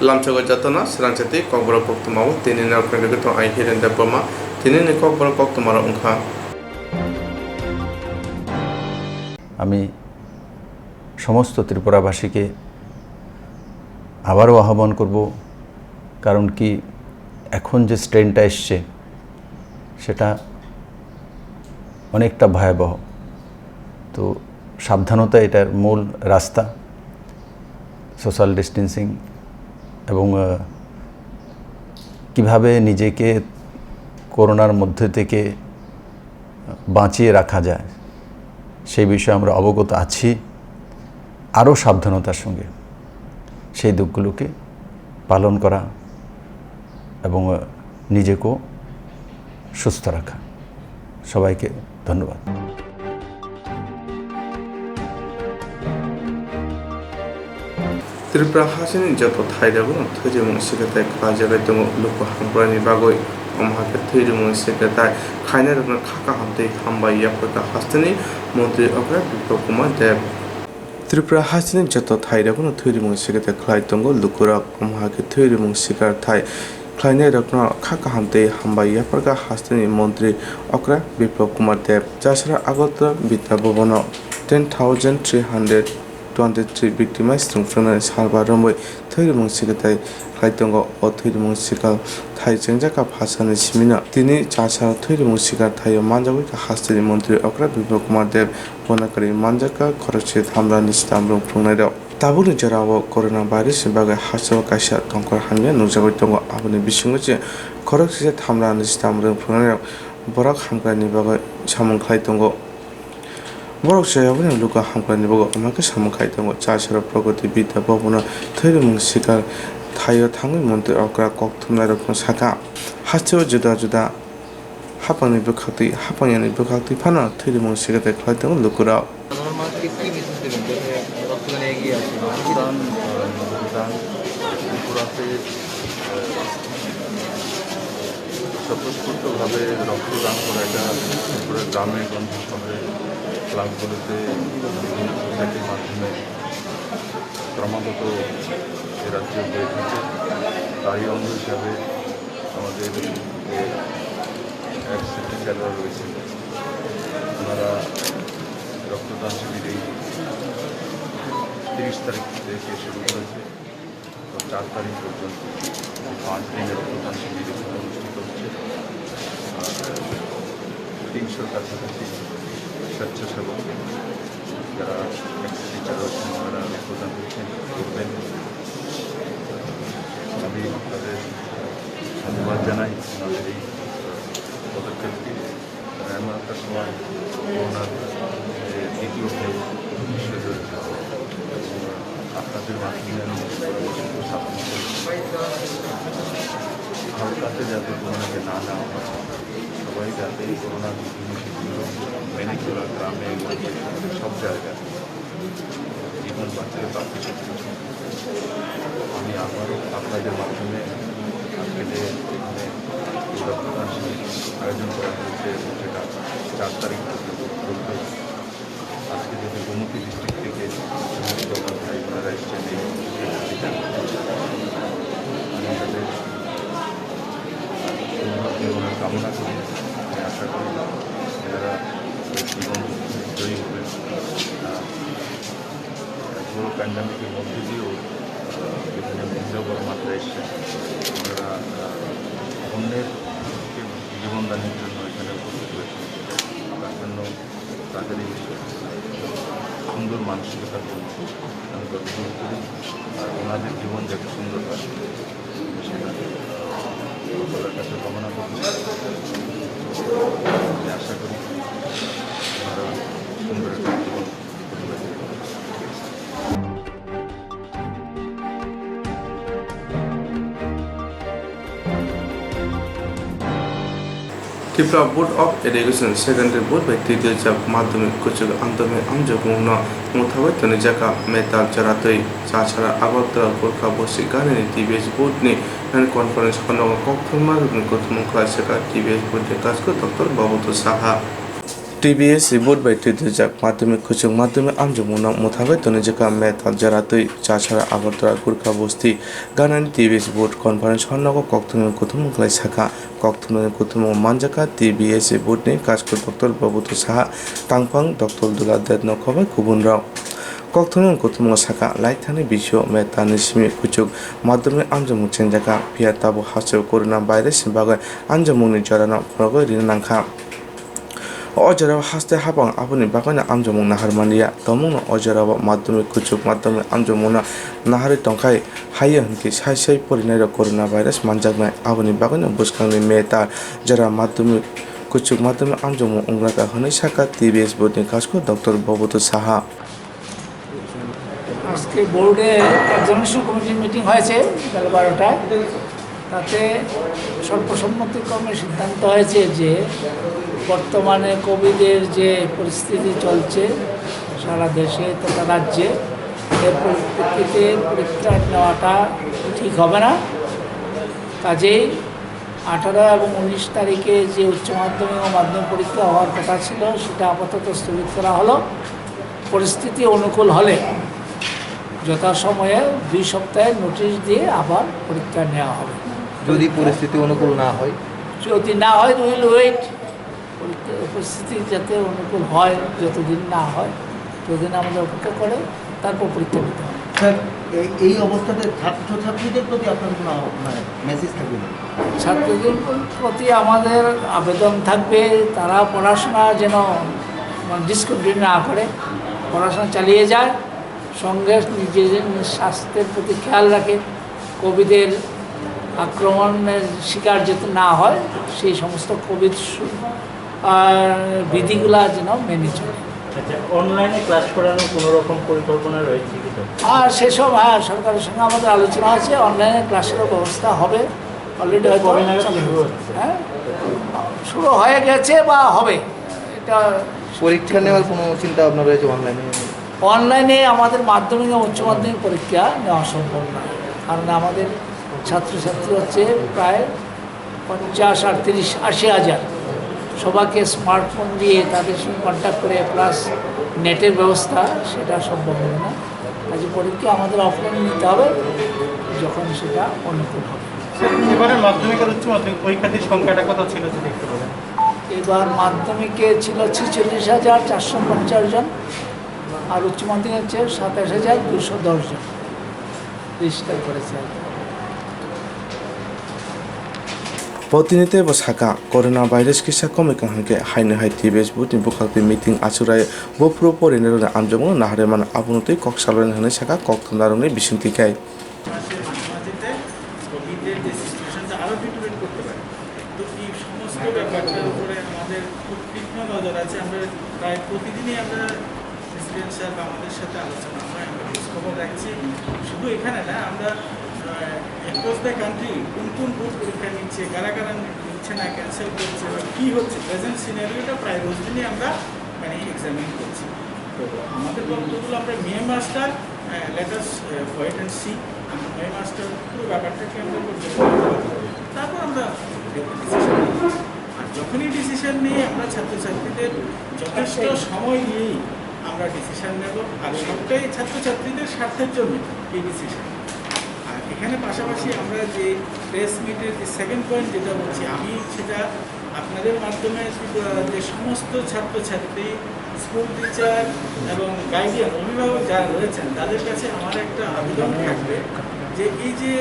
lamchago jatona srangchati kokboro koktumao tini na kwenegito ai hiren depoma tini ni kokboro koktumaro ungha আমি সমস্ত ত্রিপুরাবাসীকে আবারও আহ্বান করব, কারণ কি এখন যে স্ট্রেনটা এসছে সেটা অনেকটা ভয়াবহ। তো সাবধানতা এটার মূল রাস্তা, সোশ্যাল ডিস্টেন্সিং এবং কিভাবে নিজেকে করোনার মধ্যে থেকে বাঁচিয়ে রাখা যায় সেই বিষয়ে আমরা অবগত আছি। আরও সাবধানতার সঙ্গে সেই দিকগুলোকে পালন করা এবং নিজেকেও সুস্থ রাখা। সবাইকে ধন্যবাদ। ত্রিপুরা হাসিনি যত থাইরাবো থৈজমুং সিকেতাই কাজাগাই দङ লুকু हामग्रानि बागै अमहाके थैजमुं सिकेताई खायनाय रकना खाका हामते हामबाय याफोरका हास्तेनि मन्त्रि अग्रा बिप्लब कुमार देब ত্রিপুরা হাসিনি যত থাইরাবো থৈজমুं सिकेताई खाय दङ लुकुरा अमहाके थैजमुं सिकार थाई खायनाय रकना खाका हामते हामबाय याफोरका हास्तेनि मन्त्रि अग्रा बिप्लब कुमार देब जासरा आगरतला बिद्या भवनाव 10,323 victimized from Salva Romboy, Third Secretary, Haitongo, or Third Musical, Thai Janjaka Passan Simina, Tini, Chasa, Third Musical, Thai Manjawika, Hastily Montri, Okra, Bibokuma Dev, Bonakari, Manjaka, Korochet, Hamdan, Istanbul, Prunado. Tabuni Jarawa, coronavirus, Baga, Hasso, Kasha, Tonkor Hanya, Nuzawitongo, Abuni Bishunguchi, Korochet, Hamdan, Istanbul, Prunado, Borak Hamgani Baga, Shaman Klaitongo. বড় সাহেবনে Luka হামকানি বগ আমাকে সামখাই দङ চাছরা প্রগতি বিদ্যা ভবন থৈরমুং seeker থাইও থাङै মন্ত্रि Agra कक्थुमनाय रकम साका हास्थिव जुदा जुदा हापानि बोखाक्ति फाना थैरमुं सिकाताय खाय दङ लुकुरा স্বতঃস্ফূর্তভাবে রক্তদান করা এটা ত্রিপুরার গ্রামে গঞ্জে শহরে ক্লাবগুলোতে বিভিন্ন সোসাইটির মাধ্যমে ক্রমাগত এ রাজ্যে হয়ে থাকে। তারই অঙ্গ হিসাবে আমাদের এক সিটি খেলোয়াড় রয়েছে, ওনারা রক্তদান শিবির এই 30 তারিখ থেকে শুরু করেছে, তো 4 তারিখ পর্যন্ত 5 দিনের রক্তদান শিবির এখানে অনুষ্ঠিত হচ্ছে। 300 কাছাকাছি স্বেচ্ছাসেবক যারা একসাথে চালাচ্ছেন তারা রক্তদান করবেন। আমি তাদের ধন্যবাদ জানাই আমাদের এই পদক্ষেপটি। এমন একটা সময় করোনার দ্বিতীয় ঢেউ হিসেবে আপনাদের মাধ্যমে হালকাতে যাতে করোনাকে না নেওয়া হয়, সবাই যাতে এই করোনার বিধিনিষেধগুলো মেনে চলার গ্রামে সব জায়গায় জীবন বাঁচাতে পারতে সক্ষম। আমি আবারও আপনাদের মাধ্যমে আজকে যে এখানে রক্তদান শিবির আয়োজন করা হয়েছে সেটা 4 তারিখ পর্যন্ত আজকে যদি গোমতী ডিস্ট্রিক্ট থেকে সমস্ত ভাই বোনেরা এসছেন এই আমি তাদের জীবনের কামনা করি। আমি আশা করি এনারা জীবন জয়ী হবেন। পুরো প্যান্ডামিকের মধ্যে দিয়েও এখানে মহিলা বড় মাত্রায় এসছেন, ওনারা অন্যের জীবনদানের জন্য এখানে উপস্থিত হয়েছেন। তার জন্য তাদের এই সুন্দর মানসিকতার জন্য আমি গর্ববোধ করি। আর ওনাদের জীবন যাতে সুন্দর হয় সেটা সকলের কাছে কামনা করি। আমি আশা করি ওনারা সুন্দর একটা জীবন অতিবাহিত করবে। Tripura board of education secondary board বাই তৃতীয় জাপ মাধ্যমিক কুচুগ আন্তর্মিক আমজগুণ মুথাবাই তনি জাকা মেতাল চারাতৈ চাছাড়া আগরতলা গোর্খা বসি গানি টিবিএস বোর্ডनि कन्फारेन्स खनग कक्थुमा कथुमुखा सेका टिबिएस बोर्डनि काजखौ डक्टर बाबुतो Saha TBS board by Tidjak Matumi Kuchuk Matumi Amjamuna Mutabe Tonijaka Metal Jaratui Chachara Avatar Gurkha Bosti Ganan TBS board conference Honago Koktun Kutum Glaisaka Koktun Kutum Manjaka TBS board ne Kashko Dr. Babutu Saha Tangpang Dr. Dula Dedno Kobe Kubunrao Koktun Kutum Saka Laitani Bisho Metani Simi Kuchuk Matumi Amjamu Chenjaka Piatabu Hasu Kuruna Virus Baga Anjamuni Jarana Progo Rinanka অজরাব হাসতে হাবাং আপনি বাগানে আমজমুং নাহার মানিয়া তমুং অজরাব মাধ্যমিক কুচুক মাধ্যমিক আমজমুনা নাহারি টংখাই হাইয়া হনকি সাই সাই পরিনায় corona virus মানজাগনাই আপনি বাগানে বুসকাংনি মেতার যারা মাধ্যমিক কুচুক মাধ্যমিক আমজমুং উংরাকা হनै সাকা TBS বোর্ডনি কাজকো ডক্টর ববতু সাহা আজকে বোর্ডে এক্সামিনেশন কমিটির মিটিং হয়েছে বেলা 12টায় তাতে সর্বসম্মতিক্রমে সিদ্ধান্ত হয়েছে যে বর্তমানে কোভিডের যে পরিস্থিতি চলছে সারা দেশে তথা রাজ্যে এর পরিপ্রেক্ষিতে পরীক্ষা নেওয়াটা ঠিক হবে না কাজেই 18 এবং 19 তারিখে যে উচ্চ মাধ্যমিক ও মাধ্যমিক পরীক্ষা হওয়ার কথা ছিল সেটা আপাতত স্থগিত করা হলো পরিস্থিতি অনুকূল হলে যথাসময়ে 2 সপ্তাহের নোটিশ দিয়ে আবার পরীক্ষা নেওয়া হবে যদি পরিস্থিতি অনুকূল না হয় যদি না হয় উইল ওয়েট পরিস্থিতি যাতে অনুকূল হয় যতদিন না হয় ততদিন আমাদের অপেক্ষা করে তারপর পরীক্ষা দিতে হবে স্যার এই অবস্থাতে ছাত্রছাত্রীদের প্রতি আপনার কোনো মেসেজ থাকবে না ছাত্রদের প্রতি আমাদের আবেদন থাকবে তারা পড়াশোনা যেন ডিসকন্টিনিউ না করে পড়াশোনা চালিয়ে যায় সঙ্গে নিজেদের স্বাস্থ্যের প্রতি খেয়াল রাখে কোভিডের আক্রমণের শিকার যাতে না হয় সেই সমস্ত কোভিড বিধিগুলা যেন মেনে চলে আচ্ছা অনলাইনে ক্লাস করানোর কোনো রকম পরিকল্পনা রয়েছে কি আর সেসব সরকারের সঙ্গে আমাদের আলোচনা আছে অনলাইনে ক্লাসেরও ব্যবস্থা হবে অলরেডি হয়তো হ্যাঁ শুরু হয়ে গেছে বা হবে এটা পরীক্ষা নেওয়ার কোনো চিন্তা ভাবনা রয়েছে অনলাইনে অনলাইনে আমাদের মাধ্যমিক এবং উচ্চ মাধ্যমিক পরীক্ষা নেওয়া সম্ভব নয় কারণ আমাদের ছাত্রছাত্রী হচ্ছে প্রায় 50 আর 30-80 হাজার সবাইকে স্মার্টফোন দিয়ে তাদের সঙ্গে কন্ট্যাক্ট করে প্লাস নেটের ব্যবস্থা সেটা সম্ভব হবে না কাজে পরীক্ষা আমাদের অফলাইন নিতে হবে যখন সেটা অনুকূল হবে এবারে মাধ্যমিক আর উচ্চ মাধ্যমিক পরীক্ষার্থীর সংখ্যাটা কত ছিল যদি একটু বলেন এবার মাধ্যমিকে ছিল 46,450 জন আর উচ্চ মাধ্যমিক হচ্ছে 27,210 জন রেজিস্টার করেছে Potinite was haka coronavirus kisa komika hanke haine hai TBS butin bukhalpi meeting achurai bo pro porinero amjamu nahreman abunuti koksalon hane saka koktundarone bisunti kai কোভিডের যে সিচুয়েশনটা আরও ট্রিটমেন্ট করতে পারে তো এই সমস্ত ব্যাপারটার উপরে আমাদের খুব তীক্ষ্ণ নজর আছে আমরা প্রায় প্রতিদিনই আমরা প্রেসিডেন্ট বা আমাদের সাথে আলোচনা হয় আমরা খবর রাখছি শুধু এখানে না আমরা অ্যাক্রস দ্য কান্ট্রি কোন কোন বোর্ড পরীক্ষা নিচ্ছে কারা কারা নিচ্ছে না ক্যান্সেল করছে বা কী হচ্ছে প্রেজেন্ট সিনারিওটা প্রায় রোজ দিনই আমরা মানে এক্সামিন করছি তো আমাদের বক্তব্যগুলো আমরা মে মাসটা লেটাস ওয়েট অ্যান্ড সি মে মাসটার পুরো ব্যাপারটাকে আমরা তারপর আমরা ডিসিশন নিই আর যখনই ডিসিশন নিই আমরা ছাত্রছাত্রীদের যথেষ্ট সময় নিয়েই আমরা ডিসিশন নেব আর সবটাই ছাত্রছাত্রীদের স্বার্থের জন্য এই ডিসিশন আর এখানে পাশাপাশি আমরা যে প্রেস মিটের যে সেকেন্ড পয়েন্ট যেটা বলছি আমি সেটা আপনাদের মাধ্যমে যে সমস্ত ছাত্রছাত্রী স্কুল টিচার এবং গাইডিয়ান অভিভাবক যারা রয়েছেন তাদের কাছে আমার একটা আবেদন থাকবে যে এই যে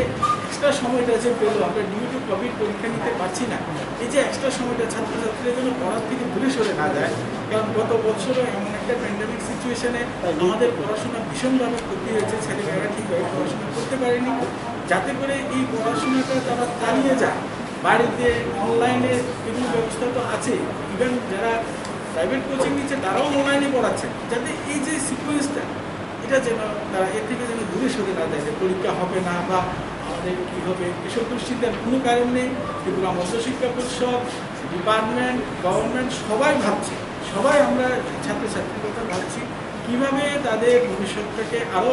এক্সট্রা সময়টা যে পেলো আমরা ডিউ টু কোভিড পরীক্ষা নিতে পারছি না এই যে এক্সট্রা সময়টা ছাত্রছাত্রীদের জন্য পড়ার থেকে দূরে সরে না যায় কারণ গত বছরও এমন একটা প্যান্ডামিক সিচুয়েশনে আমাদের পড়াশোনা ভীষণভাবে ক্ষতি হয়েছে ছেলেমেয়েরা ঠিকভাবে পড়াশোনা করতে পারেনি যাতে করে এই পড়াশোনাটা তারা চালিয়ে যায় বাড়িতে অনলাইনে বিভিন্ন ব্যবস্থা তো আছে ইভেন যারা প্রাইভেট কোচিং নিচ্ছে তারাও অনলাইনে পড়াচ্ছে যাতে এই যে সিকোয়েন্সটা এটা যেন তারা এর থেকে যেন দূরে সরে না যায় যে পরীক্ষা হবে না বা আমাদের কী হবে এসব দুশ্চিন্তার কোনো কারণ নেই ত্রিপুরা মধ্যশিক্ষা পরিষদ ডিপার্টমেন্ট গভর্নমেন্ট সবাই ভাবছে সবাই আমরা ছাত্রছাত্রীর কথা ভাবছি কীভাবে তাদের ভবিষ্যৎটাকে আরও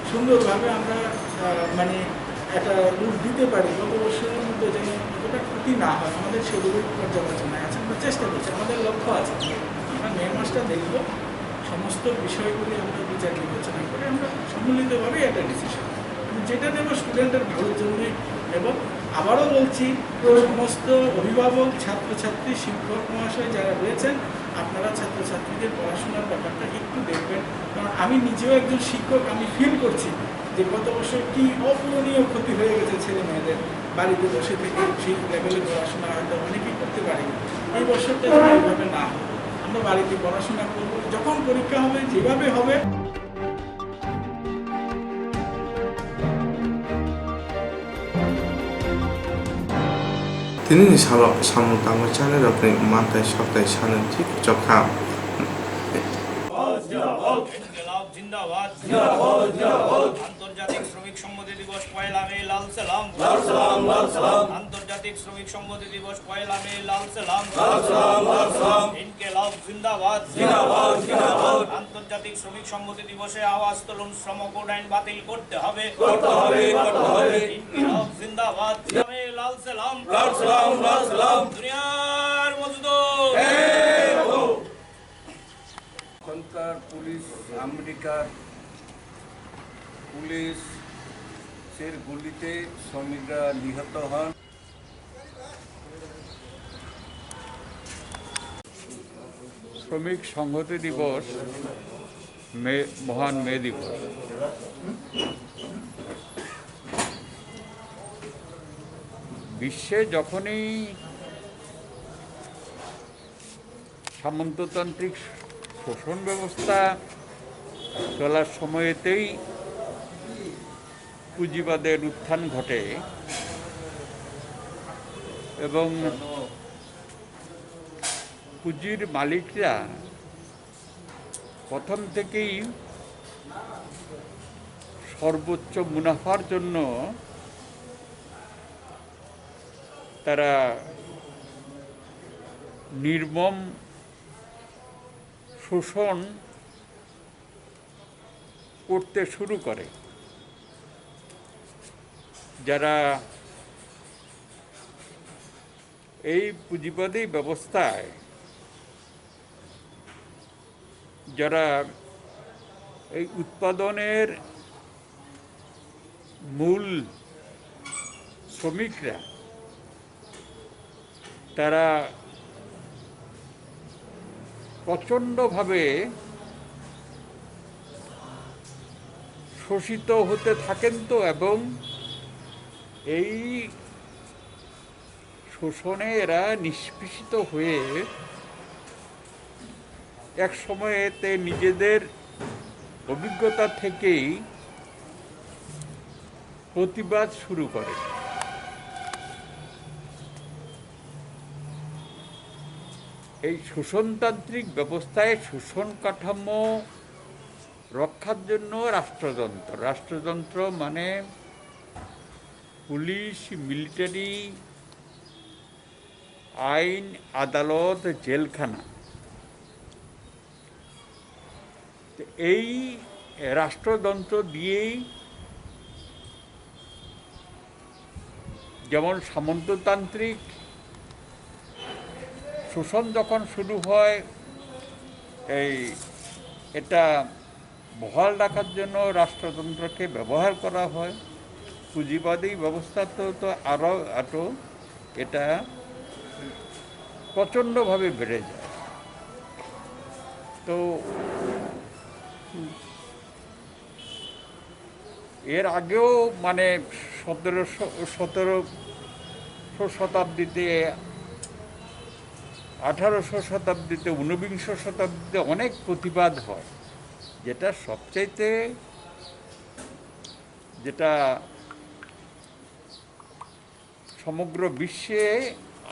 সুন্দরভাবে আমরা মানে একটা রূপ দিতে পারি গত বছরের মধ্যে যেন কতটা ক্ষতি না হয় আমাদের সেগুলোর পর্যালোচনায় আছে আমরা চেষ্টা করছি আমাদের লক্ষ্য আছে আমরা দেখব, সমস্ত বিষয়গুলি আমরা বিচার বিবেচনা করে আমরা সম্মিলিতভাবেই একটা ডিসিশন যেটা নেব স্টুডেন্টের ভালোর জন্যই। এবং আবারও বলছি, সমস্ত অভিভাবক, ছাত্রছাত্রী, শিক্ষক মহাশয় যারা রয়েছেন, আপনারা ছাত্রছাত্রীদের পড়াশোনার ব্যাপারটা একটু দেখবেন। কারণ আমি নিজেও একজন শিক্ষক, আমি ফিল করছি যে গত বছর কী অপূরণীয় ক্ষতি হয়ে গেছে ছেলে মেয়েদের। বাড়িতে বসে থেকে সেই লেভেলে পড়াশোনা হয়তো অনেকেই করতে পারেনি। এই বছরটা যেন এইভাবে না হয়, আমরা বাড়িতে পড়াশোনা করব, যখন পরীক্ষা হবে যেভাবে হবে। Tini ni samu tamu channel apni mantai shaktai channel ঠিক চোখা ইনকিলাব জিন্দাবাদ জিন্দাবাদ জিন্দাবাদ আন্তর্জাতিক শ্রমিক সংহতি দিবস পয়লা মে লাল সালাম লাল সালাম লাল সালাম আন্তর্জাতিক শ্রমিক সংহতি দিবস পয়লা মে লাল সালাম লাল সালাম লাল সালাম ইনকিলাব জিন্দাবাদ জিন্দাবাদ জিন্দাবাদ আন্তর্জাতিক শ্রমিক সংহতি দিবসে আওয়াজ তুলুন, শ্রম কোড আইন বাতিল করতে হবে করতে হবে করতে হবে ইনকিলাব জিন্দাবাদ মে লাল সালাম লাল সালাম লাল সালাম দুনিয়ার মজদুর এখনকার পুলিশ, আমেরিকার পুলিশের গুলিতে শ্রমিকরা নিহত হন। শ্রমিক সংহতি দিবস মহান মে দিবস। বিশ্বে যখনই সামন্ততান্ত্রিক শোষণ ব্যবস্থা চলার সময়তেই পুঁজিবাদের উত্থান ঘটে এবং পুঁজির মালিকরা প্রথম থেকেই সর্বোচ্চ মুনাফার জন্য তারা নির্মম শোষণ করতে শুরু করে। যারা এই পুঁজিবাদী ব্যবস্থায় যারা এই উৎপাদনের মূল শ্রমিকরা, তারা প্রচণ্ডভাবে শোষিত হতে থাকেন তো, এবং এই শোষণে এরা নিষ্পেষিত হয়ে এক সময়েতে নিজেদের অভিজ্ঞতা থেকেই প্রতিবাদ শুরু করে। এই শোষণতান্ত্রিক ব্যবস্থায় শোষণ কাঠামো রক্ষার জন্য রাষ্ট্রযন্ত্র মানে পুলিশ, মিলিটারি, আইন, আদালত, জেলখানা, এই রাষ্ট্রযন্ত্র দিয়েই যেমন সামন্ততান্ত্রিক শোষণ যখন শুরু হয়, এটা বহাল রাখার জন্য রাষ্ট্রযন্ত্রকে ব্যবহার করা হয়। পুঁজিবাদী ব্যবস্থা তো আরও এটা প্রচণ্ডভাবে বেড়ে যায়। তো এর আগেও মানে 1700 শতাব্দীতে, 1800 শতাব্দীতে, 19বিংশ শতাব্দীতে অনেক প্রতিবাদ হয়, যেটা সবচাইতে সমগ্র বিশ্বে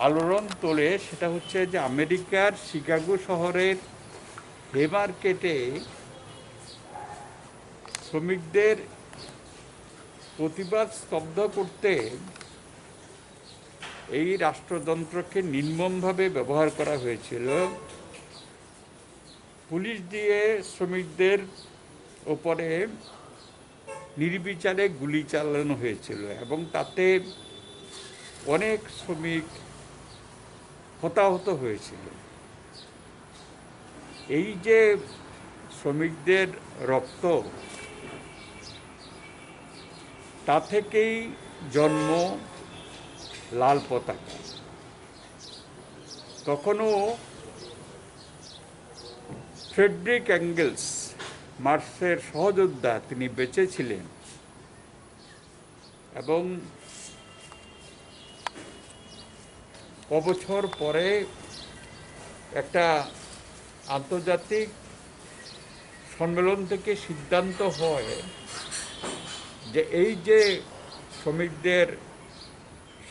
আলোড়ন তোলে সেটা হচ্ছে যে আমেরিকার শিকাগো শহরের হেমার্কেটে শ্রমিকদের প্রতিবাদ স্তব্ধ করতে এই রাষ্ট্রযন্ত্রকে নির্মমভাবে ব্যবহার করা হয়েছিল। পুলিশ দিয়ে শ্রমিকদের ওপরে নির্বিচারে গুলি চালানো হয়েছিল এবং তাতে অনেক শ্রমিক হতাহত হয়েছিল। এই যে শ্রমিকদের রক্ত, তা থেকেই জন্ম লাল পতাকা। তখনও ফ্রেডরিক অ্যাঙ্গেলস, মার্ক্সের সহযোদ্ধা, তিনি বেঁচে ছিলেন এবং কবছর পরে একটা আন্তর্জাতিক সম্মেলন থেকে সিদ্ধান্ত হয় যে এই যে শ্রমিকদের,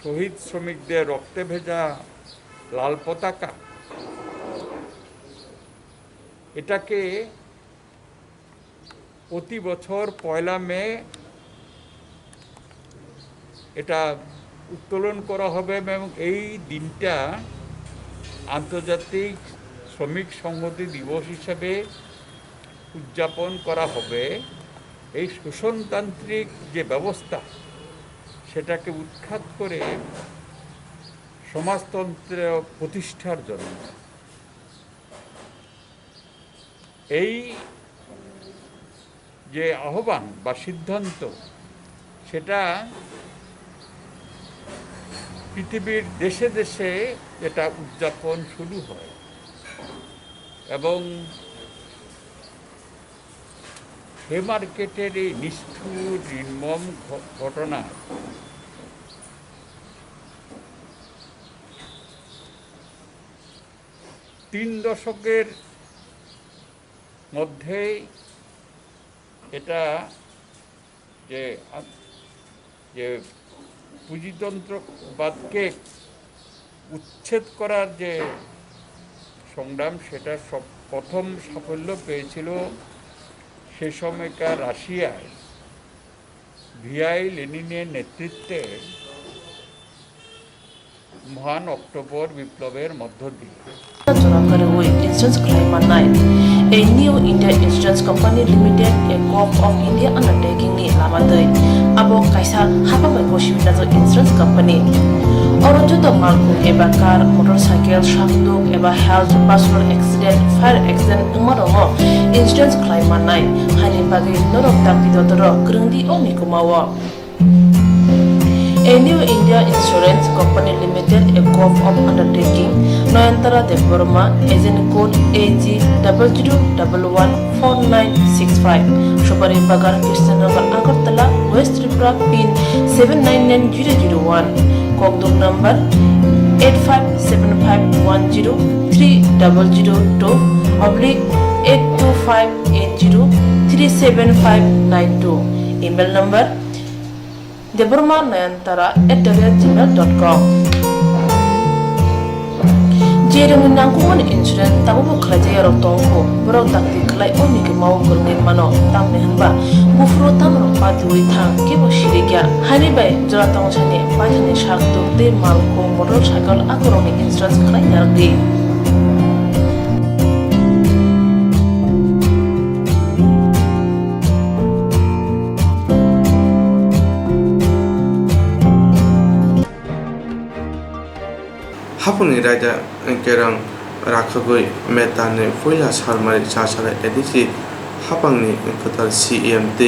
শহীদ শ্রমিকদের রক্তে ভেজা লাল পতাকা, এটাকে প্রতি বছর 1 মে এটা উত্তোলন করা হবে এবং এই দিনটা আন্তর্জাতিক শ্রমিক সংহতি দিবস হিসাবে উদযাপন করা হবে। এই শোষণতান্ত্রিক যে ব্যবস্থা, সেটাকে উৎখাত করে সমাজতন্ত্র প্রতিষ্ঠার জন্য এই যে আহ্বান বা সিদ্ধান্ত, সেটা পৃথিবীর দেশে দেশে এটা উদযাপন শুরু হয় এবং হেমার্কেটের এই নিষ্ঠুর নির্মম ঘটনা তিন দশকের মধ্যেই এটা যে পুঁজিতন্ত্রবাদকে উচ্ছেদ করার যে সংগ্রাম, সেটা প্রথম সাফল্য পেয়েছিল সে সময়কার রাশিয়ায় ভিআই লেনিনের নেতৃত্বে মহান অক্টোবর বিপ্লবের মধ্য দিয়ে। Insurance Claim at Night, a new India Insurance Company Limited, a co-op of India undertaking ni Lamadai, Abo Kaisa Hapamai Koshimitazo Insurance Company. Orojoto Malku eba car, motorcycle, shakduk eba health, personal accident, fire accident, umarongo, insurance claim at night, Hani Bagi Norok Takidotoro, Grundi Onikumawa. A new India Insurance Company Limited, a co-op of undertaking, Noyantara de Burma, as in code AG 00114965, Shobari Bagar, Krishnagar, Agartala, West Tripura, PIN 799001, Kogduk number 8575103002, /82580375592, email number deburmanayantara@gmail.com. Jereng nangkungan insurance tabu kerja rotongko berok takti kelai oni ke mau kernet mano tam nehanba bufro tam rompat duit thang ke bosiriga hani bai jora tong chane pajane shak dokte malko motorcycle akoroni insurance kelai yardi. Hapuni raja kerang rakagoi metane foila sarmari chasara edisi hapangni kotal CMT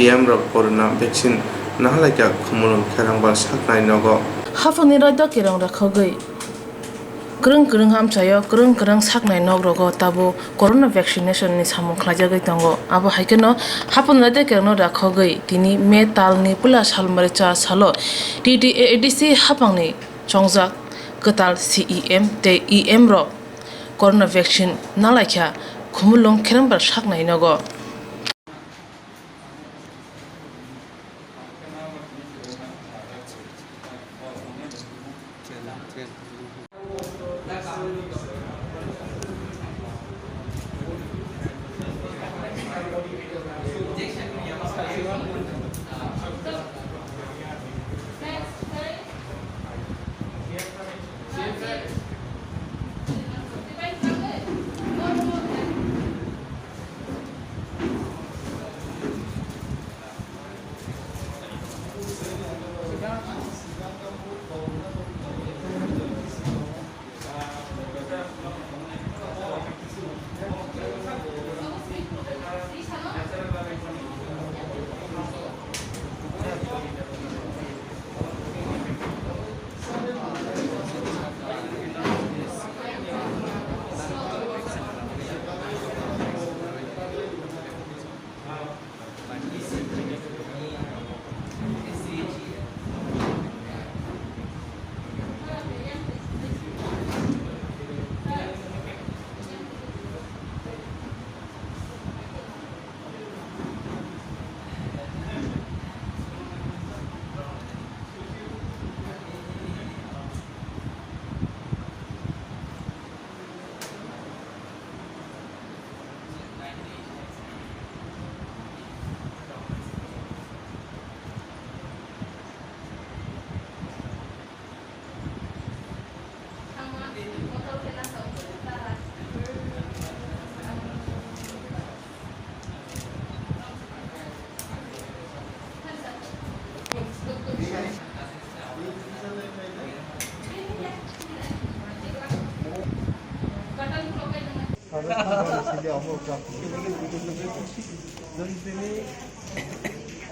EM ro corona vaccine nahalaka khumulum kerang bal saknai nogo Hapuni raja kerang rakagoi kereng hamsayo kereng saknai nogrogo tabo corona vaccination ni samung khlajagai tango abo haikeno hapun raja kerang rakagoi tini metal ni pula salmari cha salo TTADC hapangni chongjak Ketal CEM te EM ro corona vaccine nalaikha khumulong kherangbar saknai nogo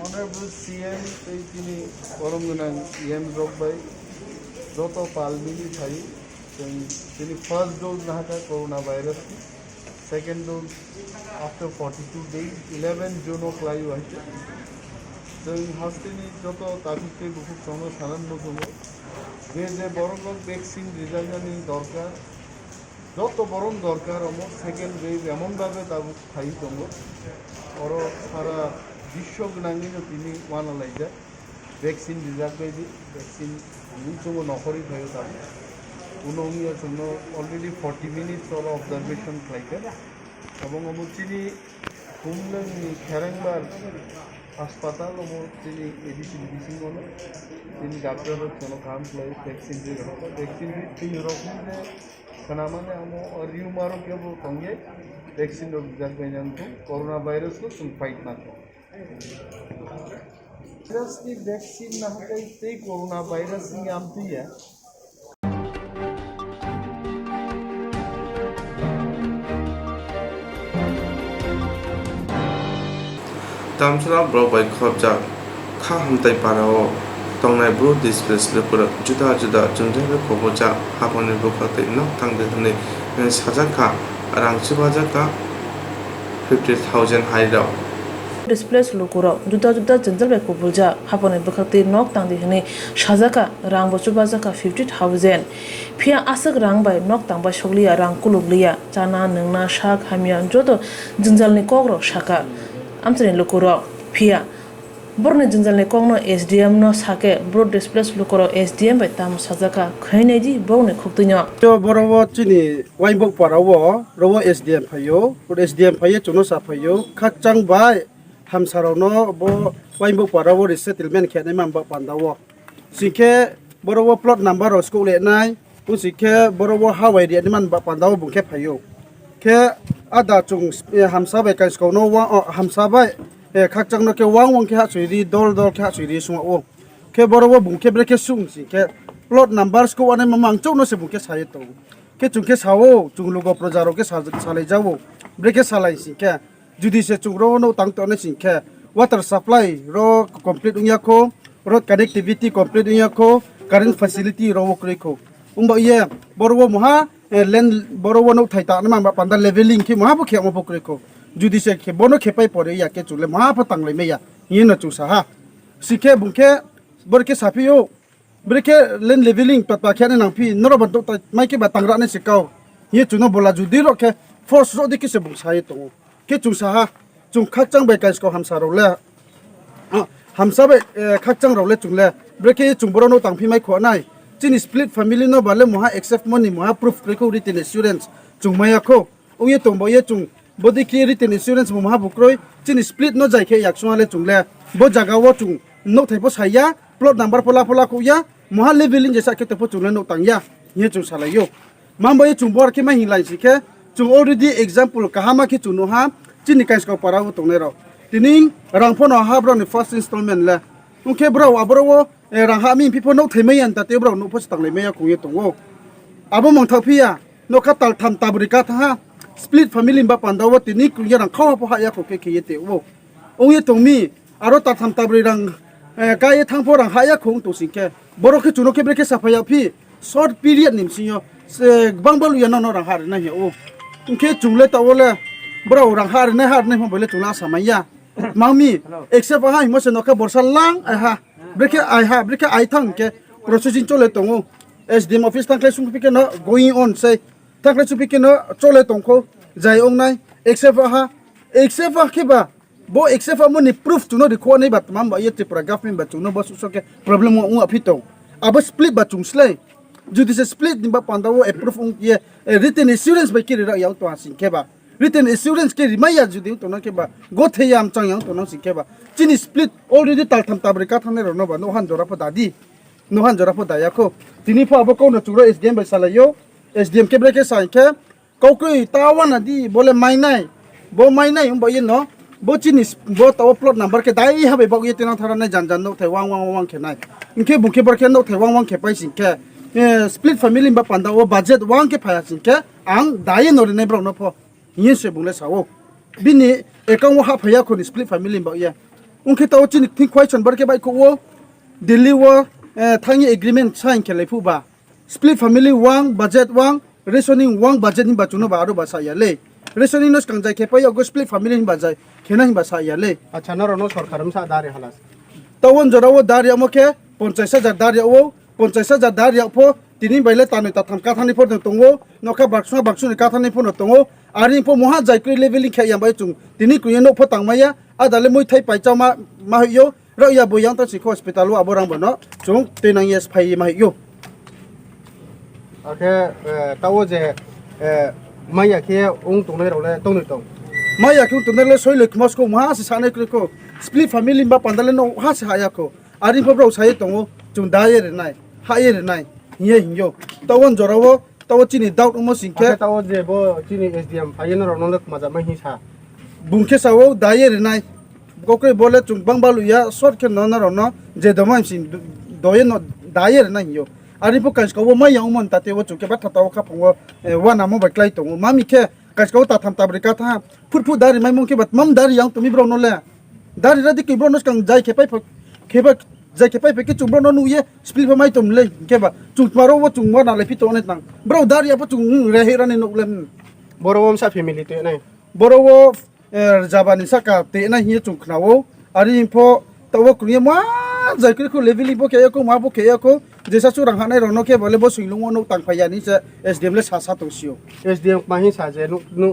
Honorable CM তিনি পরম গুণাং EM জগবাই যত পালমিনি থাই তিনি first dose নাহাকা corona virus second dose after 42 days 11 June ক্লাই হয়েছে जों हास्टेलनि যত তাবিকে বহুত সঙ্গ সানান্ন দङ যে বরং ভ্যাকসিন রিজাল্টनि দরকার যত বরং দরকার অম সেকেন্ড ওয়েভ এমনভাবে দাবু খাই দङ অর সারা বিশ্ব গনাङैनो তিনি ওয়ানালাইজা ভ্যাকসিন রিজাল্ট বাयदि ভ্যাকসিন जों नखरि भयो दाबु उनावनिया जोंनो अलरेडि 40 मिनिट्स अल अबजारभेशन खालायखो এবং অমুচিনি কুমলংनि খেরেংবার হাসপাতাল ও তিনি এডিসি হলো তিনি ডাক্তারের কোনো কাম প্লাই ভ্যাকসিন দিয়ে হলো ভ্যাকসিন তিন রকম যে খানামানে আমো রিউমারও কেবো সঙ্গে ভ্যাকসিন রোগ জানতো করোনা ভাইরাস को तुम फाइट ना करो वायरस की वैक्सीन ना हटाई ते कोरोना वायरस की आमती है Tamsra bro by khobja kha hamtai parao tongnai bro displays lepura juda juda jungjabe khoboja habone bokate no tangde hne sajaka rangchibajaka 50,000 hairao displays lokuro juda juda janjalbe khobulja habone bokate nok tangde hne sajaka rangbochubajaka 50,000 phia asak rang bai nok tangba shoglia rang kuluglia chana ningna shak hamya jodo janjalni kokro shaka amtene lokoro phia borne janjalne kongno SDM no sake broad displays lokoro SDM bai tam sajaka khainedi bone khuktinyo to borowo chini waibok parawo rowo SDM phayo SDM phaye chuno sa phayo khakchang bai hamsarono bo waibok parawo resettlement khene mamba pandawo sikhe borowo plot number of school nai sikhe borowo hawai di man ba pandawo bungkhe phayo ke ada chung hamsa bai kai sko no wa hamsa bai khakchang no ke wang ke ha chiri dol dol ke ha chiri sung o ke borowo bungke breke sung si ke plot numbers ko ane mamang chau no se bungke sai to ke chung ke sawo chung logo projaro ke salai jawo breke salai si ke judi se chung ro no tang to ne si ke water supply ro complete unya ko road connectivity complete unya ko current facility ro kri ko umba ye borowo moha land borowo no thaita na ma panda leveling ki moha bo khe mo pokre ko judi se khe bono khepai pore ya ke chule moha pa tanglai me ya yina chu sa ha sikhe bungke borke sapiyo breke land leveling pat pa khane nang phi noro ba to mai ke ba tangra ne sikau ye chuno bola judi ro ke force ro dikise bung sai to ke chu sa ha chung khachang bai kai sko hamsa ro le hamsa bai khachang ro le chung le breke chung boro no tang phi mai kho nai chini split family no bale moha accept money moha proof kreko written assurance chung maya kho oye tongbo ye chung body clear written assurance moha bukroi chini split no jai khe yakswale chungle bo jaga wo chung no thaipo saya plot number pola pola ko ya moha leveling jesa ke tepo chungle no tangya ye chung salayo mambo ye chung bor ke ma hinglai sikhe chung already example kahama ke chuno ha chini kais ko para wo tongne ro tining rangpho no ha bro ni first installment la unke bro abro wo rangha mi people no themaian ta te bro no phos tanglai me ya kuye tongo abo mong thapia no khatal tham tabrika tha split family ba pandawo tini kuya rang khawa po ha ya ko ke yete wo oye tongmi aro ta tham tabri rang ka ye thangpho rang ha ya khong to sikhe boro ke chuno ke breke safaya phi short period nim sinyo bangbal ya no rang har na he o unke chungle ta wole bro rang har ne mo bole chula samaya mami except ha mo se no ka borsa lang ha breke ai thang ke processing chole tongo SDM office tang klesung pike no going on say tang klesung pike no chole tongko jai ong nai except ke ba bo except mo ni proof to no record nei bat mam ba ye tripura government ba chuno ba so ke problem mo apito aba split ba chung slay judi se split ni ba pandawo approve ong ye written assurance ba kiri ra yaw to asin ke ba written assurance ke rimaya judi to no ke ba go theyam chang yang to no sin ke ba chini split already tal tham tabrika thane ro no ba no han jora pa dadi no han jora pa daya ko tini pha abo ko no churo SDM ba salayo SDM ke breke sai ke ko koi tawana di bole mai nai um ba ye no bo chini bo taw plot number ke dai ha ba ba ye tina thara na jan no thai wang ke nai inke buke bar ke no thai wang ke pai sin ke split family ba panda o budget wang ke phaya sin ke ang dai no ne bro no pho हिये से बुंले सावो बिनि account हा भैया को split family बा या उनके ताव चिन थिं क्वेश्चन बर के बाई को वो दिल्ली वो थांगी एग्रीमेंट साइन के लेफु बा स्प्लिट फैमिली वांग बजट वांग रेशनिंग वांग बजट नि बाचुनो बा आरो बासा या ले रेशनिंग नस कंजाय के पय अगो स्प्लिट फैमिली नि बाजाय खेना नि बासा या ले अच्छा न रनो सरकारम सा दारे हालास तावन जरावो दारिया मखे 50,000 दारिया वो 50,000 दारिया फो तिनि बाइले तानै ताथाम काथानि फोर दंगो नखा बाक्सुनि काथानि फोर दंगो आरि फो महा जायक्रि लेभेलिं खेया बाय चुं तिनि कुये न फो तांमाया आदाले मै थाइ पाइचा मा हयो र या बोयां त सिखो हस्पिटाल आबोरां बनो चुं तेनां एस फाइ मा हयो ओके तावो जे माया के उंग तंगले रले तंगनि तंग माया के तंगले सोइले मस्को महा से साने को स्प्लिट फैमिली बा पांदाले न हा से हाया को आरि फो ब्रो साइ तंगो चुं दाये रे नाय हाये रे नाय हिये हियो तावन जरावो ताव चिनि दाउट उमो सिंखे ताव जे बो चिनि एसडीएम फायन रनलक मजा मै हिसा बुंखे सावो दाये रे नाय गोक्रे बोले चुं बांबालु या शॉर्ट के न रन जे दमाम सिन दोये न दाये रे नाय हियो आरिपो कासको मै याउमन ताते वो चुके बा थाताव खाफंगो वा नामो बाक्लाइ तंगो मामि के कासको ताथाम ताब्रिका था फुरफु दारि मै मंके बात मम दारि याउ तुमि ब्रो नले दारि रादि कि ब्रो नस कं जाय खेबा जाय खेपाय फेके चुं ब्रो नुये स्प्लिट माइ तुम ले केबा चुं मारो वो चुं वा नाले फितो ने तंग ब्रो दारि apa चुं रेहेरानि नोलेम बरोवम सा फेमिली ते नै बरोवो जाबानि साका ते ना हिये चुं खनावो आरि इनफो तावो कुये मा जायक्रि को लेभेलि बो के को मा बो के को जेसा सुरां हानाय रनो के बोले बो सुइलुंगो नो तांफायानि से एसडीएम ले सासा तंसियो एसडीएम माहि सा जे नु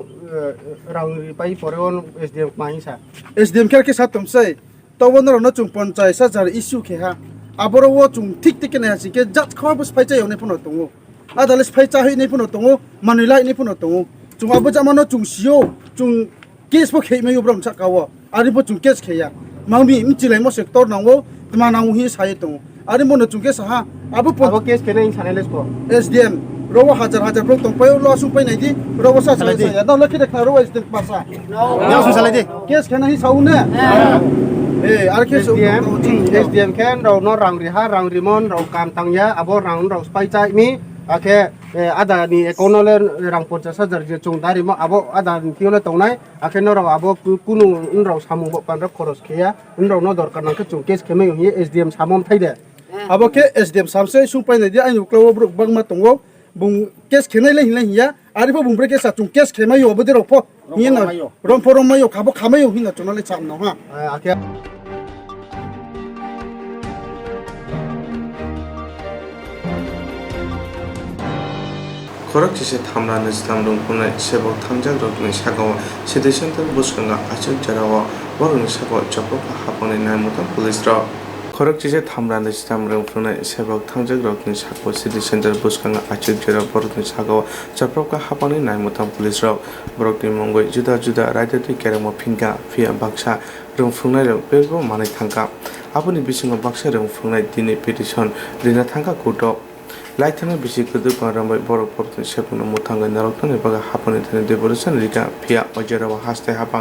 रांगरि पाइ परेवन एसडीएम माहि सा एसडीएम के साथ तुमसे तवन रनो चुं पंचायत साजार इश्यू के हा आबरो वो चुं ठीक ठीक ने हासि के जज खवा बस फाइचा यने फनो तंगो आदाले फाइचा है ने फनो तंगो मानुला ने फनो तंगो चुं आबो जामानो चुं सियो चुं केस बो खेमै उब्रम साकावो आरि बो चुं केस खेया मांबि मिचिलाय मो सेक्टर नांगो तमा नांगो हि साय तंगो आरि मोनो चुं केस हा आबो केस खेनै सानेलेस को एसडीएम रोवा हजार ब्रो तंपाय लो सुं पाइ नायदि रोवा सा सालाय दे दा लखि देखा रोवा एसडीएम पासा या सुं सालाय दे केस खेना हि साउने एसडीएम खेन राव न रांगरि हा रांगरि मन राव काम तांया आबो रांग राव स्पाइचाइ मी आखे आदानि एकाउन्टले रां 50,000 जे चुं दारि म आबो आदानि कियोले तंनाय आखे न राव आबो कुनु उन राव सामु बो पानरा खरस खेया उन राव न दरकार नंखे चुं केस खेमै हि एसडीएम सामम थाइदे आबो के एसडीएम सामसे सुं पाइ नायदि आइ उक्लाव ब्रुक बांगमा तंगो बुं केस खेनाय ले हिया आरिफो बुंब्रे केसा चुं केस खेमै यो बदे रफो हिना रमफो रमयो खाबो खामै हिना चुनाले चाम न हा आखे खरक जिसे थामनानै जिथाम दंफुंनाय सेबक थामजाक रकनि सागाव सिटी सेन्टार बुसखंगा आचुक जराव बरनि सागाव चपक हापंनि नायमुता पुलिस र खरक जिसे थामनानै जिथाम दंफुंनाय सेबक थामजाक रकनि सागाव सिटी सेन्टार बुसखंगा आचुक जराव बरनि सागाव चपक हापंनि नायमुता पुलिस र बरकनि मंगय जुदा जुदा रायदाति केरामो फिंगा फिया बाक्सा रंफुंनाय बेबो मानै थांका आबुनि बिसिङाव बाक्सा रंफुंनाय दिनै पिटिशन लिरना थांका कोर्टआव लाइथाना बिसि कुदु पारामबाय बरक परतनि सेपुनो मुथांगा नारकथानि बागा हापनि थनि डेभलपमेन्ट रिका फिया अजेराव हास्ते हापा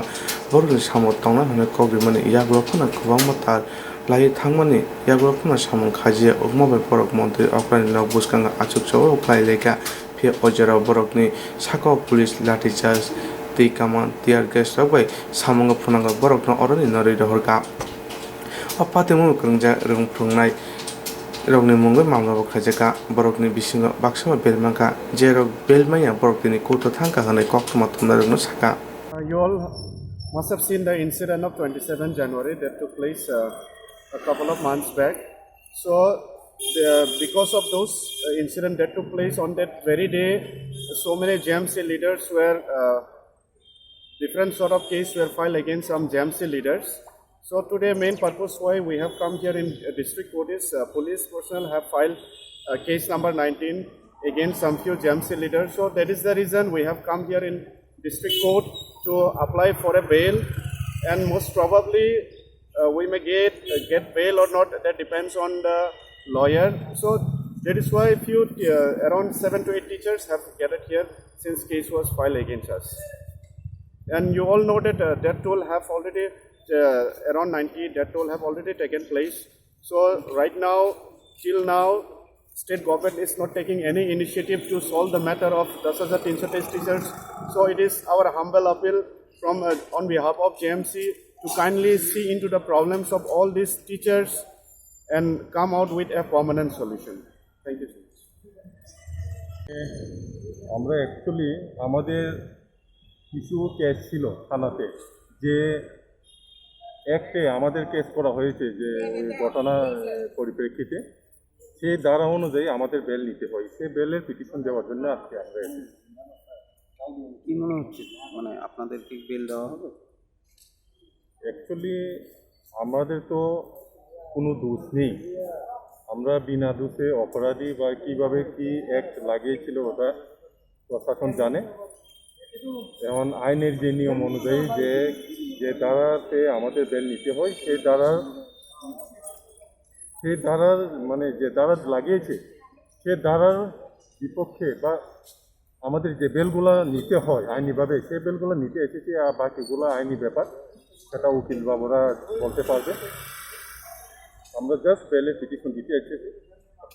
बरकनि सामो तांना हने कग्रिमानि याग्रफना गोबां मातार लाइ थांमानि याग्रफना सामन खाजिया उगमाबाय बरक मन्त्रि अक्रानि नाव बुसखांगा आचुक चौ क्लाइ लेखा फिया अजेराव बरकनि साका पुलिस लाठी चार्ज दै कामान टियार गेस रबाय सामंगा फुनांगा बरकनो अरनि नरै रहरका अपातेमु क्रंजा रंफुंनाय रगनि मुंगै मामलाबो खाजेका बरकनि बिसिङाव बाक्सा बेलमांका जेराव बेलमाया बरकनि कोर्ट थांका होनाय कक्रमा थुमना रंनो साका You all must have seen the incident of 27 January that took place a couple of months back. So because of those incident that took place on that very day, so many JMC leaders were different sort of case were filed against some JMC leaders. So today main purpose why we have come here in district court is police personnel have filed case number 19 against some few JMC leaders. So that is the reason we have come here in district court to apply for a bail, and most probably we may get bail or not. That depends on the lawyer. So that is why few around 7 to 8 teachers have gathered here since case was filed against us. And you all know that death toll have already around 90 death toll have already taken place. So right now, till now, state government is not taking any initiative to solve the matter of 10,323 teachers. So it is our humble appeal from on behalf of JMC to kindly see into the problems of all these teachers and come out with a permanent solution. Thank you so much. আমরা actually আমাদের কিছু case ছিল থানাতে, যে একটে আমাদের case করা হয়েছে যে ওই ঘটনার পরিপ্রেক্ষিতে, সেই ধারা অনুযায়ী আমাদের বেল নিতে হয়। সেই বেলের পিটিশন দেওয়ার জন্য আজকে আমরা এসেছি। কি মনে হচ্ছে, মানে আপনাদের কি বেল দেওয়া হবে? অ্যাকচুয়ালি আমাদের তো কোনো দোষ নেই, আমরা বিনা দোষে অপরাধী বা কীভাবে কি অ্যাক্ট লাগিয়েছিল ওটা প্রশাসন জানে। যেমন আইনের যে নিয়ম অনুযায়ী যে ধারাতে আমাদের বেল নিতে হয়, সেই ধারার মানে যে ধারা লাগিয়েছে সে ধারার বিপক্ষে বা আমাদের যে বেলগুলো নিতে হয় আইনিভাবে, সেই বেলগুলো নিতে এসেছি। আর বাকিগুলো আইনি ব্যাপার, সেটা উকিল বাবুরা বলতে পারবে। আমরা জাস্ট বেলের পিটিশন দিতে এসেছি।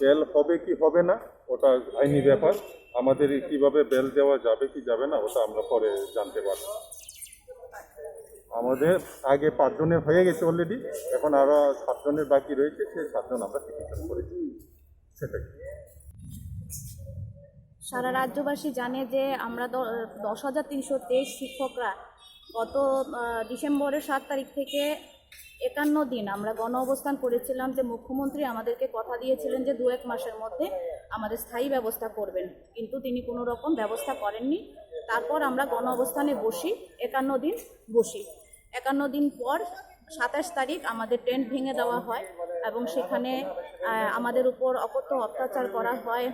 বেল হবে কি হবে না ওটা আইনি ব্যাপার, আমাদের কীভাবে বেল দেওয়া যাবে কি যাবে না ওটা আমরা পরে জানতে পারব। আমাদের আগে 5 জনের হয়ে গেছে অলরেডি, এখন আরও 7 জনের বাকি রয়েছে, সেই 7 জন আমরা পিটিশন করেছি। সেটাই সারা রাজ্যবাসী জানে যে আমরা 10,323 শিক্ষকরা গত ডিসেম্বরের 7 তারিখ থেকে 51 দিন আমরা গণ অবস্থান করেছিলাম, যে মুখ্যমন্ত্রী আমাদেরকে কথা দিয়েছিলেন যে 2-1 মাসের মধ্যে আমাদের স্থায়ী ব্যবস্থা করবেন, কিন্তু তিনি কোনো রকম ব্যবস্থা করেননি। তারপর আমরা গণ অবস্থানে বসি, 51 দিন বসি। 51 দিন পর 27 তারিখ আমাদের টেন্ট ভেঙে দেওয়া হয় এবং সেখানে আমাদের উপর অকথ্য অত্যাচার করা হয়,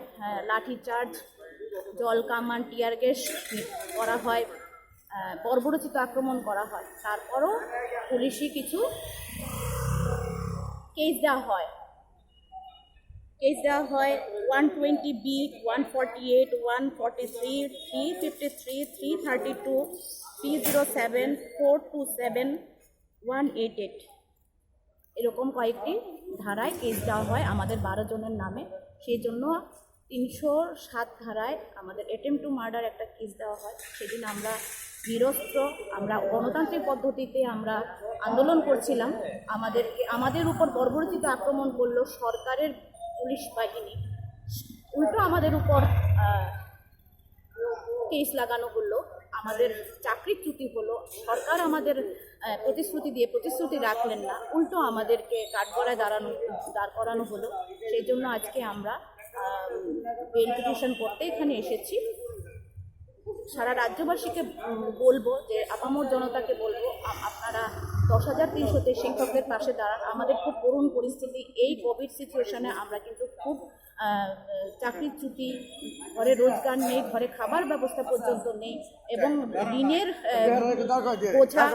লাঠিচার্জ, জল কামান, টিয়ার গ্যাস করা হয়, বর্বরোচিত আক্রমণ করা হয়। তারপরও পুলিশি কিছু কেস দেওয়া হয়। 120B, 148, 143, 353, 332, 307, 427, 188 এরকম কয়েকটি ধারায় কেস দেওয়া হয় আমাদের 12 জনের নামে। সেই জন্য 307 ধারায় আমাদের অ্যাটেম্প্ট টু মার্ডার একটা কেস দেওয়া হয়। সেদিন আমরা নিরস্ত্র, আমরা গণতান্ত্রিক পদ্ধতিতে আমরা আন্দোলন করছিলাম। আমাদের উপর বর্বরোচিত আক্রমণ করলো সরকারের পুলিশ বাহিনী, উল্টো আমাদের উপর কেস লাগানো হলো, আমাদের চাকরিচ্যুতি হলো। সরকার আমাদের প্রতিশ্রুতি রাখলেন না, উল্টো আমাদেরকে কাঠগড়ায় দাঁড় করানো হলো। সেই জন্য আজকে আমরা বেল পিটিশন করতে এখানে এসেছি। সারা রাজ্যবাসীকে বলবো, যে আপামর জনতাকে বলবো, আপনারা 10,323 শিক্ষকদের পাশে দাঁড়ান। আমাদের খুব করুণ পরিস্থিতি, এই কোভিড সিচুয়েশনে আমরা কিন্তু খুব চাকরিচ্যুতি, ঘরে রোজগার নেই, ঘরে খাবার ব্যবস্থা পর্যন্ত নেই এবং ঋণের বোঝা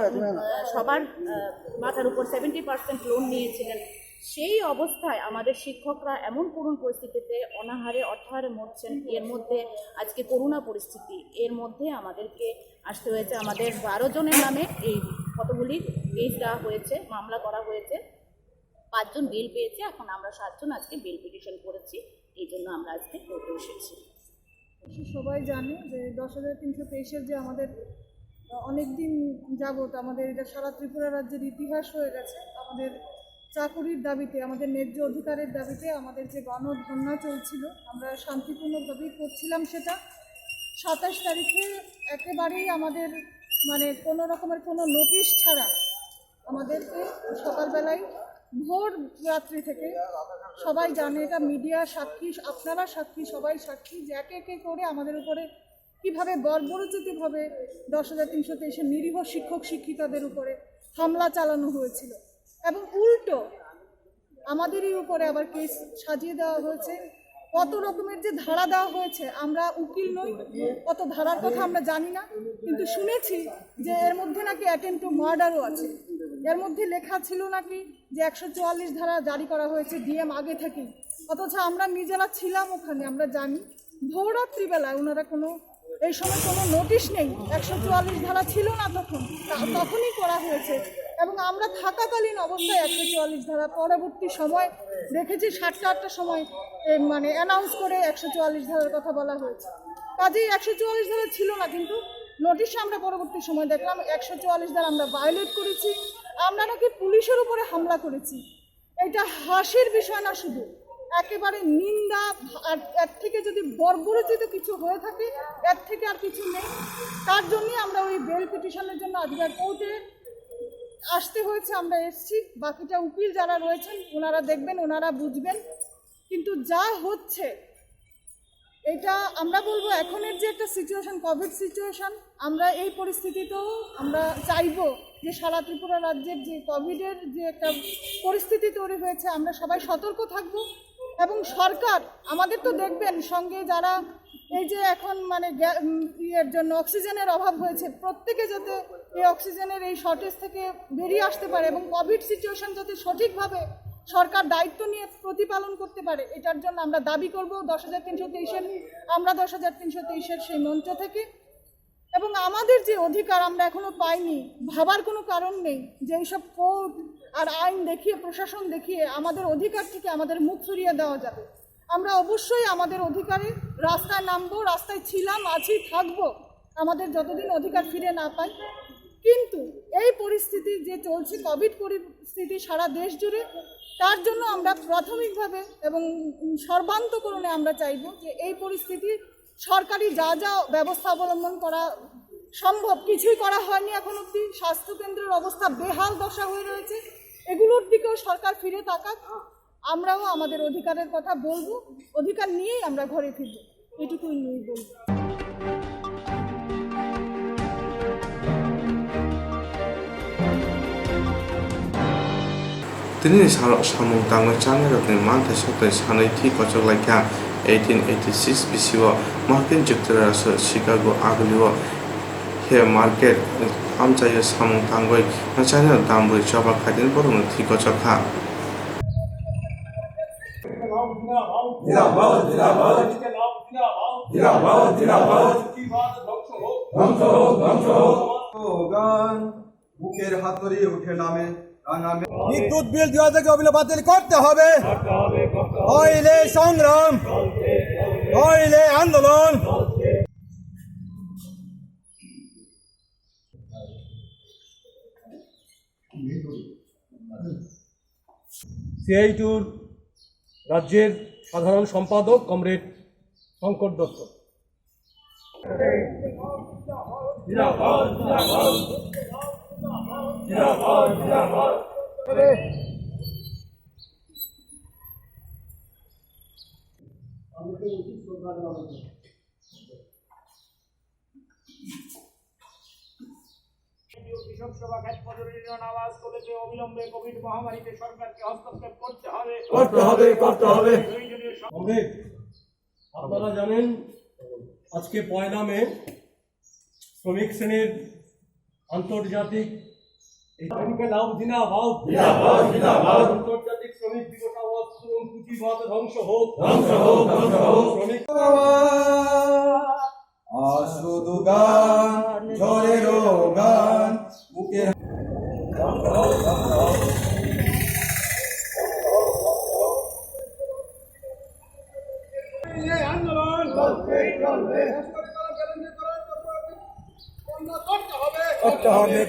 সবার মাথার উপর 70% লোন নিয়েছিলেন। সেই অবস্থায় আমাদের শিক্ষকরা এমন করুণ পরিস্থিতিতে অর্থাহারে মরছেন। এর মধ্যে আজকে করোনা পরিস্থিতি, এর মধ্যে আমাদেরকে আসতে হয়েছে। আমাদের 12 জনের নামে এই কতগুলি কেস দেওয়া হয়েছে, মামলা করা হয়েছে। 5 জন বেল পেয়েছে, এখন আমরা 7 জন আজকে বেল পিটিশন করেছি। এই জন্য আমরা আজকে কোর্টে এসেছি। সবাই জানে যে 10,323-এর যে আমাদের অনেক দিন যাবৎ আমাদের এটা সারা ত্রিপুরা রাজ্যের ইতিহাস হয়ে গেছে। আমাদের চাকুরির দাবিতে, আমাদের ন্যায্য অধিকারের দাবিতে আমাদের যে গণধর্ণা চলছিল, আমরা শান্তিপূর্ণভাবেই করছিলাম সেটা। 27 তারিখে একেবারেই আমাদের মানে কোনো রকমের কোনো নোটিশ ছাড়া আমাদেরকে সকালবেলায় ভোর রাত্রি থেকে, সবাই জানে এটা, মিডিয়া সাক্ষী, আপনারা সাক্ষী, সবাই সাক্ষী, যে একে একে করে আমাদের উপরে কীভাবে বর্বরোচিতভাবে 10,323 নিরীহ শিক্ষক শিক্ষিকাদের উপরে হামলা চালানো হয়েছিল এবং উল্টো আমাদেরই উপরে আবার কেস সাজিয়ে দেওয়া হয়েছে। কত রকমের যে ধারা দেওয়া হয়েছে, আমরা উকিল নই, কত ধারার কথা আমরা জানি না, কিন্তু শুনেছি যে এর মধ্যে নাকি অ্যাটেম্প্ট টু মার্ডারও আছে। এর মধ্যে লেখা ছিল নাকি যে 144 ধারা জারি করা হয়েছে ডিএম আগে থেকেই, অথচ আমরা নিজেরা ছিলাম ওখানে, আমরা জানি। ভোররাত্রিবেলায় ওনারা এই সময় কোনো নোটিশ নেই, 144 ধারা ছিল না তখনই করা হয়েছে এবং আমরা থাকাকালীন অবস্থায় 144 ধারা, পরবর্তী সময় দেখেছি 7টা 8টার সময় মানে অ্যানাউন্স করে 144 ধারার কথা বলা হয়েছে। কাজেই 144 ধারা ছিল না, কিন্তু নোটিশে আমরা পরবর্তী সময় দেখলাম 144 ধারা আমরা ভায়োলেট করেছি, আমরা নাকি পুলিশের উপরে হামলা করেছি। এটা হাসির বিষয় না, শুধু একেবারে নিন্দা। আর এর থেকে যদি বর্বরচিত কিছু হয়ে থাকে এর থেকে আর কিছু নেই। তার জন্যই আমরা ওই বেল পিটিশনের জন্য আজকের কোর্টে আসতে হয়েছে, আমরা এসেছি। বাকিটা উকিল যারা রয়েছেন ওনারা দেখবেন, ওনারা বুঝবেন। কিন্তু যা হচ্ছে এটা আমরা বলবো এখনের যে একটা সিচুয়েশন, কোভিড সিচুয়েশন, আমরা এই পরিস্থিতিতেও আমরা চাইবো যে সারা ত্রিপুরা রাজ্যের যে কোভিডের যে একটা পরিস্থিতি তৈরি হয়েছে আমরা সবাই সতর্ক থাকব। এবং সরকার আমাদের তো দেখবেন সঙ্গে যারা এই যে এখন মানে ইয়ের জন্য অক্সিজেনের অভাব হয়েছে, প্রত্যেকে যাতে এই অক্সিজেনের এই শর্টেজ থেকে বেরিয়ে আসতে পারে এবং কোভিড সিচুয়েশন যাতে সঠিকভাবে সরকার দায়িত্ব নিয়ে প্রতিপালন করতে পারে, এটার জন্য আমরা দাবি করব 10,323-এর আমরা 10,323-এর সেই মঞ্চ থেকে। এবং আমাদের যে অধিকার আমরা এখনো পাইনি, ভাবার কোনো কারণ নেই যে এইসব কোর্ট আর আইন দেখিয়ে, প্রশাসন দেখিয়ে আমাদের অধিকার থেকে আমাদের মুখ ফিরিয়ে দেওয়া যাবে। আমরা অবশ্যই আমাদের অধিকারে রাস্তায় নামবো, রাস্তায় ছিলাম, আছি, থাকবো আমাদের যতদিন অধিকার ফিরে না পাই। কিন্তু এই পরিস্থিতি যে চলছে, কোভিড পরিস্থিতি সারা দেশ জুড়ে, তার জন্য আমরা প্রাথমিকভাবে এবং সর্বান্তকরণে আমরা চাইব যে এই পরিস্থিতি সরকারি যা যা ব্যবস্থা অবলম্বন করা সম্ভব কিছুই করা হয়নি এখন অবধি। স্বাস্থ্যকেন্দ্রের অবস্থা বেহাল দশা হয়ে রয়েছে, এগুলোর দিকেও সরকার ফিরে তাকাক। আমরাও আমাদের অধিকারের কথা বলবো, অধিকার নিয়েই আমরা ঘরে ফিরব, এটুকুই নিয়ে বলবো। তিনি সামুং তাংনাय চাংনাयनि मानथाय सप्ताह सानै थि कचकलायखा 1886 बिसिव मार्किन जुक्तराष्ट्र शिकागो आगलिव हे मार्केट हामचायो सामुं तांगय चाइना दामबो जबा खादिन बरनो थि कचखा বুকের হাতড়ি উঠে নামে বিদ্যুৎ বিল 2000 অবিলম্বে বাতিল করতে হবে। হইলে সংগ্রাম, হইলে আন্দোলন। সিআইটিউর রাজ্যের সাধারণ সম্পাদক কমরেড শঙ্কর দত্ত। কৃষক সভা খ্যাত পদরী আওয়াজ করেছে অবিলম্বে কোভিড মহামারীতে সরকারকে হস্তক্ষেপ করতে হবে। আপনারা জানেন আজকে 1 মে শ্রমিক শ্রেণীর আন্তর্জাতিক আন্তর্জাতিক শ্রমিক দিবস আওয়াজ করুন, পুঁজিবাদ ধ্বংস হোক, শ্রমিক শুধু গান ঝড়েরও গান বুকের আন্দোলন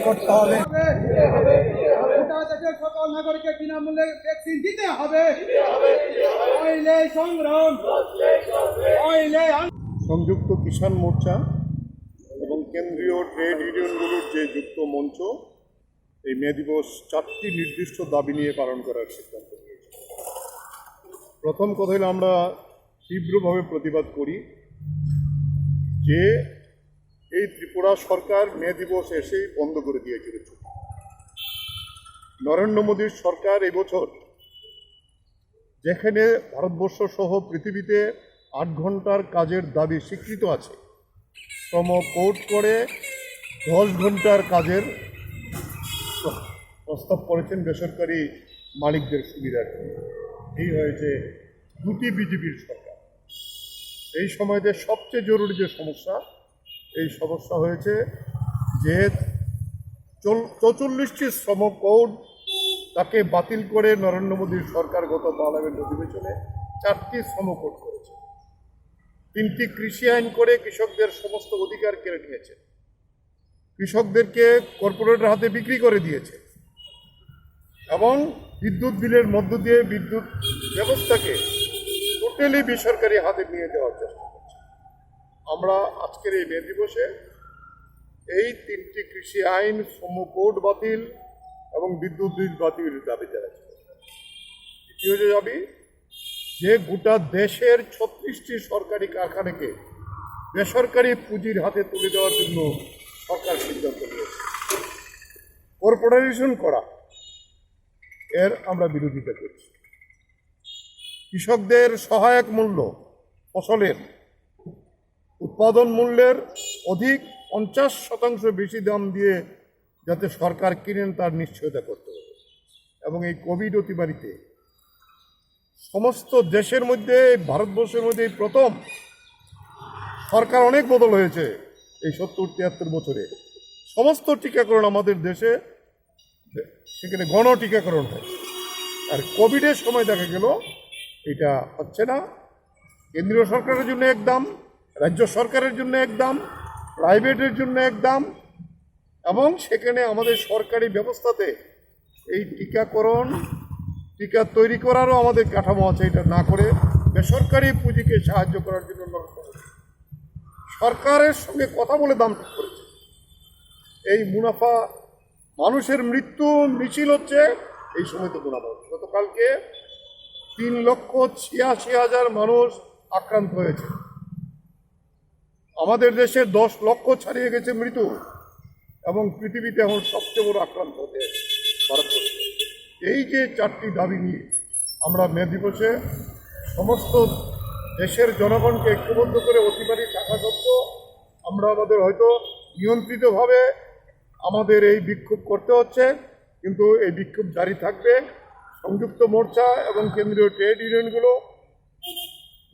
করতে হবে। সকল নাগরিককে বিনামূল্যে ভ্যাকসিন দিতে হবে। সংগ্রাম, সংযুক্ত কিষাণ মোর্চা এবং কেন্দ্রীয় ট্রেড ইউনিয়নগুলোর যে যুক্ত মঞ্চ এই মে দিবস 4টি নির্দিষ্ট দাবি নিয়ে পালন করার সিদ্ধান্ত নিয়েছে। প্রথম কথা হলো আমরা তীব্রভাবে প্রতিবাদ করি যে এই ত্রিপুরা সরকার মে দিবস এসেই বন্ধ করে দিয়ে চলেছে। নরেন্দ্র মোদীর সরকার এবছর যেখানে ভারতবর্ষ সহ পৃথিবীতে 8 ঘন্টার কাজের দাবি স্বীকৃত আছে, শ্রম কোড করে 10 ঘন্টার কাজের প্রস্তাব করেছেন বেসরকারি মালিকদের সুবিধার্থে। এই হয়েছে দুটি বিজেপির সরকার। এই সময়তে সবচেয়ে জরুরি যে সমস্যা, এই সমস্যা হয়েছে যে 44টি শ্রম কোড তাকে বাতিল করে নরেন্দ্র মোদীর সরকার গত পার্লামেন্ট অধিবেশনে 4টি শ্রম কোড করেছে, 3টি কৃষি আইন করে কৃষকদের সমস্ত অধিকার কেড়ে নিয়েছে, কৃষকদেরকে কর্পোরেটের হাতে বিক্রি করে দিয়েছে এবং বিদ্যুৎ বিলের মধ্য দিয়ে বিদ্যুৎ ব্যবস্থাকে টোটালি বেসরকারি হাতে নিয়ে দেওয়ার চেষ্টা করছে। আমরা আজকের এই মে দিবসে এই 3টি কৃষি আইন, শ্রম কোড বাতিল এবং বিদ্যুৎ বিল বাতিল দাবি জানাচ্ছি। দ্বিতীয় দাবি যে গোটা দেশের 36টি সরকারি কারখানাকে বেসরকারি পুঁজির হাতে তুলে দেওয়ার জন্য সরকার সিদ্ধান্ত নিয়েছে, কর্পোরেশন করা, এর আমরা বিরোধিতা করছি। কৃষকদের সহায়ক মূল্য, ফসলের উৎপাদন মূল্যের অধিক 50% বেশি দাম দিয়ে যাতে সরকার কিনেন তার নিশ্চয়তা করতে হবে। এবং এই কোভিড অতিমারিতে সমস্ত দেশের মধ্যে, ভারতবর্ষের মধ্যে প্রথম সরকার অনেক বদল হয়েছে এই 70-73 বছরে। সমস্ত টিকাকরণ আমাদের দেশে সেখানে গণ টিকাকরণ হয়, আর কোভিডের সময় দেখা গেল এটা হচ্ছে না। কেন্দ্রীয় সরকারের জন্য এক দাম, রাজ্য সরকারের জন্য এক দাম, প্রাইভেটের জন্য এক দাম, এবং সেখানে আমাদের সরকারি ব্যবস্থাতে এই টিকাকরণ, টিকা তৈরি করারও আমাদের কাঠামো আছে। এটা না করে বেসরকারি পুঁজিকে সাহায্য করার জন্য সরকারের সঙ্গে কথা বলে দাম ঠিক করেছে। এই মুনাফা, মানুষের মৃত্যু মিছিল হচ্ছে এই সময় তো মুনাফা। গতকালকে 3,86,000 মানুষ আক্রান্ত হয়েছে। আমাদের দেশে 10 লক্ষ ছাড়িয়ে গেছে মৃত্যু, এবং পৃথিবীতে এখন সবচেয়ে বড় আক্রান্ত হতে ভারতবর্ষ। এই যে 4টি দাবি নিয়ে আমরা মে দিবসে সমস্ত দেশের জনগণকে ঐক্যবদ্ধ করে অতিমারি থাকা সত্ত্বেও আমরা আমাদের হয়তো নিয়ন্ত্রিতভাবে আমাদের এই বিক্ষোভ করতে হচ্ছে, কিন্তু এই বিক্ষোভ জারি থাকবে। সংযুক্ত মোর্চা এবং কেন্দ্রীয় ট্রেড ইউনিয়নগুলো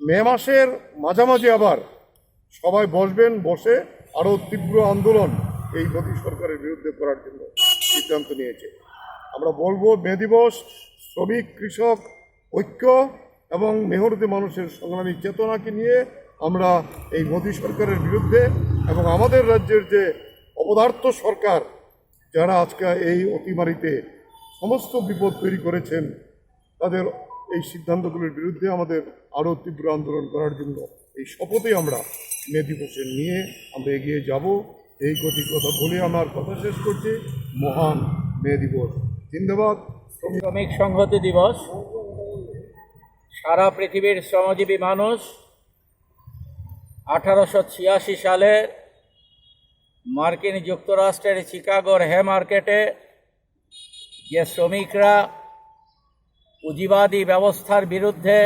মে মাসের মাঝামাঝি আবার সবাই বসবেন, বসে আরও তীব্র আন্দোলন এই মোদী সরকারের বিরুদ্ধে করার জন্য সিদ্ধান্ত নিয়েছে। আমরা বলবো মে দিবস শ্রমিক কৃষক ঐক্য এবং মেহনতি মানুষের সংগ্রামী চেতনাকে নিয়ে আমরা এই মোদী সরকারের বিরুদ্ধে এবং আমাদের রাজ্যের যে অপদার্থ সরকার, যারা আজকে এই অতিমারিতে সমস্ত বিপদ তৈরি করেছেন, তাদের এই সিদ্ধান্তগুলির বিরুদ্ধে আমাদের আরও তীব্র আন্দোলন করার জন্য এই শপথে আমরা মে দিবসে নিয়ে আমরা এগিয়ে যাব। এই কথা বলে আমার কথা শেষ করছি। মহান মে দিবস। জিন্দাবাদ। শ্রমিক সংহতি দিবস। সারা পৃথিবীর শ্রমজীবী মানুষ 1886 সালে মার্কিন যুক্তরাষ্ট্রের চিকাগোর হে মার্কেটে যে শ্রমিকরা পুঁজিবাদী ব্যবস্থার বিরুদ্ধে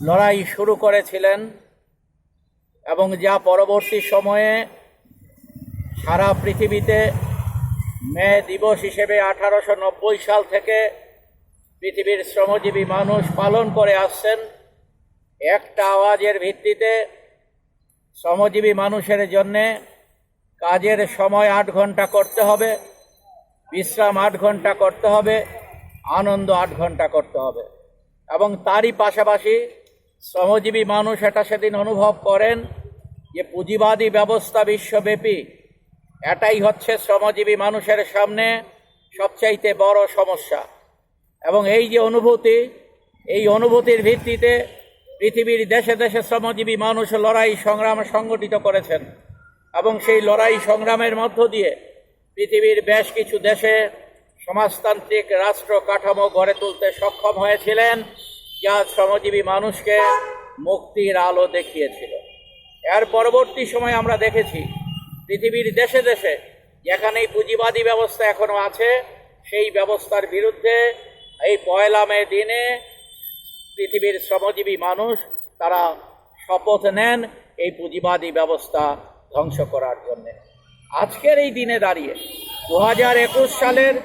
লড়াই শুরু করেছিলেন এবং যা পরবর্তী সময়ে সারা পৃথিবীতে মে দিবস হিসেবে 1890 সাল থেকে পৃথিবীর শ্রমজীবী মানুষ পালন করে আসছেন। একটা আওয়াজের ভিত্তিতে শ্রমজীবী মানুষের জন্যে কাজের সময় 8 ঘন্টা করতে হবে, বিশ্রাম 8 ঘন্টা করতে হবে, আনন্দ 8 ঘন্টা করতে হবে। এবং তারই পাশাপাশি শ্রমজীবী মানুষ এটা সেদিন অনুভব করেন যে পুঁজিবাদী ব্যবস্থা বিশ্বব্যাপী, এটাই হচ্ছে শ্রমজীবী মানুষের সামনে সবচাইতে বড় সমস্যা। এবং এই যে অনুভূতি, এই অনুভূতির ভিত্তিতে পৃথিবীর দেশে দেশে শ্রমজীবী মানুষ লড়াই সংগ্রাম সংগঠিত করেছেন এবং সেই লড়াই সংগ্রামের মধ্য দিয়ে পৃথিবীর বেশ কিছু দেশে সমাজতান্ত্রিক রাষ্ট্র কাঠামো গড়ে তুলতে সক্ষম হয়েছিলেন, যা শ্রমজীবী মানুষকে মুক্তির আলো দেখিয়েছিল। এর পরবর্তী সময় আমরা দেখেছি পৃথিবীর দেশে দেশে যেখানেই পুঁজিবাদী ব্যবস্থা এখনো আছে, সেই ব্যবস্থার বিরুদ্ধে এই 1 মে দিনে পৃথিবীর শ্রমজীবী মানুষ তারা শপথ নেন এই পুঁজিবাদী ব্যবস্থা ধ্বংস করার জন্য। আজকের এই দিনে দাঁড়িয়ে 2021 সালের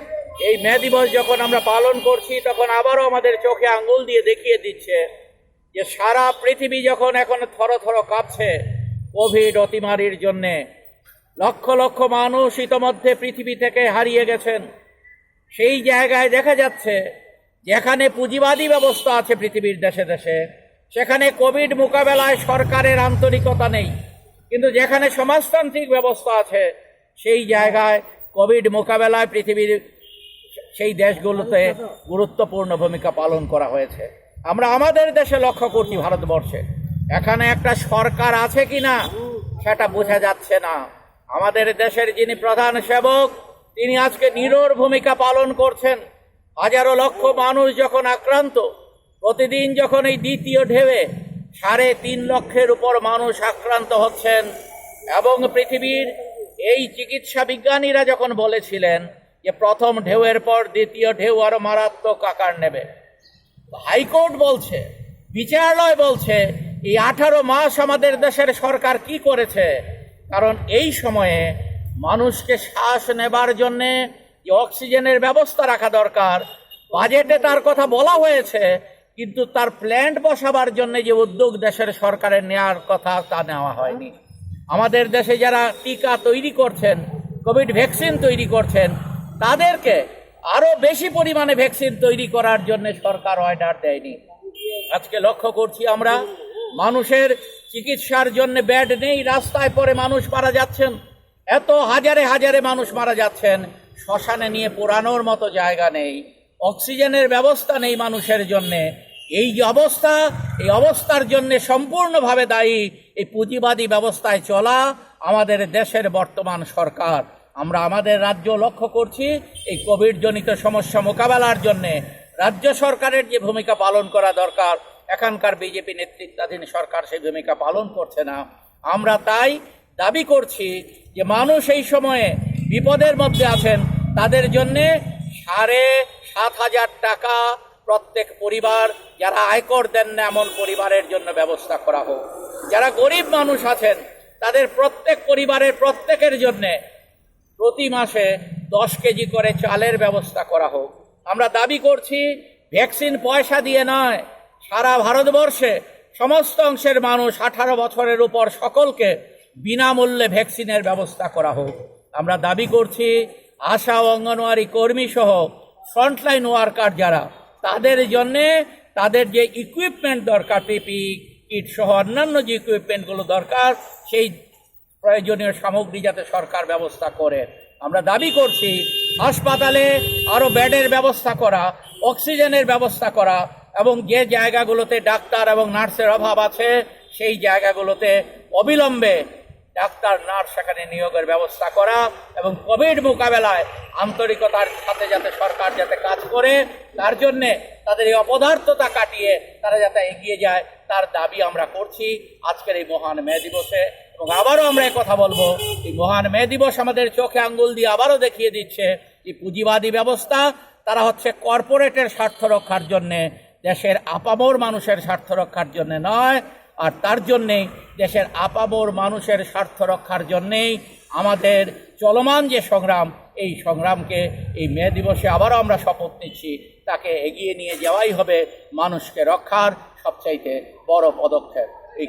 এই মে দিবস যখন আমরা পালন করছি, তখন আবারও আমাদের চোখে আঙ্গুল দিয়ে দেখিয়ে দিচ্ছে যে সারা পৃথিবী যখন এখন থরথর কাঁপছে কোভিড অতিমারির জন্যে, লক্ষ লক্ষ মানুষ ইতোমধ্যে পৃথিবী থেকে হারিয়ে গেছেন, সেই জায়গায় দেখা যাচ্ছে যেখানে পুঁজিবাদী ব্যবস্থা আছে পৃথিবীর দেশে দেশে, সেখানে কোভিড মোকাবেলায় সরকারের আন্তরিকতা নেই, কিন্তু যেখানে সমাজতান্ত্রিক ব্যবস্থা আছে সেই জায়গায় কোভিড মোকাবেলায় পৃথিবীর সেই দেশগুলোতে গুরুত্বপূর্ণ ভূমিকা পালন করা হয়েছে। আমরা আমাদের দেশে লক্ষ্য করছি, ভারতবর্ষে এখানে একটা সরকার আছে কিনা সেটা বোঝা যাচ্ছে না। আমাদের দেশের যিনি প্রধান সেবক তিনি আজকে নীরব ভূমিকা পালন করছেন। হাজারো লক্ষ মানুষ যখন আক্রান্ত, প্রতিদিন যখন এই দ্বিতীয় ঢেউয়ে 3.5 লক্ষের উপর মানুষ আক্রান্ত হচ্ছেন, এবং পৃথিবীর এই চিকিৎসা বিজ্ঞানীরা যখন বলেছিলেন যে প্রথম ঢেউয়ের পর দ্বিতীয় ঢেউ আরো মারাত্মক আকার নেবে, হাইকোর্ট বলছে, বিচারালয় বলছে, এই 18 মাস আমাদের দেশের সরকার কি করেছে? কারণ এই সময়ে মানুষকে শ্বাস নেবার জন্যে যে অক্সিজেনের ব্যবস্থা রাখা দরকার, বাজেটে তার কথা বলা হয়েছে, কিন্তু তার প্ল্যান্ট বসাবার জন্য যে উদ্যোগ দেশের সরকারের নেওয়ার কথা তা নেওয়া হয়নি। আমাদের দেশে যারা টিকা তৈরি করছেন, কোভিড ভ্যাকসিন তৈরি করছেন, তাদেরকে আরো বেশি পরিমাণে ভ্যাকসিন তৈরি করার জন্য সরকার অর্ডার দেয়নি। আজকে লক্ষ্য করছি আমরা মানুষের চিকিৎসার জন্য বেড নেই, রাস্তায় পড়ে মানুষ মারা যাচ্ছেন, এত হাজারে হাজারে মানুষ মারা যাচ্ছেন, শ্মশানে নিয়ে পোড়ানোর মতো জায়গা নেই, অক্সিজেনের ব্যবস্থা নেই মানুষের জন্যে। এই যে অবস্থা, এই অবস্থার জন্য সম্পূর্ণভাবে দায়ী এই পুঁজিবাদী ব্যবস্থায় চলা আমাদের দেশের বর্তমান সরকার। আমরা আমাদের রাজ্য লক্ষ্য করছি এই কোভিড জনিত সমস্যা মোকাবেলার জন্যে রাজ্য সরকারের যে ভূমিকা পালন করা দরকার, এখানকার বিজেপি নেতৃত্বাধীন সরকার সেই ভূমিকা পালন করছে না। আমরা তাই দাবি করছি যে মানুষ এই সময়ে বিপদের মধ্যে আছেন, তাদের জন্যে 7,500 টাকা প্রত্যেক পরিবার, যারা আয়কর দেন না এমন পরিবারের জন্য ব্যবস্থা করা হোক। যারা গরিব মানুষ আছেন তাদের প্রত্যেক পরিবারের প্রত্যেকের জন্যে প্রতি মাসে 10 কেজি করে চালের ব্যবস্থা করা হোক। আমরা দাবি করছি ভ্যাকসিন পয়সা দিয়ে নয়, সারা ভারতবর্ষে সমস্ত অংশের মানুষ 18 বছরের উপর সকলকে বিনামূল্যে ভ্যাকসিনের ব্যবস্থা করা হোক। আমরা দাবি করছি আশা ও অঙ্গনওয়াড়ি কর্মী সহ ফ্রন্টলাইন ওয়ার্কার যারা, তাদের জন্যে তাদের যে ইকুইপমেন্ট দরকার, পিপি কিট সহ অন্যান্য যে ইকুইপমেন্টগুলো দরকার, সেই প্রয়োজনীয় সামগ্রী যাতে সরকার ব্যবস্থা করে। আমরা দাবি করছি হাসপাতালে আরও বেডের ব্যবস্থা করা, অক্সিজেনের ব্যবস্থা করা, এবং যে জায়গাগুলোতে ডাক্তার এবং নার্সের অভাব আছে সেই জায়গাগুলোতে অবিলম্বে ডাক্তার নার্স সেখানে নিয়োগের ব্যবস্থা করা, এবং কোভিড মোকাবেলায় আন্তরিকতার সাথে যাতে সরকার যাতে কাজ করে, তার জন্যে তাদের এই অপদার্থতা কাটিয়ে তারা যাতে এগিয়ে যায়, তার দাবি আমরা করছি আজকের এই মহান মে দিবসে। এবং আবারও আমরা কথা বলবো, এই মহান মে দিবস আমাদের চোখে আঙ্গুল দিয়ে আবারও দেখিয়ে দিচ্ছে যে পুঁজিবাদী ব্যবস্থা তারা হচ্ছে কর্পোরেটের স্বার্থ রক্ষার জন্যে, দেশের আপামর মানুষের স্বার্থ রক্ষার জন্য নয়। আর তার জন্যেই দেশের আপামর মানুষের স্বার্থ রক্ষার জন্যেই আমাদের চলমান যে সংগ্রাম, এই সংগ্রামকে এই মে দিবসে আবারও আমরা শপথ নিচ্ছি, তাকে এগিয়ে নিয়ে যাওয়াই হবে মানুষকে রক্ষার সবচাইতে বড় পদক্ষেপ। এই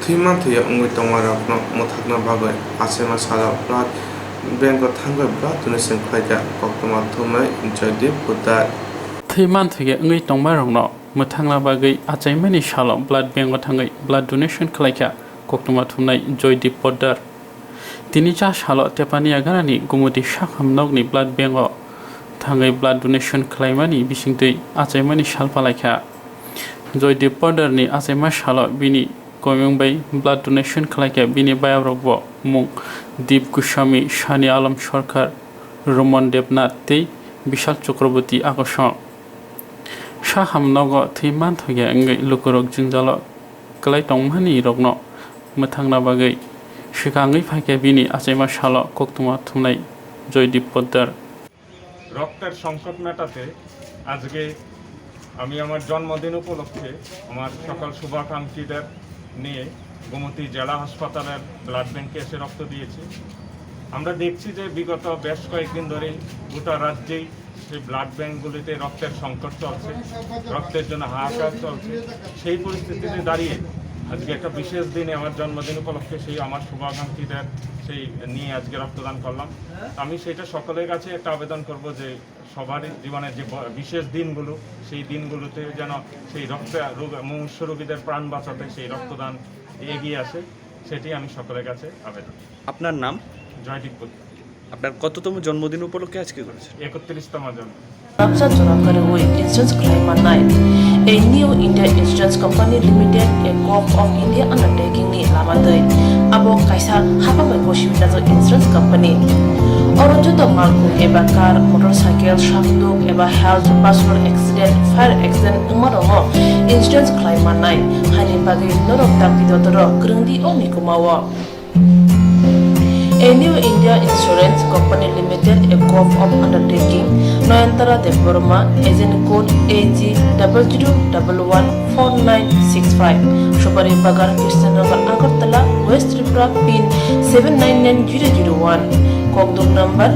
থিমা থিয়া উঙ্গই তমারাকনো মথাকনা বাগৈ আছেমা সারা প্লাট বেঙ্গ থাঙ্গৈ ব্লাড ডোনেশন খাইকা কক্তমা থুমাই জয়দীপ পুতার थैमान थैगे उंगै तंबारंगनो मोथांला बागै आचाइमानि सालो ब्लाड बेंक थांगै ब्लाड डोनेशन खालायखा कक्तमा थुमनाय जयदीप पद्दार तिनि जा सालो तेपानि आगारानि गुमुदी साखामनगनि ब्लाड बेंक थांगै ब्लाड डोनेशन खालायमानि बिसिंतै आचाइमानि सालपालायखा जयदीप पद्दारनि आचाइमा सालो बिनि कयंबाय ब्लाड डोनेशन खालायखा बिनि बायाब्रबो मुं दीप गोस्वामी शानि आलम सरकार रमन देबनाथ तै विशाल चक्रवर्ती आकर्ष साहामनग थैमान थैगे अंगै लुकुरक जिंजाल कलाई तंमानि रगन मोथांना बागै सिगाङै फायके बिनि आचाइमा साल कक्तमा थुमनाय जयदीप पद्दार রক্তের সংকট মেটাতে আজকে আমি আমার জন্মদিন উপলক্ষে আমার সকল শুভাকাঙ্ক্ষীদের নিয়ে গোমতী জেলা হাসপাতালের ব্লাড ব্যাংকে এসে রক্ত দিয়েছি। আমরা দেখছি যে বিগত বেশ কয়েকদিন ধরে গোটা রাজ্যেই সেই ব্লাড ব্যাংকগুলিতে রক্তের সংকট চলছে, রক্তের জন্য হাহাকার চলছে। সেই পরিস্থিতিতে দাঁড়িয়ে আজকে একটা বিশেষ দিনে আমার জন্মদিন উপলক্ষে সেই আমার শুভাকাঙ্ক্ষীদের সেই নিয়ে আজকে রক্তদান করলাম। আমি সেটা সকলের কাছে একটা আবেদন করব যে সবারই জীবনের যে বিশেষ দিনগুলো সেই দিনগুলোতে যেন সেই মুমূর্ষু রোগীদের প্রাণ বাঁচাতে সেই রক্তদান এগিয়ে আসে, সেটি আমি সকলের কাছে আবেদন। আপনার নাম? জয়দীপ পুত। আপনার কততম জন্মদিন উপলক্ষে আজকে করেছেন? 31তম জন্ম। Insurance claim at night. A new India Insurance Company Limited, a Corp of India undertaking ni lamadai. Abo kaisa hapa mai koshim na insurance company. Oro joto malku eba car, motorcycle, shafduk eba health, personal accident, fire accident umarongo insurance claim at night. Hani bagi norok tak didotoro grungdi oni kumawa. A new India Insurance Company Limited, a Corp of undertaking, Noyantara de Burma, agent code AG 00114965, Shubari Bagar, Krishnagar, Agartala, West Tripura, PIN 799001, Kogdum number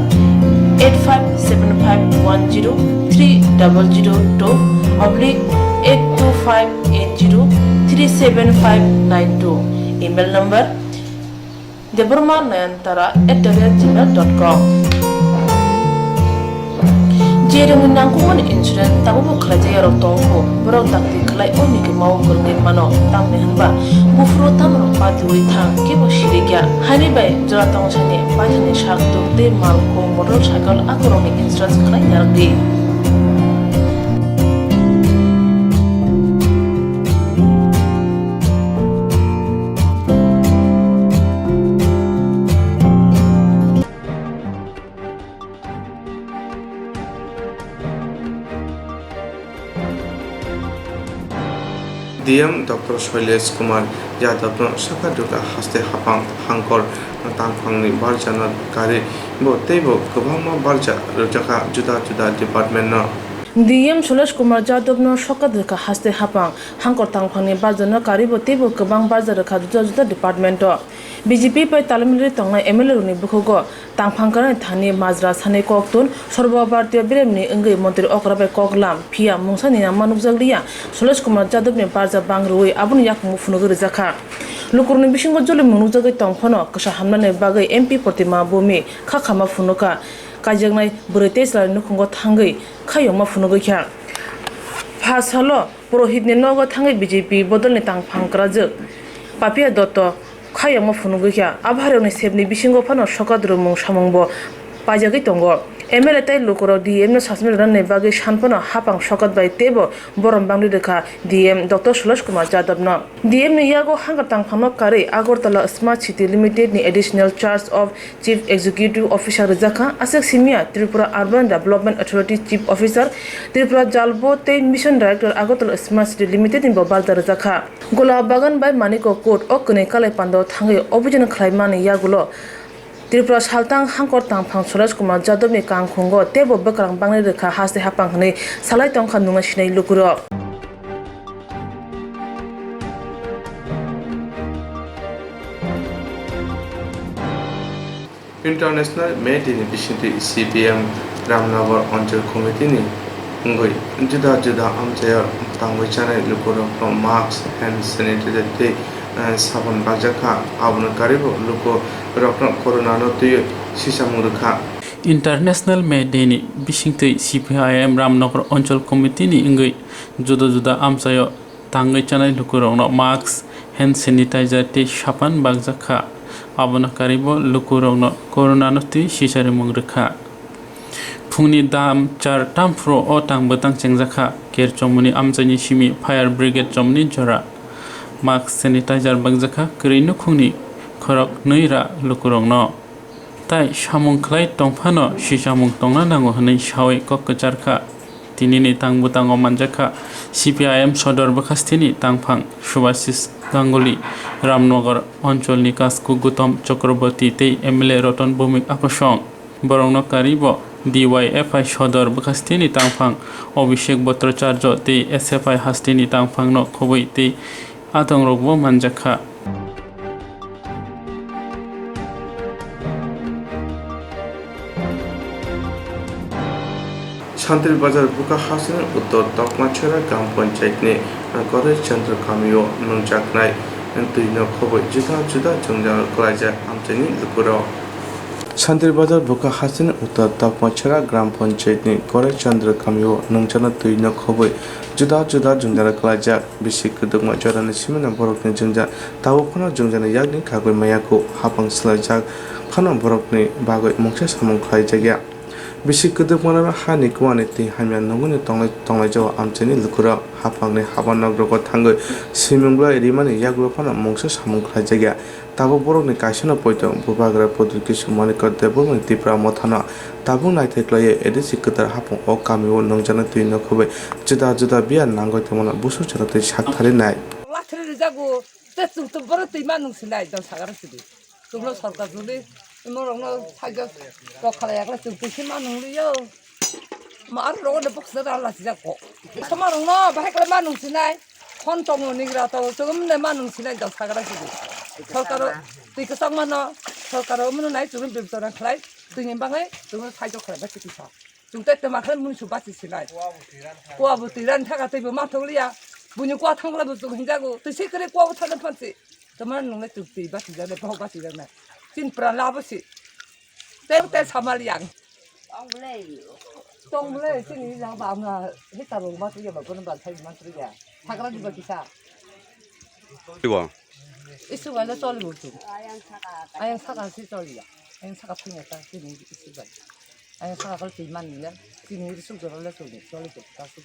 8575103000/82580375592, email number deburmanayantara@gmail.com. Jerung nangkuman insurance tabu kerja ya rotongko borok takti kelai oni ke mau kernet mano tam nehanba bufro tam ropa dui thang ke bosirigya hani bai jora tong chane paithane shak to te malko motorcycle akoroni insurance kelai yardi. DM Dr. Shailesh Kumar Yadav Saka Duka Haste Hapang Hangkor Tangpangni Barjana Kari Bo Tebo Kabama Barja Rujaka Juda Juda Department no DM Shailesh Kumar Yadav no Saka Duka Haste Hapang Hangkor Tangpangni Barjana Kari Bo Tebo Kabang Barja Raka Juda Juda Department no BJP pai talamili tonga MLA runi bukhogo tangphangkara thani majra sane koktun sorba bhartiya biremni engai montri okrabai koklam phia mungsani manukjagriya Shailesh Kumar Yadav ni barja bangrui abun yak mufunugo rijaka lukurni bisingo jole munukjagai tongphono kasa hamnane bagai MP Protima Bumi khakhama funuka kajagnai burete sala nukhungo thangai khayoma funugo kya phasalo purohitni nogo thangai BJP bodolni tangphangkara je papia dotto khayama funugo kya abharoni sebni bisingo phano sokadru mung samungbo pajagi tongo MLA tai lokoro DM no sasmil ranne bagi shanpano hapang sokat bai tebo borom bangli rekha DM Dr. Shailesh Kumar Yadav no DM ni yago hangatang phano kare Agartala Smart City Limited ni additional charge of Chief Executive Officer Rizaka Asek Simia Tripura Urban Development Authority Chief Officer Tripura Jalbo te Mission Director Agartala Smart City Limited ni Bobarda Rizaka Gola Bagan bai Maniko Court okne kale pando thangai obhijan khlaimani yagulo Tripura Saltang Hangkor Tangphang Shailesh Kumar Yadav ni kangkhungo tebo bekrang bangni rekha haste hapang hne salai tongkha nunga sinai lukuro International Made in Efficiency CPM Ramnagar Anchal Committee ni ngoi juda juda amchaya tangoi channel lukuro from marks and sanitizer te sabon bajaka abun karibo luko rokno corona no tu sisamurkha International Medeni Bishingtei CPIM Ramnagar Anchal Committee ni ingoi juda juda amchayo tangai chanai lukurongno mask hand sanitizer te sapan bagjaka abuna karibo lukurongno corona no tu sisare mungrekha Phungni dam char tamfro o tangbotang chengjaka kerchomuni amchani simi fire brigade chomni jora mask sanitizer bagjaka krino khungni khorok neira lukurongno tai samung khlai tongphano sisamung tongna nango hanai sawai kokkacharkha tinini tangbotang o manjaka CPIM sodor bakhastini tangphang Subhasis Ganguly Ramnagar Ancholni Kasku Gutom Chakraborty tei MLA Roton Bhumik Akosong borongno karibo DYFI sodor bakhastini tangphang Abhishek Bhattacharya tei SFI hastini tangphangno khoboi tei atongrokbo manjakha Santri Bazar Buka Hasan Uttar Tokmachara Gram Panchayat ni Gaurav Chandra Kamio Nungjaknai tuino khobai juda jongjal klaija amchani lukuro Sandir Bazar Buka Hasan Uttar Tapmachara Gram Panchayat ni Kore Chandra Kamyo Nongchana tuino khobai juda jongjal klaija bisi kudukma jorani simena borokni jongja tawo phana jongjana yagni khagoi mayako hapang slajak phana borokni bagoi mongsa samong khlaijagya bisi kudukmana hani kwani ti hamya nongoni tonglai jawa amchani lukura hapangni habanogroko thangoi simungla rimani yaglo phana mongsa samong khlaijagya tabo borokni kaisana poito bubagra podurki sumani karte borokni tipra mothana tabo naithaiklaye edisi kutar hapong o kamiwo nongjana tuino khobai juda biya nangoi tamana busu charate sakthari nai lathri jago tetu to boroti manungsilai dal sagarasidi tuglo sarkar juli imorongno saga to khalaya kala tuki manungliyo mar rode boksara la jago samarongno bahai kala manungsinai kontongo nigra to sumne manungsilai dal sagarasidi सरकारो तुई कसम मानो सरकारो मनो नाइ तुम बिबतरा खलाय तुई बाङै तुम साइजो खलाय बाति किसा तुम ते माखले मुनसु बाति सिलाय कुवा बुतिरान थागा तैबो माथौलिया बुनि कुवा थांब्लाबो तुम हिजागो तुई सेकरे कुवा थानो फानसि तमान नंले तुई बाति जाने बाव बाति जाने तिन प्रा लाबसि ते सामालियां तंगले सिनि जां बाङा हितारो माथौलिया बागोन बा थाइ माथौलिया थाग्रा दिबा किसा Isu wala toli butu. Ayang saka si toli ya. Ayang saka punya ta sini isu wala. Ayang saka kalau timan ya. Sini isu jorole toli tu kasu.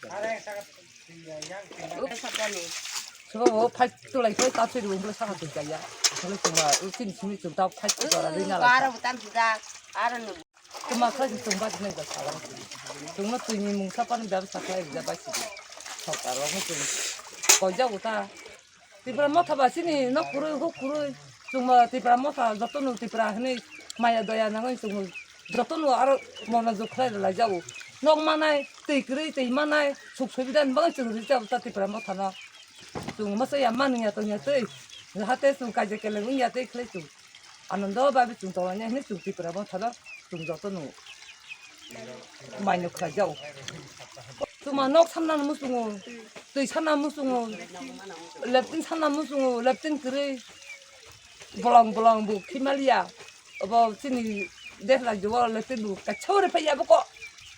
Sebab wo pai tu lagi pai kasu dulu belum saka tu jaya. Kalau cuma sini tu tahu pai tu orang lain lah. Ara bukan sudah. Ara nu. Cuma kalau tu buat ni dah salah. Cuma tu ni mungsa pan dah sakai dah baik. Saudara tu. Kau jauh ta. Tipra motha basini no kuru cuma tipra motha jotonu tipra hne maya doya nangai cuma jotonu aro mona jokhlai la jau nok manai tikri ti manai suk subidan bang chung ri jab ta tipra motha na cuma masa ya mania to nya tei hate su ka je kele ngia tei khle chu anando ba bi chung to nya hne chu tipra motha da chung jotonu mai no kha jau cuma nok samna musungo tei sana musungo leptin sana musungo leptin kere bolong bu kimalia abo sini desla jual leptin bu kachore paya boko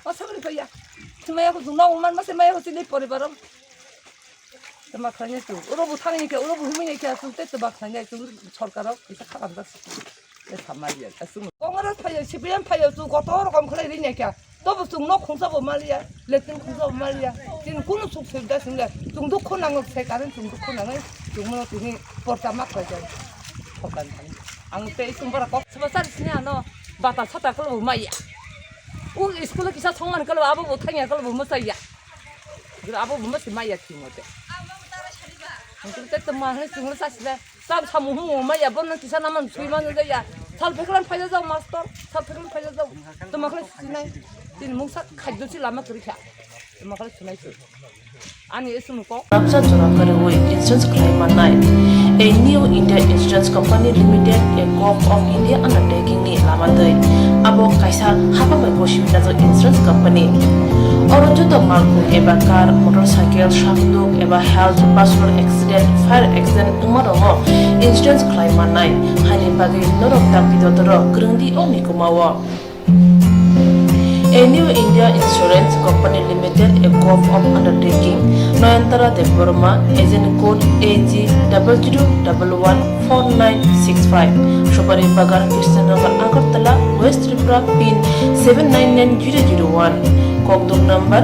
masore paya cuma aku tu nong man masih maya sini pori barang cuma khanya tu uro bu thani ke uro bu humi ke asu te ba khanya tu sarkar bisa khabar das samalia asu kongres paya sibian paya tu kotor kam khlai ri ne kya तो तुम no खुंसा बोमालिया लेकिन खुंसा बोमालिया जिन कुनो सुख सुविधा सिंगा तुम दुख को नांगो से कारण तुम दुख को नांगो तुम नो तुनी परतामा खजा पकान आं ते सुंबरा को सबसार सिना नो बाता छता को बोमाया उ स्कूल किसा संमान को आबो बोथाया को बोमसाया ग्र आबो बोमसि माया थिमोते अंकुल ते तमा हे सुंगल सासिला सब सामु हु माया बन किसा नामन सुइमान जाया साल फेकलान फायदा जाव मास्टर साल फेकलान फायदा जाव तो माखले सिनाय दिन मुंसा खाद्यसि लामा करिखा तो माखले सिनाय आनि एसमुको Ramsa Junakari Insurance Claim Night. A new India Insurance Company Limited, a co-op of India undertaking ni lamadai. Abo kaisa hapa mai boshim na insurance company. Oro joto malku eba car, motorcycle, shafduk eba health, personal accident, fire accident umarongo insurance claim night. Hani bagi norok tak bidodoro grungdi oni kumawa. A new India Insurance Company Limited, a co-op of undertaking, Noyantara de Burma, agent code AG 00114965, Shobari Bagar, Krishnagar, Agartala, West Tripura, PIN 799001, Kogdum number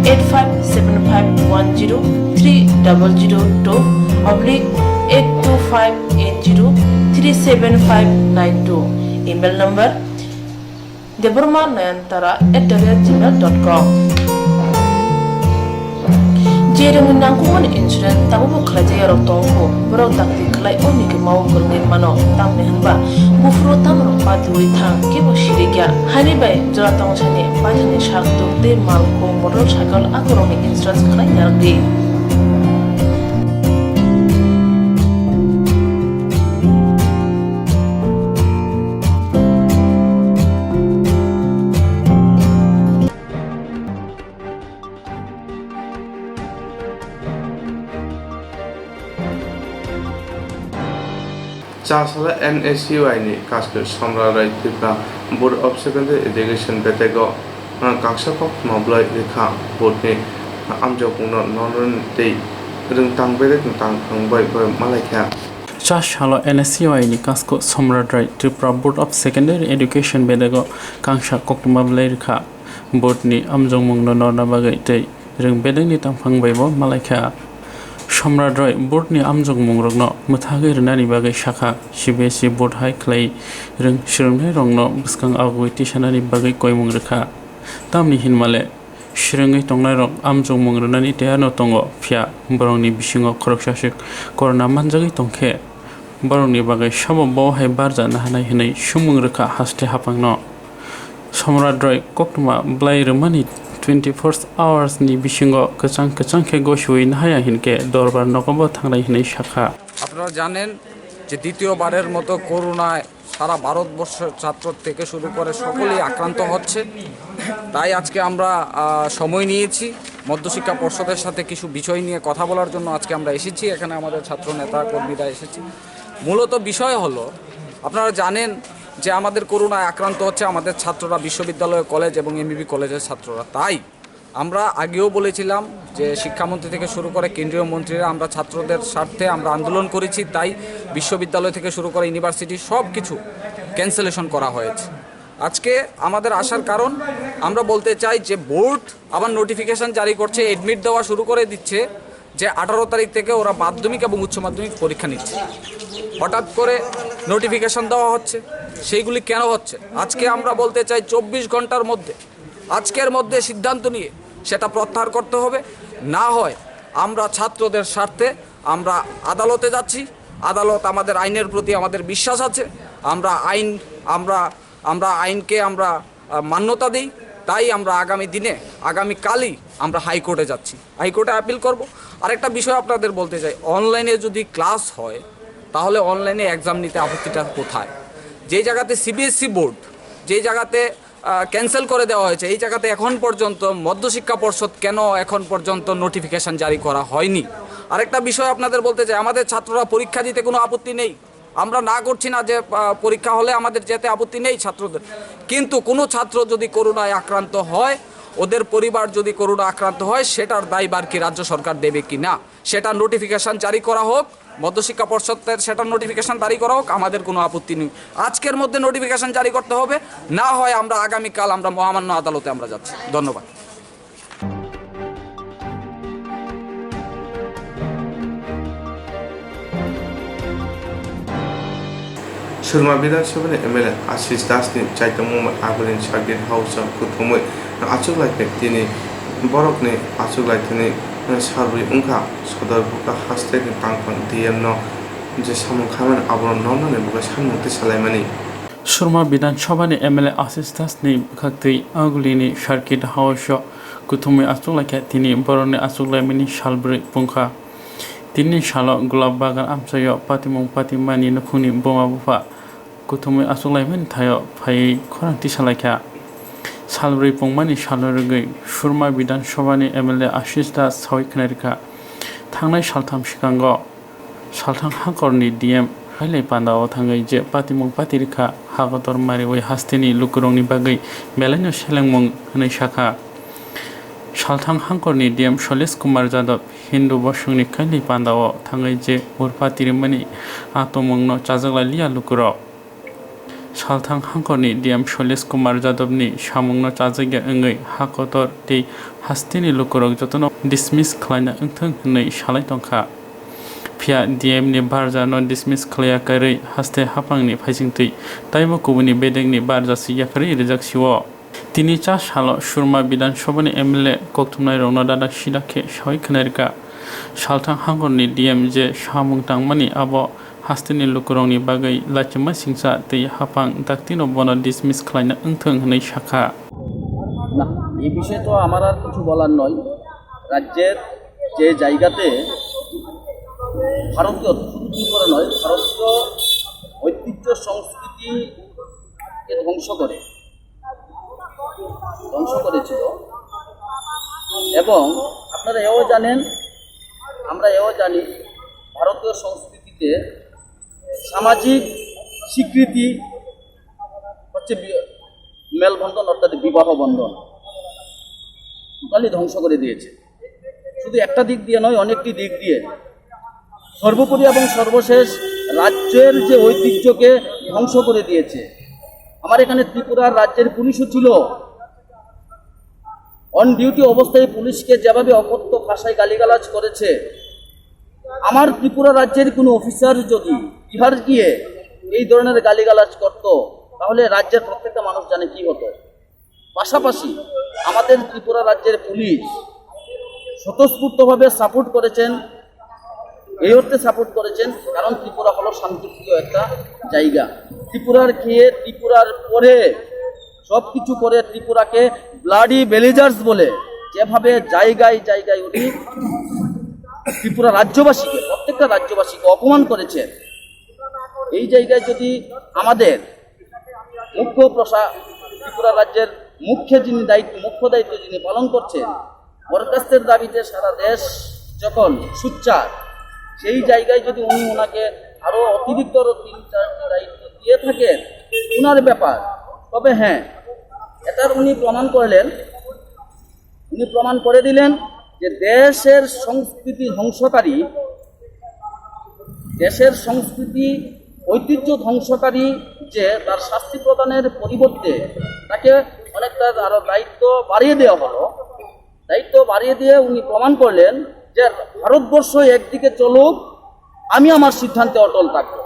85751030/82580375592, email number deburmanayantara@gmail.com. Jereng nangkuman insurance tabu kerja rotongko berau takti kelai oni ke mau kerengin mano tam nehanba bufro tam rompa duit thang ke bosiriga hani bai jora tong chani pajani shakto de malko motorcycle akoroni insurance kelai nyardi. চাষালা NSUI ni kasko samrarai tipra Board of Secondary Education betego kangsakok mablai rekha board ni amjokungno nonon tei rung tangbede tang phangbai bai malaikha চাষ সালো NSUI ni kasko somradrai Tripura Board of Secondary Education bedego kangsa koktuma blairkha board ni amjongmungno norna bagai tei rung bedeng ni tangphangbai bo malaikha somradrai board ni amjongmungrokno muthagai rnani bagai shakha CBSE board hai khlai rung shirungnai rongno buskang agui tisanani bagai koimung rekha tamni hinmale shirungai tongnai rok amjongmung rnani teano tongo phia borongni bisingo khoroksasik corona manjagi tongkhe borongni bagai sabo bo hai barja nahanai hinai sumung rekha haste hapangno somradrai koktuma blai rmani 24 hours ni bisingo kachang khe goshui nahaya hinke dorbar nokobo thangnai hinai shakha আপনারা জানেন যে দ্বিতীয়বারের মতো করোনায় সারা ভারতবর্ষের ছাত্র থেকে শুরু করে সকলেই আক্রান্ত হচ্ছে তাই আজকে আমরা সময় নিয়েছি মধ্যশিক্ষা পর্ষদের সাথে কিছু বিষয় নিয়ে কথা বলার জন্য আজকে আমরা এসেছি এখানে আমাদের ছাত্র নেতা কর্মীরা এসেছি মূলত বিষয় হলো আপনারা জানেন যে আমাদের করোনায় আক্রান্ত হচ্ছে আমাদের ছাত্ররা বিশ্ববিদ্যালয় কলেজ এবং এমবিবি কলেজের ছাত্ররা তাই আমরা আগেও বলেছিলাম যে শিক্ষামন্ত্রী থেকে শুরু করে কেন্দ্রীয় মন্ত্রীরা আমরা ছাত্রদের স্বার্থে আমরা আন্দোলন করেছি তাই বিশ্ববিদ্যালয় থেকে শুরু করে ইউনিভার্সিটি সব কিছু ক্যান্সেলেশন করা হয়েছে আজকে আমাদের আসার কারণ আমরা বলতে চাই যে বোর্ড আবার নোটিফিকেশন জারি করছে এডমিট দেওয়া শুরু করে দিচ্ছে যে 18 তারিখ থেকে ওরা মাধ্যমিক এবং উচ্চ মাধ্যমিক পরীক্ষা নিচ্ছে হঠাৎ করে নোটিফিকেশন দেওয়া হচ্ছে সেইগুলি কেন হচ্ছে আজকে আমরা বলতে চাই 24 ঘন্টার মধ্যে আজকের মধ্যে সিদ্ধান্ত নিয়ে সেটা প্রত্যাহার করতে হবে না হয় আমরা ছাত্রদের স্বার্থে আমরা আদালতে যাচ্ছি আদালত আমাদের আইনের প্রতি আমাদের বিশ্বাস আছে আমরা আইনকে আমরা মান্যতা দিই তাই আমরা আগামী কালই আমরা হাইকোর্টে যাচ্ছি হাইকোর্টে আপিল করব আরেকটা বিষয় আপনাদের বলতে চাই অনলাইনে যদি ক্লাস হয় তাহলে অনলাইনে এক্সাম নিতে আপত্তিটা কোথায় যে জায়গাতে সিবিএসসি বোর্ড যে জায়গাতে ক্যান্সেল করে দেওয়া হয়েছে এই জায়গাতে এখন পর্যন্ত মধ্যশিক্ষা পর্ষদ কেন এখন পর্যন্ত নোটিফিকেশন জারি করা হয়নি আরেকটা বিষয় আপনাদের বলতে চাই আমাদের ছাত্ররা পরীক্ষা দিতে কোনো আপত্তি নেই আমরা না করছি না যে পরীক্ষা হলে আমাদের যেতে আপত্তি নেই ছাত্রদের কিন্তু কোনো ছাত্র যদি করোনায় আক্রান্ত হয় ওদের পরিবার যদি করোনা আক্রান্ত হয় সেটার দায়ভার কি রাজ্য সরকার দেবে কি না সেটা নোটিফিকেশন জারি করা হোক মধ্যশিক্ষা পর্ষদের সেটা নোটিফিকেশন জারি করা হোক আমাদের কোনো আপত্তি নেই আজকের মধ্যে নোটিফিকেশন জারি করতে হবে না হয় আমরা আগামীকাল আমরা মহামান্য আদালতে আমরা যাচ্ছি ধন্যবাদ Surma Vidansabha MLA Ashish Das ni Chaitanya Mohammed Agulin Shagir House Kuthumoi Achuk Laitne tini Borok ni Achuk Laitne Sarbi Ungka Sodar Buka Haste ni Tangpang DM no je samung khaman abron nonna ne buka samung ti salaimani Surma Vidansabha ni MLA Ashish Das ni khakti Agulini Shagir House Kuthumoi Achuk Laitne tini Borone Achuk Laimani Shalbri Pungka tini shalo gulab bagan amsayo patimong patimani nakhuni boma bufa kuthumai asulaiman thayo phai khorangti salaikha salbri pongmani salorgei Surma Bidan Sabhani MLA Ashish Das sawi khnarika thangnai saltham sikango salthang hakorni DM hailai pandao thangai je patimong patirikha hagotor mari oi hastini lukurongni bagai belaino selengmong hnai shakha salthang hangkorni DM Sholesh Kumar Jadab Hindu Bosungni Kaili Pandao Thangai je Urpatirimani Atomongno Chajagla Lia Lukuro Salthang hangkorni DM Sholesh Kumar Jadabni Shamongno Chajagya Engai Hakotor Te Hastini Lukurok Jotono dismiss khlaina engthang hnai salai tongkha Phia DM ni barja non dismiss khlaya karai haste hapangni phaisingtui taibo kubuni bedengni barja siyakari rejak siwo tini cha salo Surma Bidan Sabhani MLA koktumnai rongno dadak sidakhe sawi khnarika salthang hangorni DM je samung tangmani abo hastini lukurongni bagai lachima singsa tei hapang daktino bono dismiss khlaina engthang hnai shakha না এই বিষয়ে তো আমার আর কিছু বলার নয় রাজ্যের যে জায়গাতে ভারতীয় শুধু করে নয় ভারতীয় ঐতিহ্য সংস্কৃতিকে ধ্বংস করেছিল এবং আপনারা এও জানেন আমরা এও জানি ভারতীয় সংস্কৃতিতে সামাজিক স্বীকৃতি হচ্ছে মেলবন্ধন অর্থাৎ বিবাহ বন্ধন টোটালি ধ্বংস করে দিয়েছে। শুধু একটা দিক দিয়ে নয়, অনেকটি দিক দিয়ে। সর্বোপরি এবং সর্বশেষ রাজ্যের যে ঐতিহ্যকে ধ্বংস করে দিয়েছে। আমার এখানে ত্রিপুরার রাজ্যের পুলিশও ছিল, অন ডিউটি অবস্থায় পুলিশকে যেভাবে অকথ্য ভাষায় গালিগালাজ করেছে, আমার ত্রিপুরা রাজ্যের কোনো অফিসার যদি বিহার গিয়ে এই ধরনের গালিগালাজ করত, তাহলে রাজ্যের প্রত্যেকটা মানুষ জানে কি হতো। পাশাপাশি আমাদের ত্রিপুরা রাজ্যের পুলিশ স্বতঃস্ফূর্তভাবে সাপোর্ট করেছেন, এই অর্থে সাপোর্ট করেছেন কারণ ত্রিপুরা হলো শান্তিপ্রিয় একটা জায়গা। ত্রিপুরার খেয়ে, ত্রিপুরার পরে সব কিছু করে ত্রিপুরাকে ব্লাডি বেলিজার্স বলে যেভাবে জায়গায় জায়গায় উনি ত্রিপুরা রাজ্যবাসীকে, প্রত্যেকটা রাজ্যবাসীকে অপমান করেছেন, এই জায়গায় যদি আমাদের ত্রিপুরা রাজ্যের মুখ্য দায়িত্ব যিনি পালন করছেন, বরখাস্তের দাবিতে সারা দেশ যখন সোচ্চার, সেই জায়গায় যদি উনি ওনাকে আরো অতিরিক্ত 3-4টি দায়িত্ব দিয়ে থাকেন উনার ব্যাপার, তবে হ্যাঁ, এটার উনি প্রমাণ করলেন, উনি প্রমাণ করে দিলেন যে দেশের সংস্কৃতি ধ্বংসকারী, দেশের সংস্কৃতি ঐতিহ্য ধ্বংসকারী যে তার শাস্তি প্রদানের পরিবর্তে তাকে অনেকটা আরো দায়িত্ব বাড়িয়ে দেওয়া হলো। দায়িত্ব বাড়িয়ে দিয়ে উনি প্রমাণ করলেন যে ভারতবর্ষ একদিকে চলুক, আমি আমার সিদ্ধান্তে অটল থাকবো,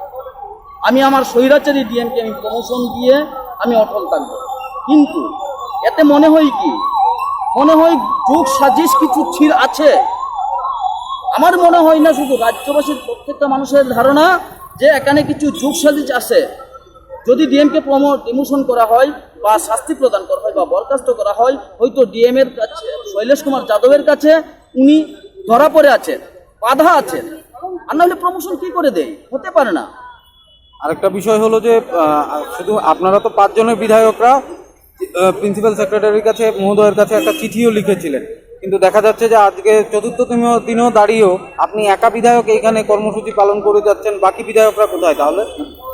আমি আমার স্বৈরাচারী ডিএমকে আমি প্রমোশন দিয়ে আমি অটল থাকবো। কিন্তু এতে মনে হয় কি, মনে হয় যোগ সাজিশ কিছু আছে। আমার মনে হয় না, শুধু রাজ্যবাসীর প্রত্যেকটা মানুষের ধারণা যে এখানে কিছু যোগ সাজিশ আছে। যদি ডিএমকে ডিমোশন করা হয় বা শাস্তি প্রদান করা হয় বা বরখাস্ত করা হয়, হয়তো ডিএম এর কাছে, শৈলেশ কুমার যাদবের কাছে উনি ধরা পড়ে আছেন, বাধা আছেন, আর নাহলে প্রমোশন কি করে দেয়, হতে পারে না। আরেকটা বিষয় হলো যে শুধু আপনারা তো 5 জনের বিধায়করা প্রিন্সিপাল সেক্রেটারির কাছে, মহোদয়ের কাছে একটা চিঠিও লিখেছিলেন, কিন্তু দেখা যাচ্ছে যে আজকে 4র্থ দিনেও দাঁড়িয়েও আপনি একা বিধায়ক এইখানে কর্মসূচি পালন করে যাচ্ছেন, বাকি বিধায়করা কোথায় তাহলে?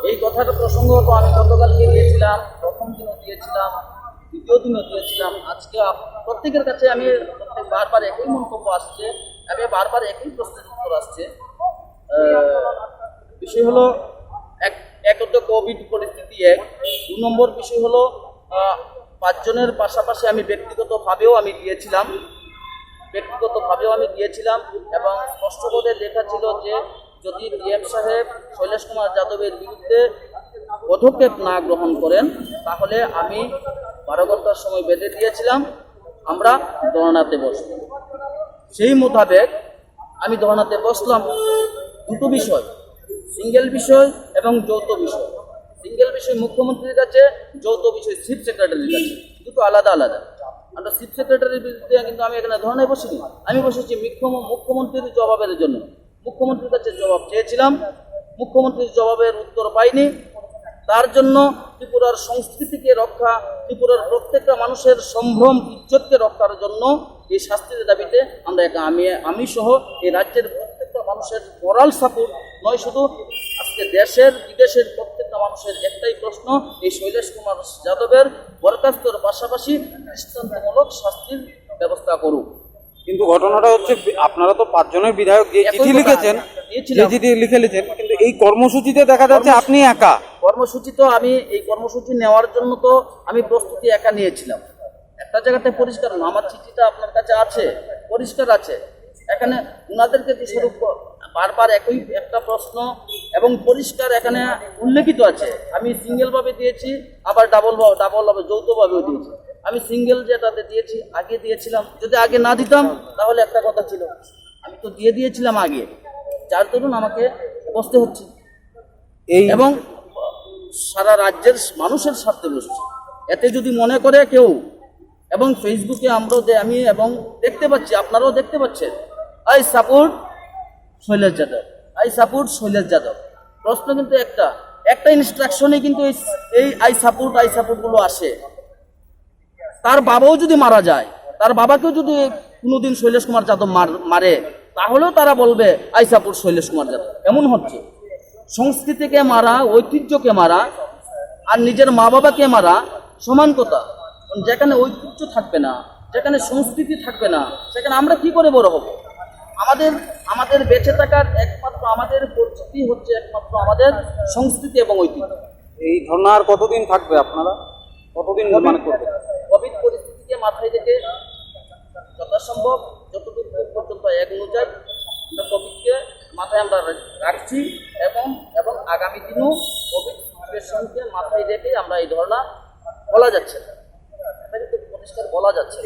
এই কথাটা প্রসঙ্গত আমি গতকালকে দিয়েছিলাম, প্রথম দিনও দিয়েছিলাম, দ্বিতীয় দিনও দিয়েছিলাম। আজকে প্রত্যেকের কাছে আমি বারবার একই মন্তব্য আসছে, আমি বারবার একই প্রশ্নের উত্তর আসছে। বিষয় হলো এক হচ্ছে কোভিড পরিস্থিতি, 2 নম্বর বিষয় হলো 5 জনের পাশাপাশি আমি ব্যক্তিগতভাবেও আমি দিয়েছিলাম এবং স্পষ্ট করে লেখা ছিল যে যদি ডিএম সাহেব শৈলেশ কুমার যাদবের বিরুদ্ধে পদক্ষেপ না গ্রহণ করেন তাহলে আমি 12 ঘন্টার সময় বেঁধে দিয়েছিলাম, আমরা ধর্নাতে বসব। সেই মোতাবেক আমি ধর্নাতে বসলাম। 2টো বিষয়, সিঙ্গেল বিষয় এবং যৌথ বিষয়। সিঙ্গেল বিষয় মুখ্যমন্ত্রীর কাছে, যৌথ বিষয় চিফ সেক্রেটারির কাছে, দুটো আলাদা আলাদা। আমরা চিফ সেক্রেটারির বিরুদ্ধে কিন্তু আমি এখানে ধর্নায় বসিনি, আমি বসেছি মুখ্যমন্ত্রীর জবাবের জন্য। মুখ্যমন্ত্রীর কাছে জবাব চেয়েছিলাম, মুখ্যমন্ত্রীর জবাবের উত্তর পাইনি। তার জন্য ত্রিপুরার সংস্কৃতিকে রক্ষা, ত্রিপুরার প্রত্যেকটা মানুষের সম্ভ্রম ইজ্জতকে রক্ষার জন্য এই শাস্তির দাবিতে আমরা আমি সহ এই রাজ্যের প্রত্যেকটা মানুষের মোরাল সাপোর্ট নয়, শুধু আজকে দেশের বিদেশের প্রত্যেকটা মানুষের একটাই প্রশ্ন, এই শৈলেশ কুমার যাদবের বরখাস্তর পাশাপাশি দৃষ্টান্তমূলক শাস্তির ব্যবস্থা করুক। কিন্তু ঘটনাটা হচ্ছে আপনারা তো 5 জনের বিধায়ক যে চিঠি লিখেছেন, কিন্তু এই কর্মসূচিতে দেখা যাচ্ছে আপনি একা। কর্মসূচি তো আমি এই কর্মসূচি নেওয়ার জন্য তো আমি প্রস্তুতি একা নিয়েছিলাম। একটা জায়গাতে পরিষ্কার না, আমার চিঠিটা আপনার কাছে আছে, পরিষ্কার আছে। এখানে ওনাদেরকে দোষারোপ বারবার একই একটা প্রশ্ন এবং পরিষ্কার এখানে উল্লেখিত আছে। আমি সিঙ্গেলভাবে দিয়েছি, আবার ডাবলভাবে যৌথভাবেও দিয়েছি। আমি সিঙ্গেল যেটাতে দিয়েছি আগে দিয়েছিলাম, যদি আগে না দিতাম তাহলে একটা কথা ছিল, আমি তো দিয়ে দিয়েছিলাম আগে, যার দরুন আমাকে বসতে হচ্ছে এবং সারা রাজ্যের মানুষের স্বার্থে বসছে। এতে যদি মনে করে কেউ, এবং ফেসবুকে আমি এবং দেখতে পাচ্ছি, আপনারাও দেখতে পাচ্ছেন, আই সাপোর্ট শৈলেশ যাদব, প্রশ্ন কিন্তু একটা ইনস্ট্রাকশনে কিন্তু এই আই সাপোর্টগুলো আসে। তার বাবাও যদি মারা যায়, তার বাবাকেও যদি কোনোদিন শৈলেশ কুমার যাদব মারে, তাহলেও তারা বলবে আই সাপোর্ট শৈলেশ কুমার যাদব। এমন হচ্ছে সংস্কৃতিকে মারা, ঐতিহ্যকে মারা আর নিজের মা বাবাকে মারা সমান কথা। যেখানে ঐতিহ্য থাকবে না, যেখানে সংস্কৃতি থাকবে না, সেখানে আমরা কি করে বড় হব? আমাদের বেঁচে থাকার একমাত্র আমাদের পরিচিতি হচ্ছে একমাত্র আমাদের সংস্কৃতি এবং ঐতিহ্য। এই ধর্না আর কতদিন থাকবে আপনারা, কতদিন মানে করবে? কোভিড পরিস্থিতিকে মাথায় রেখে যথাসম্ভব যতদূর পর্যন্ত এগোনো যায় আমরা কোভিডকে মাথায় আমরা রাখছি এবং আগামী দিনেও কোভিড সিচুয়েশনকে মাথায় রেখে আমরা এই ধর্না বলা যাচ্ছে, এটা কিন্তু পরিষ্কার বলা যাচ্ছে।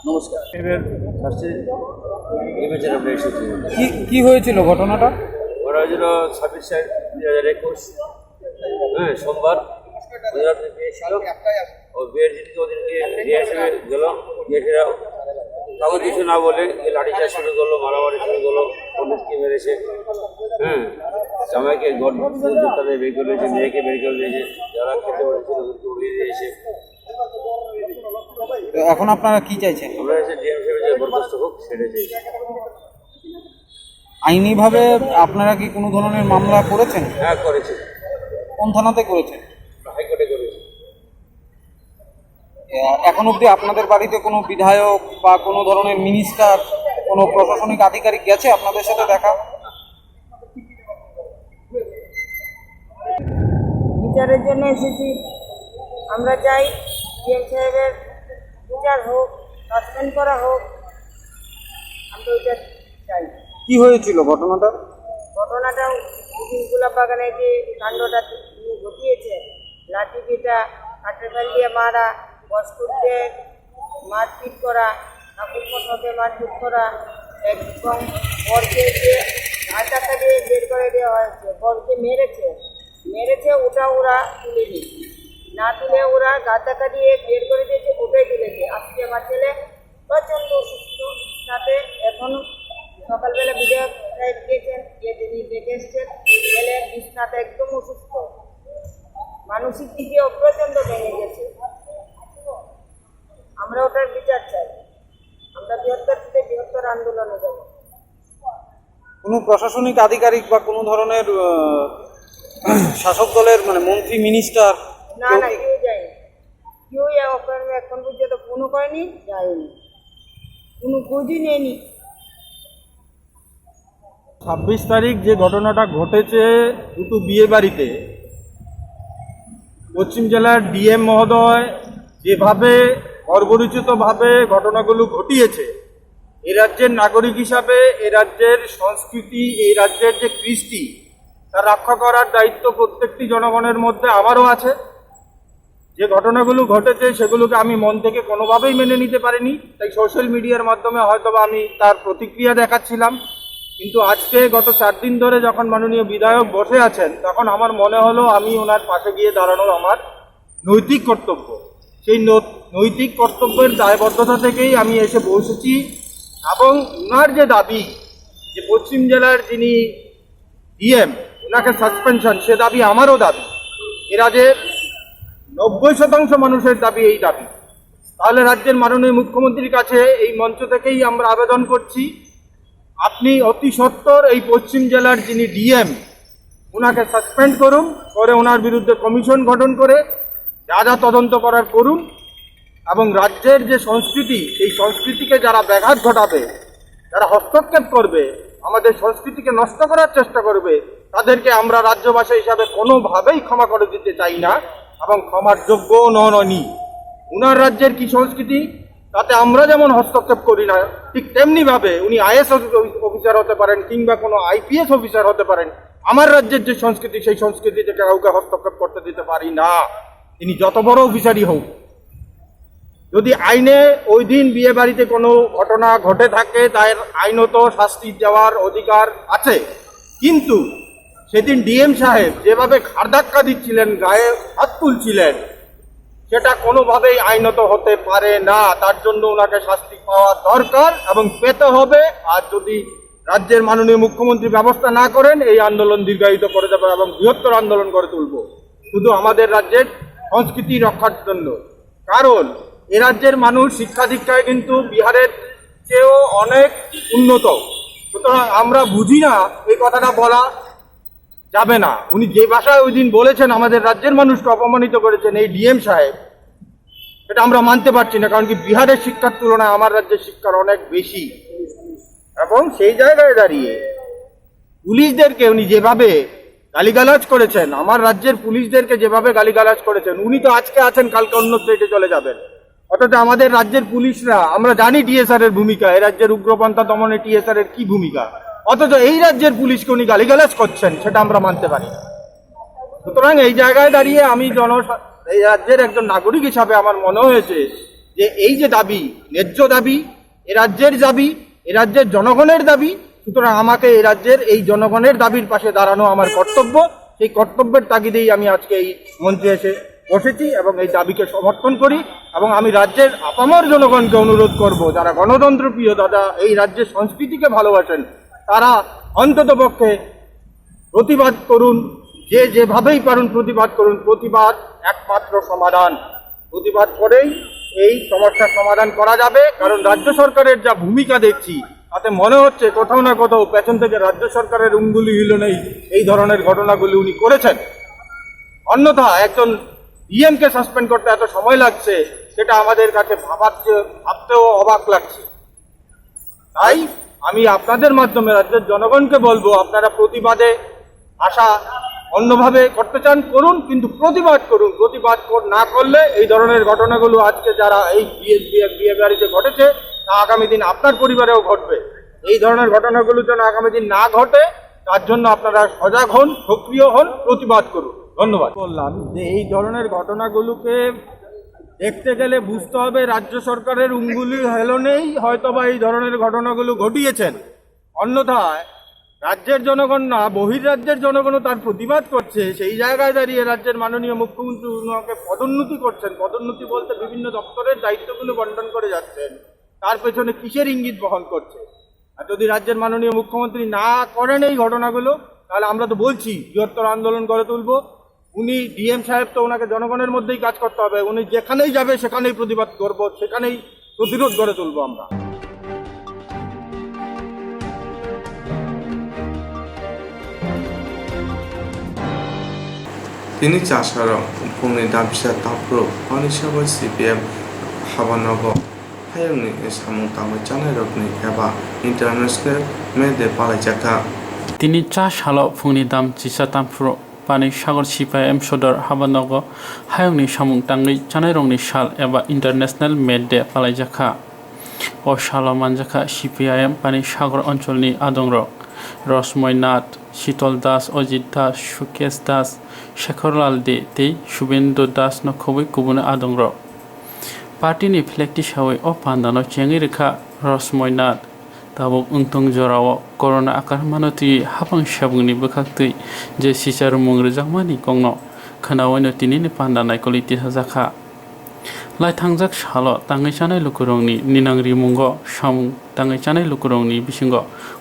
নমস্কার। কি হয়েছিল ঘটনাটা? ওরা হয়েছিল 26/4/2021, হ্যাঁ, সোমবার। বিয়ে ছিল, ও বিয়ের দিনকে ওদেরকে নিয়ে এসে গেল, এসে কাগজ কিছু না বলে লাঠিচার্জ শুরু করলো, মারামারি শুরু করলো, পুলিশকে মেরেছে, হ্যাঁ, জামাইকে ঘর তাদের বের করে দিয়েছে, মেয়েকে বের করে দিয়েছে, যারা খেতে বলেছিল ওদেরকে উড়িয়ে দিয়েছে। এখন আপনারা কি চাইছেন? আমরা এসে ডিএম সাহেব যে বরখাস্ত হোক সেটা চাইছি। আইনিভাবে আপনারা কি কোনো ধরনের মামলা করেছেন? হ্যাঁ, করেছি। কোন থানাতে করেছেন? হাইকোর্টে করেছি। এখন অবধি আপনাদের বাড়িতে কোনো বিধায়ক বা কোনো ধরনের মিনিস্টার, কোনো প্রশাসনিক আধিকারিক গেছে আপনাদের সাথে দেখা? বিচারের জন্য এসেছি। আমরা চাই ডিএম সাহেবের বিচার হোক, সাসপেন্ড করা হোক, আমরা ওইটা চাই। কি হয়েছিল ঘটনাটা? ঘটনাটা গোলাপ বাগানে যে কাণ্ডটা ঘটিয়েছে, লাঠি পিটা, কাঠের ফেল দিয়ে মারা, বস্তুদের মারপিট করা, ঠাকুর মশাকে মারপিট করা, এবং বরকে যে ধাক্কা দিয়ে বের করে দেওয়া হয়েছে, বরকে মেরেছে ওটা ওরা তুলেনি, না তুলে ওরা ধাক্কা দিয়ে বের করে দিয়েছে, ওটাই তুলেছে। আজকে আমার ছেলে প্রচণ্ড অসুস্থ, সাথে এখন সকালবেলা বিধায়ক সাহেব গিয়েছেন, গিয়ে তিনি দেখে এসছেন, ছেলে বিছনাতে একদম অসুস্থ, মানসিক দিকেও প্রচণ্ড ভেঙে গেছে। আমরা ওটার বিচার চাই। আমরা বৃহত্তর আন্দোলনে যাব। কোনো প্রশাসনিক আধিকারিক বা কোনো ধরনের শাসক দলের মানে মন্ত্রী, মিনিস্টার? না, কেউ যায়নি, কেউ এখন পর্যন্ত ফোনও করেনি, যায়নি, কোনো খোঁজই নেয়নি। 26 তারিখ যে ঘটনাটা ঘটেছে দুটো বিয়ে বাড়িতে, পশ্চিম জেলার ডিএম মহোদয় যেভাবে অপরিচিতভাবে ঘটনাগুলো ঘটিয়েছে, এই রাজ্যের নাগরিক হিসাবে এই রাজ্যের সংস্কৃতি, এই রাজ্যের যে কৃষ্টি, তা রক্ষা করার দায়িত্ব প্রত্যেকটি জনগণের মধ্যে আমারও আছে। যে ঘটনাগুলো ঘটেছে সেগুলোকে আমি মন থেকে কোনোভাবেই মেনে নিতে পারিনি, তাই সোশ্যাল মিডিয়ার মাধ্যমে হয়তো আমি তার প্রতিক্রিয়া দেখাচ্ছিলাম। কিন্তু আজকে গত 4 দিন ধরে যখন মাননীয় বিধায়ক বসে আছেন, তখন আমার মনে হলো আমি ওনার পাশে গিয়ে দাঁড়ানোর আমার নৈতিক কর্তব্য। সেই নৈতিক কর্তব্যের দায়বদ্ধতা থেকেই আমি এসে বসেছি, এবং ওনার যে দাবি যে পশ্চিম জেলার যিনি ডিএম, ওনাকে সাসপেনশন, সে দাবি আমারও দাবি, এ রাজ্যের 90% মানুষের দাবি এই দাবি। তাহলে রাজ্যের মাননীয় মুখ্যমন্ত্রীর কাছে এই মঞ্চ থেকেই আমরা আবেদন করছি, আপনি অতি সত্বর এই পশ্চিম জেলার যিনি ডিএম, ওনাকে সাসপেন্ড করুন, করে ওনার বিরুদ্ধে কমিশন গঠন করে যা যা তদন্ত করার করুন, এবং রাজ্যের যে সংস্কৃতি, এই সংস্কৃতিকে যারা ব্যাঘাত ঘটাবে, যারা হস্তক্ষেপ করবে, আমাদের সংস্কৃতিকে নষ্ট করার চেষ্টা করবে, তাদেরকে আমরা রাজ্যবাসী হিসাবে কোনোভাবেই ক্ষমা করে দিতে চাই না, এবং ক্ষমার যোগ্য ননি। উনার রাজ্যের কি সংস্কৃতি, তাতে আমরা যেমন হস্তক্ষেপ করি না, ঠিক তেমনিভাবে উনি আইএস অফিসার হতে পারেন কিংবা কোনো আইপিএস অফিসার হতে পারেন, আমার রাজ্যের যে সংস্কৃতি, সেই সংস্কৃতিতে কাউকে হস্তক্ষেপ করতে দিতে পারি না, তিনি যত বড় অফিসারই হোক। যদি আইনে ওই দিন বিয়ে বাড়িতে কোনো ঘটনা ঘটে থাকে, তার আইনত শাস্তি দেওয়ার অধিকার আছে, কিন্তু সেদিন ডিএম সাহেব যেভাবে ঘাড় ধাক্কা দিচ্ছিলেন, গায়ে হাত তুলছিলেন, সেটা কোনোভাবেই আইনত হতে পারে না। তার জন্য ওনাকে শাস্তি পাওয়া দরকার এবং পেতে হবে। আর যদি রাজ্যের মাননীয় মুখ্যমন্ত্রী ব্যবস্থা না করেন, এই আন্দোলন দীর্ঘায়িত করে দেবে এবং বৃহত্তর আন্দোলন করে তুলব, শুধু আমাদের রাজ্যের সংস্কৃতি রক্ষার জন্য। কারণ এ রাজ্যের মানুষ শিক্ষা দীক্ষায় কিন্তু বিহারের চেয়েও অনেক উন্নত, সুতরাং আমরা বুঝি না এই কথাটা বলা যাবে না। উনি যে ভাষায় ওই দিন বলেছেন আমাদের রাজ্যের মানুষকে অপমানিত করেছেন এই ডিএম সাহেব, এটা আমরা মানতে পারছি না। কারণ কি বিহারের শিক্ষার তুলনায় আমার রাজ্যের শিক্ষার অনেক বেশি, এবং সেই জায়গায় দাঁড়িয়ে পুলিশদেরকে উনি যেভাবে গালিগালাজ করেছেন, আমার রাজ্যের পুলিশদেরকে যেভাবে গালিগালাজ করেছেন, উনি তো আজকে আছেন কালকে অন্য স্টেটে চলে যাবেন। অথচ আমাদের রাজ্যের পুলিশরা, আমরা জানি টিএসআর এর ভূমিকা, এই রাজ্যের উগ্রপন্থা দমনে টিএসআর এর কি ভূমিকা, অথচ এই রাজ্যের পুলিশকে উনি গালিগালাজ করছেন, সেটা আমরা মানতে পারি না। সুতরাং এই জায়গায় দাঁড়িয়ে আমি এই রাজ্যের একজন নাগরিক হিসাবে আমার মনে হয়েছে যে এই যে দাবি, ন্যায্য দাবি, এ রাজ্যের দাবি, এ রাজ্যের জনগণের দাবি, সুতরাং আমাকে এই রাজ্যের এই জনগণের দাবির পাশে দাঁড়ানো আমার কর্তব্য। সেই কর্তব্যের তাগিদেই আমি আজকে এই মঞ্চে এসে বসেছি এবং এই দাবিকে সমর্থন করি। এবং আমি রাজ্যের আপামর জনগণকে অনুরোধ করব, যারা গণতন্ত্র প্রিয়, দাদা এই রাজ্যের সংস্কৃতিকে ভালোবাসেন, তারা অন্ততপক্ষে প্রতিবাদ করুন, যে যেভাবেই পারুন প্রতিবাদ করুন। প্রতিবাদ একমাত্র সমাধান, প্রতিবাদ করেই এই সমস্যার সমাধান করা যাবে। কারণ রাজ্য সরকারের যা ভূমিকা দেখছি, তাতে মনে হচ্ছে কোথাও না কোথাও পেছন থেকে রাজ্য সরকারের অঙ্গুলি হিলনেই এই ধরনের ঘটনাগুলি উনি করেছেন। অন্যথা একজন ডিএমকে সাসপেন্ড করতে এত সময় লাগছে, সেটা আমাদের কাছে ভাবতেও অবাক লাগছে। তাই আমি আপনাদের মাধ্যমে রাজ্যের জনগণকে বলবো, আপনারা প্রতিবাদে আশা অন্যভাবে করতে চান করুন, কিন্তু প্রতিবাদ করুন। প্রতিবাদ না করলে এই ধরনের ঘটনাগুলো আজকে যারা এই বিয়েবাড়িতে ঘটেছে, তা আগামী দিন আপনার পরিবারেও ঘটবে। এই ধরনের ঘটনাগুলো যেন আগামী দিন না ঘটে, তার জন্য আপনারা সজাগ হন, সক্রিয় হন, প্রতিবাদ করুন। ধন্যবাদ। বললাম যে এই ধরনের ঘটনাগুলোকে দেখতে গেলে বুঝতে হবে রাজ্য সরকারের অঙ্গুলি হেলনেই হয়তোবা এই ধরনের ঘটনাগুলো ঘটিয়েছেন। অন্যথায় রাজ্যের জনগণ না, বহির্রাজ্যের জনগণও তার প্রতিবাদ করছে। সেই জায়গায় দাঁড়িয়ে রাজ্যের মাননীয় মুখ্যমন্ত্রী ওনাকে পদোন্নতি করছেন। পদোন্নতি বলতে বিভিন্ন দপ্তরের দায়িত্বগুলো বন্টন করে যাচ্ছেন। তার পেছনে কিসের ইঙ্গিত বহন করছে? আর যদি রাজ্যের মাননীয় মুখ্যমন্ত্রী না করেন এই ঘটনাগুলো, তাহলে আমরা তো বলছি বৃহত্তর আন্দোলন গড়ে তুলব। উনি ডিএম সাহেব তো ওনাকে জনগণের মধ্যেই কাজ করতে হবে। উনি যেখানেই যাবে সেখানেই প্রতিবাদ করব, সেখানেই প্রতিরোধ গড়ে তুলব আমরা। তিনি চাষারাव बुंनि दाबिया दाब्रो पानिसाबा CPM हाबानगो हायंनि सामुं तांबाय जानाय रगनि एबा इन्टारनेशनेल मेडे पालायजाखा। তিনি 4 সাল फुंनि दाम चिसा तामफ्रो पानि सागर CPM सदर हाबानगो हायंनि सामुं तांगै जानाय रगनि साल एबा इन्टारनेशनेल मेडे पालायजाखा। अ साल मानजाखा CPM पानि सागर अञ्चलनि आदंर रसमय नाथ, शीतल दास, अजित दास, सुकेश दास, शेखरलाल दे तै शुभेन्दु दास नखबै गुबुन आदंर पार्टीनि फ्लेक्टि सावै अ पान्दानो चेंगि रेखा रसमय नाथ दाबक उंतंग जराव कोरोना आकार मानति हाफां साबुंनि बोखाक्तै जे सिसार मुंग्रजामानि गंनो खोनावैनो तिनिनि पान्दानाय कलिति हाजाखा लाइथांजाक साल ताङै जानाय लुकुरंनि निनांरि मुंग सामुं ताङै जानाय लुकुरंनि बिसिंग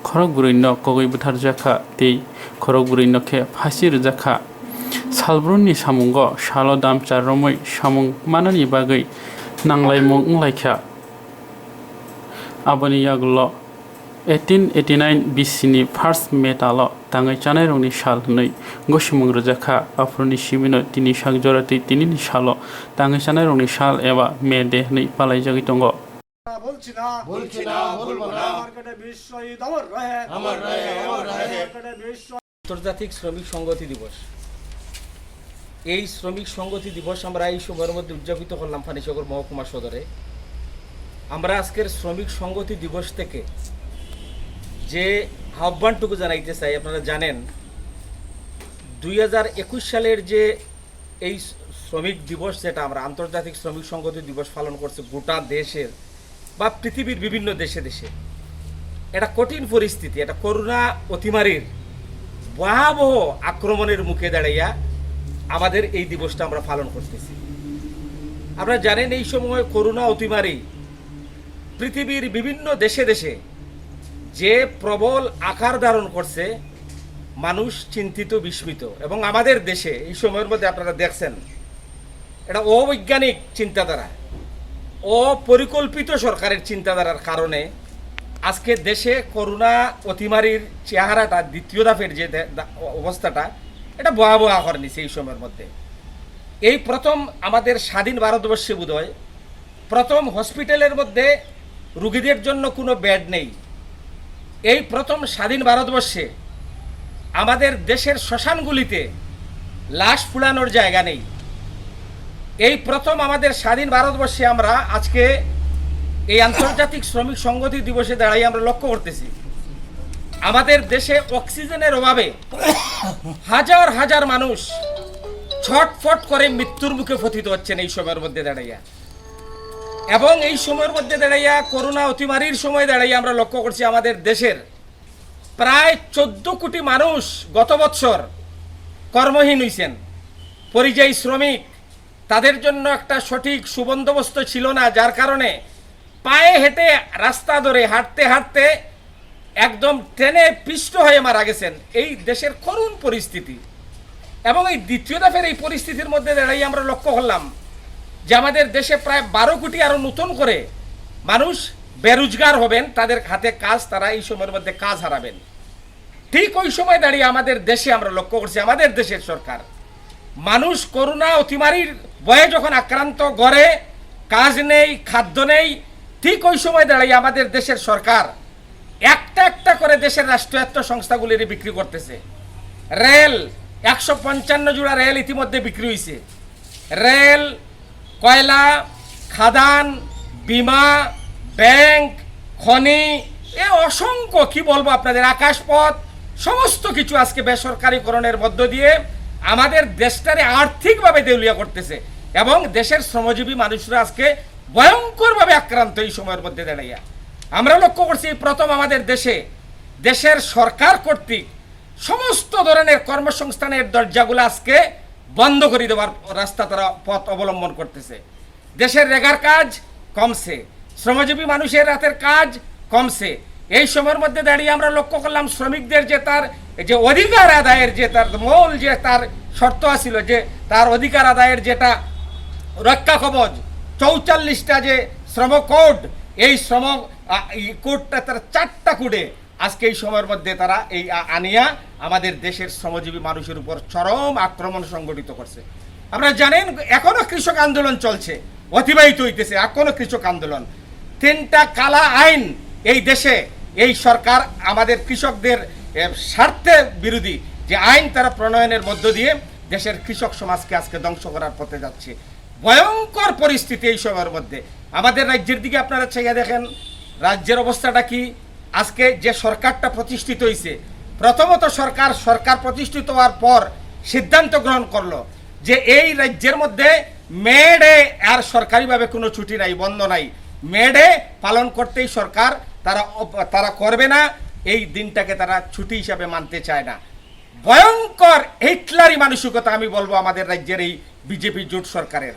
खरक बुरैन कगै बुथारजाखा तै खरक बुरैन खे फासि रजाखा सालब्रुननि सामुंग साल दामचा रमै सामुं मानानि बागै नांलाय मुंलायखा आबनि यागल 1889 BCनि फार्स्ट मेटाल ताङै जानाय रंनि साल नै गसिमुं रजाखा आफुरनि सिमिनो तिनि साग जरातै तिनिनि साल ताङै जानाय रंनि साल एबा मे दे नै पालाय जागै दङ। আন্তর্জাতিক শ্রমিক সংগতি দিবস, এই শ্রমিক সংগতি দিবস আমরা এই সময়ের মধ্যে উদযাপিত করলাম পানিসাগর মহকুমা সদরে। আমরা আজকের শ্রমিক সংগতি দিবস থেকে যে আহ্বানটুকু জানাইতে চাই, আপনারা জানেন 2021 সালের যে এই শ্রমিক দিবস, যেটা আমরা আন্তর্জাতিক শ্রমিক সংগতি দিবস পালন করছি গোটা দেশের বা পৃথিবীর বিভিন্ন দেশে দেশে, এটা কঠিন পরিস্থিতি, এটা করোনা অতিমারির ভয়াবহ আক্রমণের মুখে দাঁড়াইয়া আমাদের এই দিবসটা আমরা পালন করতেছি। আপনারা জানেন এই সময় করোনা অতিমারি পৃথিবীর বিভিন্ন দেশে দেশে যে প্রবল আকার ধারণ করছে, মানুষ চিন্তিত বিস্মিত। এবং আমাদের দেশে এই সময়ের মধ্যে আপনারা দেখছেন এটা অবৈজ্ঞানিক চিন্তাধারা, অপরিকল্পিত সরকারের চিন্তাধারার কারণে আজকে দেশে করোনা অতিমারির চেহারাটা দ্বিতীয় ধাপের যে অবস্থাটা এটা ভয়াবহ আকার নিছে এই সময়ের মধ্যে। এই প্রথম আমাদের স্বাধীন ভারতবর্ষে বোধহয় প্রথম হসপিটালের মধ্যে রুগীদের জন্য কোনো বেড নেই। এই প্রথম স্বাধীন ভারতবর্ষে আমাদের দেশের শ্মশানগুলিতে লাশ পুড়ানোর জায়গা নেই। এই প্রথম আমাদের স্বাধীন ভারতবর্ষে আমরা আজকে এই আন্তর্জাতিক শ্রমিক সংহতি দিবসে দাঁড়াই আমরা লক্ষ্য করতেছি আমাদের দেশে অক্সিজেনের অভাবে হাজার হাজার মানুষ ছটফট করে মৃত্যুর মুখে পতিত হচ্ছেন এই সময়ের মধ্যে দাঁড়াইয়া। এবং এই সময়ের মধ্যে দাঁড়াইয়া করোনা অতিমারির সময় দাঁড়াইয়া আমরা লক্ষ্য করছি আমাদের দেশের প্রায় 14 কোটি মানুষ গত বছর কর্মহীন হয়েছেন, পরিযায়ী শ্রমিক। তাদের জন্য একটা সঠিক সুবন্দোবস্ত ছিল না, যার কারণে পায়ে হেঁটে রাস্তা ধরে হাঁটতে হাঁটতে একদম ট্রেনে পিষ্ট হয়ে মারা গেছেন। এই দেশের করুণ পরিস্থিতি। এবং এই দ্বিতীয় দফার এই পরিস্থিতির মধ্যে দাঁড়াই আমরা লক্ষ্য করলাম যে আমাদের দেশে প্রায় 12 কোটি আরো নতুন করে মানুষ বেরোজগার হবেন, তাদের হাতে কাজ, তারা এই সময়ের মধ্যে কাজ হারাবেন। ঠিক ওই সময় দাঁড়িয়ে আমাদের দেশে আমরা লক্ষ্য করছি আমাদের দেশের সরকার মানুষ করোনা অতিমারির ভয়ে যখন আক্রান্ত, ঘরে কাজ নেই, খাদ্য নেই, ঠিক ওই সময় দাঁড়িয়ে আমাদের দেশের সরকার একটা একটা করে দেশের রাষ্ট্রায়ত্ত সংস্থাগুলির বিক্রি করতেছে। রেল 155 জোড়া রেল ইতিমধ্যে বিক্রি হয়েছে। রেল, কয়লা, খাদান, বিমা, ব্যাংক, খনি, এ অসংখ্য কি বলবো আপনাদের, আকাশপথ, সমস্ত কিছু আজকে বেসরকারীকরণের মধ্য দিয়ে আমাদের দেশটারে আর্থিকভাবে দেউলিয়া করতেছে। এবং দেশের শ্রমজীবী মানুষরা আজকে ভয়ঙ্করভাবে আক্রান্ত এই সময়ের মধ্যে দাঁড়াইয়া। আমরা লক্ষ্য করছি প্রথম আমাদের দেশের সরকার কর্তৃক সমস্ত ধরনের কর্মসংস্থানের দরজাগুলো আজকে বন্ধ করে দেওয়ার রাস্তা তারা পথ অবলম্বন করতেছে। দেশের রেগার কাজ কমছে, শ্রমজীবী মানুষের রাতের কাজ কমছে। এই সময়ের মধ্যে দাঁড়িয়ে আমরা লক্ষ্য করলাম শ্রমিকদের যে তার যে অধিকার আদায়ের যে তার মূল যে তার শর্ত আছিল, যে তার অধিকার আদায়ের যেটা রক্ষা কবচ 44টা যে শ্রম কোড, এই শ্রম কোডটা তার 4টা কোডে আজকে এই সময়ের মধ্যে তারা এই আনিয়া আমাদের দেশের শ্রমজীবী মানুষের উপর চরম আক্রমণ সংগঠিত করছে। আপনারা জানেন এখনো কৃষক আন্দোলন চলছে, অতিবাহিত হইতেছে এখনো কৃষক আন্দোলন। 3টা কালা আইন এই দেশে এই সরকার আমাদের কৃষকদের স্বার্থে বিরোধী যে আইন তারা প্রণয়নের মধ্য দিয়ে দেশের কৃষক সমাজকে আজকে ধ্বংস করার পথে যাচ্ছে। ভয়ঙ্কর পরিস্থিতি এই সময়ের মধ্যে। আমাদের রাজ্যের দিকে আপনারা চাইয়া দেখেন রাজ্যের অবস্থাটা কি। আজকে যে সরকারটা প্রতিষ্ঠিত হয়েছে, প্রথমত সরকার প্রতিষ্ঠিত হওয়ার পর সিদ্ধান্ত গ্রহণ করলো যে এই রাজ্যের মধ্যে মে ডে আর সরকারিভাবে কোনো ছুটি নাই, বন্ধ নাই। মে ডে পালন করতেই সরকার তারা করবে না, এই দিনটাকে তারা ছুটি হিসাবে মানতে চায় না। ভয়ঙ্কর হিটলারি মানসিকতা আমি বলবো আমাদের রাজ্যের এই বিজেপি জোট সরকারের।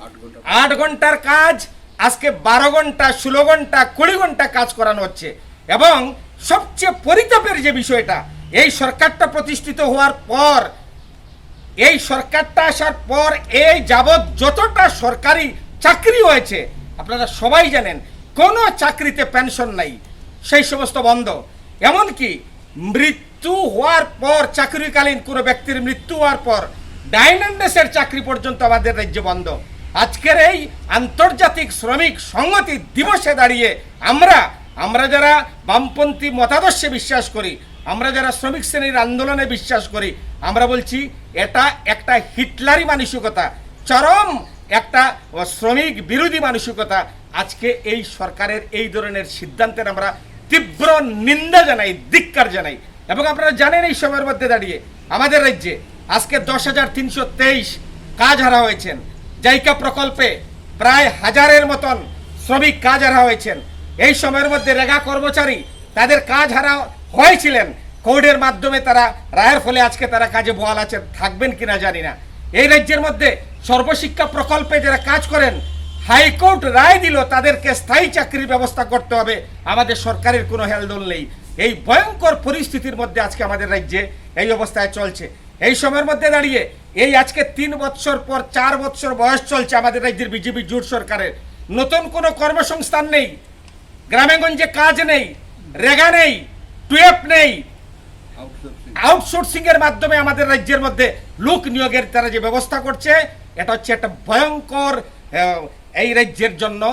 8 ঘন্টার কাজ আজকে 12 ঘন্টা, 16 ঘন্টা, 20 ঘন্টা কাজ করানো হচ্ছে। এবং সবচেয়ে পরিতাপের যে বিষয়টা, এই সরকারটা প্রতিষ্ঠিত হওয়ার পর, এই সরকারটা আসার পর এই যাবৎ যতটা সরকারি চাকরি হয়েছে আপনারা সবাই জানেন, কোনো চাকরিতে পেনশন নাই, সেই সমস্ত বন্ধ। এমনকি মৃত্যু হওয়ার পর, চাকরিকালীন কোনো ব্যক্তির মৃত্যু হওয়ার পর ডাইনান্ডেসের চাকরি পর্যন্ত আমাদের রাজ্যে বন্ধ। আজকের এই আন্তর্জাতিক শ্রমিক সংহতি দিবসে দাঁড়িয়ে আমরা যারা বামপন্থী মতাদর্শে বিশ্বাস করি, আমরা যারা শ্রমিক শ্রেণীর আন্দোলনে বিশ্বাস করি, আমরা বলছি এটা একটা হিটলারি মানসিকতা, চরম একটা শ্রমিক বিরোধী মানসিকতা। আজকে এই সরকারের এই ধরনের সিদ্ধান্তের আমরা তীব্র নিন্দা জানাই, ধিক্কার জানাই। এবং আপনারা জানেন এই সময়ের মধ্যে দাঁড়িয়ে আমাদের রাজ্যে আজকে 10,323 কাজ হারা হয়েছেন। জাইকা প্রকল্পে প্রায় 1000-এর মতন শ্রমিক কাজ হারা হয়েছেন। এই সময়ের মধ্যে রেগা কর্মচারী তাদের কাজ হারা হয়েছিলেন, কোর্টের মাধ্যমে তারা রায়ের ফলে আজকে তারা কাজে বহাল আছেন, থাকবেন কিনা জানি না। এই রাজ্যের মধ্যে সর্বশিক্ষা প্রকল্পে যারা কাজ করেন, হাইকোর্ট রায় দিল তাদেরকে স্থায়ী চাকরির ব্যবস্থা করতে হবে, আমাদের সরকারের কোনো হেলদোল নেই। এই ভয়ঙ্কর পরিস্থিতির মধ্যে আজকে আমাদের রাজ্যে এই অবস্থায় চলছে। এই সময়ের মধ্যে দাঁড়িয়ে এই আজকে 3 বছর পর 4 বছর বয়স চলছে আমাদের রাজ্যের বিজেপি জোট সরকারের, নতুন কোনো কর্মসংস্থান নেই, গ্রামেগঞ্জে কাজ নেই, রেগা নেই, টুয়েপ নেই, আউটসোর্সিং এর মাধ্যমে আমাদের রাজ্যের মধ্যে লোক নিয়োগের তারা যে ব্যবস্থা করছে, এটা হচ্ছে একটা ভয়ঙ্কর, এই রাজ্যের জন্য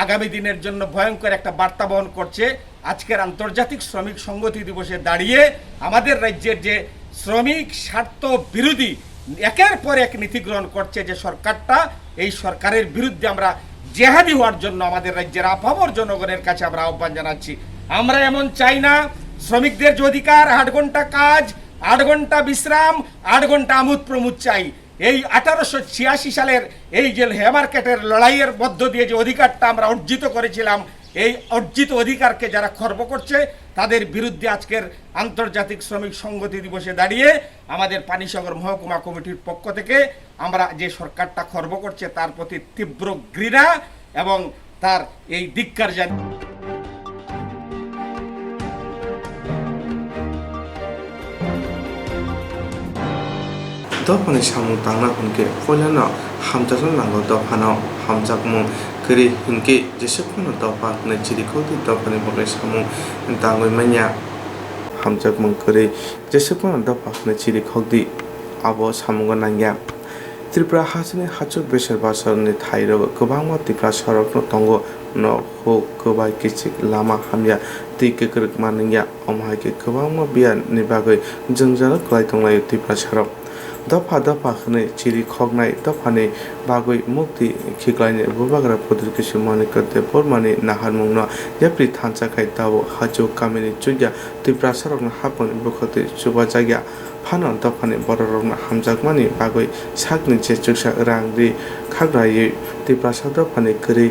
আগামী দিনের জন্য ভয়ঙ্কর একটা বার্তা বহন করছে। আজকের আন্তর্জাতিক শ্রমিক সংহতি দিবসে দাঁড়িয়ে আমাদের রাজ্যের যে শ্রমিক স্বার্থ বিরোধী একের পর এক নীতি গ্রহণ করছে যে সরকারটা, এই সরকারের বিরুদ্ধে আমরা জেহাদি হওয়ার জন্য আমাদের রাজ্যের আপামর জনগণের কাছে আমরা আহ্বান জানাচ্ছি। আমরা এমন চাই না শ্রমিকদের যে অধিকার 8 ঘন্টা কাজ, 8 ঘন্টা বিশ্রাম, 8 ঘন্টা আমোদ প্রমোদ চাই। এই 1886 সালের এই যে হেমার্কেটের লড়াইয়ের মধ্য দিয়ে যে অধিকারটা আমরা অর্জিত করেছিলাম, এই অর্জিত অধিকারকে যারা খর্ব করছে তাদের বিরুদ্ধে আজকের আন্তর্জাতিক শ্রমিক সংহতি দিবসে দাঁড়িয়ে আমাদের পানিসাগর মহকুমা কমিটির পক্ষ থেকে আমরা যে সরকারটা খর্ব করছে তার প্রতি তীব্র ঘৃণা এবং তার এই ধিক্কার জানাই। Dopani samung tangna hunke poilano hamjakno nango dopano hamjakmung kri hunke jesepno dopa ne chirikoti dopani bagai samung tangoi manya hamjakmung kri jesepno dopa ne chirikoti abo samungo nangya Tripura hasini hachuk besar basarni thairo gobangma Tripura sorokno tongo no ho gobai kichik lama hamya tike kruk maningya omhaike gobangma bian ni bagai jongjalo klai tonglai Tripura sorok Dopha dopha khne chiri khognai dophani bagoi mukti khiklaine bubagra podur kisu mani karte pormani nahar mungno yapri thancha khai tabo hajo kamini chugya Tripura sarokna hapon bukhote chuba jagya phanon dophani bororokna hamjakmani bagoi sakni che chuksa rangri khagraye Tripura sarokni kri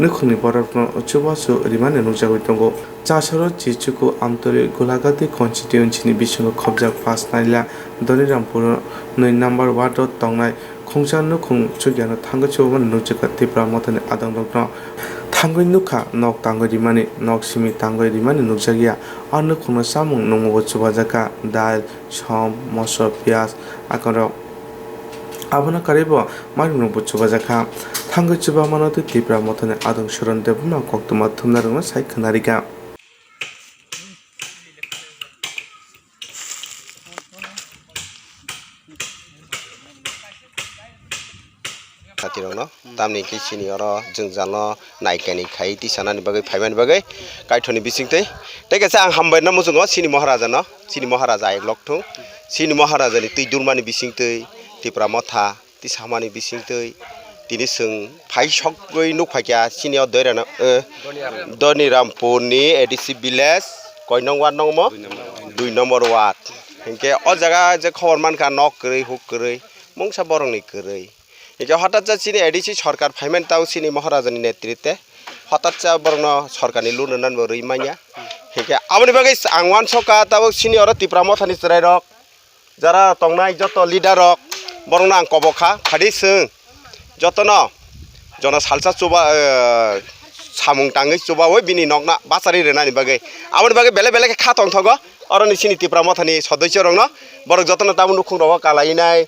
nukhni borokno chubasu rimane nujagoi tongo Chasaro Chichuku Amtori Gulagati constituency ni Bishono Kobjak Pass Naila Donirampur no number water tongnai Kongshan no Kong Chugiano Tangachovan Nuchaka Tipra Motan Adang Lokno Tangoi Nuka Nok Tango Rimani Nok Simi Tango Rimani Nujagia Anu Kuna Samung Nomo Chubajaka Dal Shom Moso Pias Akoro Abana Karibo Marino Chubajaka Tango Chuba Manotu Tipra Motan Adang Shuran Devno Koktuma Tunaruma Saikanarika Tirano, tamni kisini oro jungjalo naikani khai ti sanani bagai phaiman bagai kaithoni bisingte teke sa ang hambai na musungo sini maharaja no sini maharaja ai lokthung sini maharaja ni tui durmani bisingte Tripura motha ti samani bisingte tini sung phai shokgoi nuk phakya sini o doirana Donirampur ni ADC village koinong wat nong mo 2 number wat hinke o jaga je khobor manka nok krei huk krei mongsa borong ni krei এটা হঠাৎ চিনি ADC সরকার ফাইমেন্ট তাও চিনি মহারাজানি নেতৃত্বে হঠাৎ বরং সরকারনি লুনান রইমাইয়া হেকে আমনি বাগে আংওয়ান সকা তাও চিনি অর Tripura মথানি চরাই রক যারা তংনাই যত লিডার রক বরং আং কবখা ফাদি সং যতন জন সালসা চুবা সামুং টাঙ্গই চুবা ওই বিনি নকনা বাসারি রেনানি বাগে আমনি বাগে বেলে বেলে খা তং থগ অরনি চিনি Tripura মথানি সদস্য রং বরং যতন তামু নুখুং rock কালাইনাই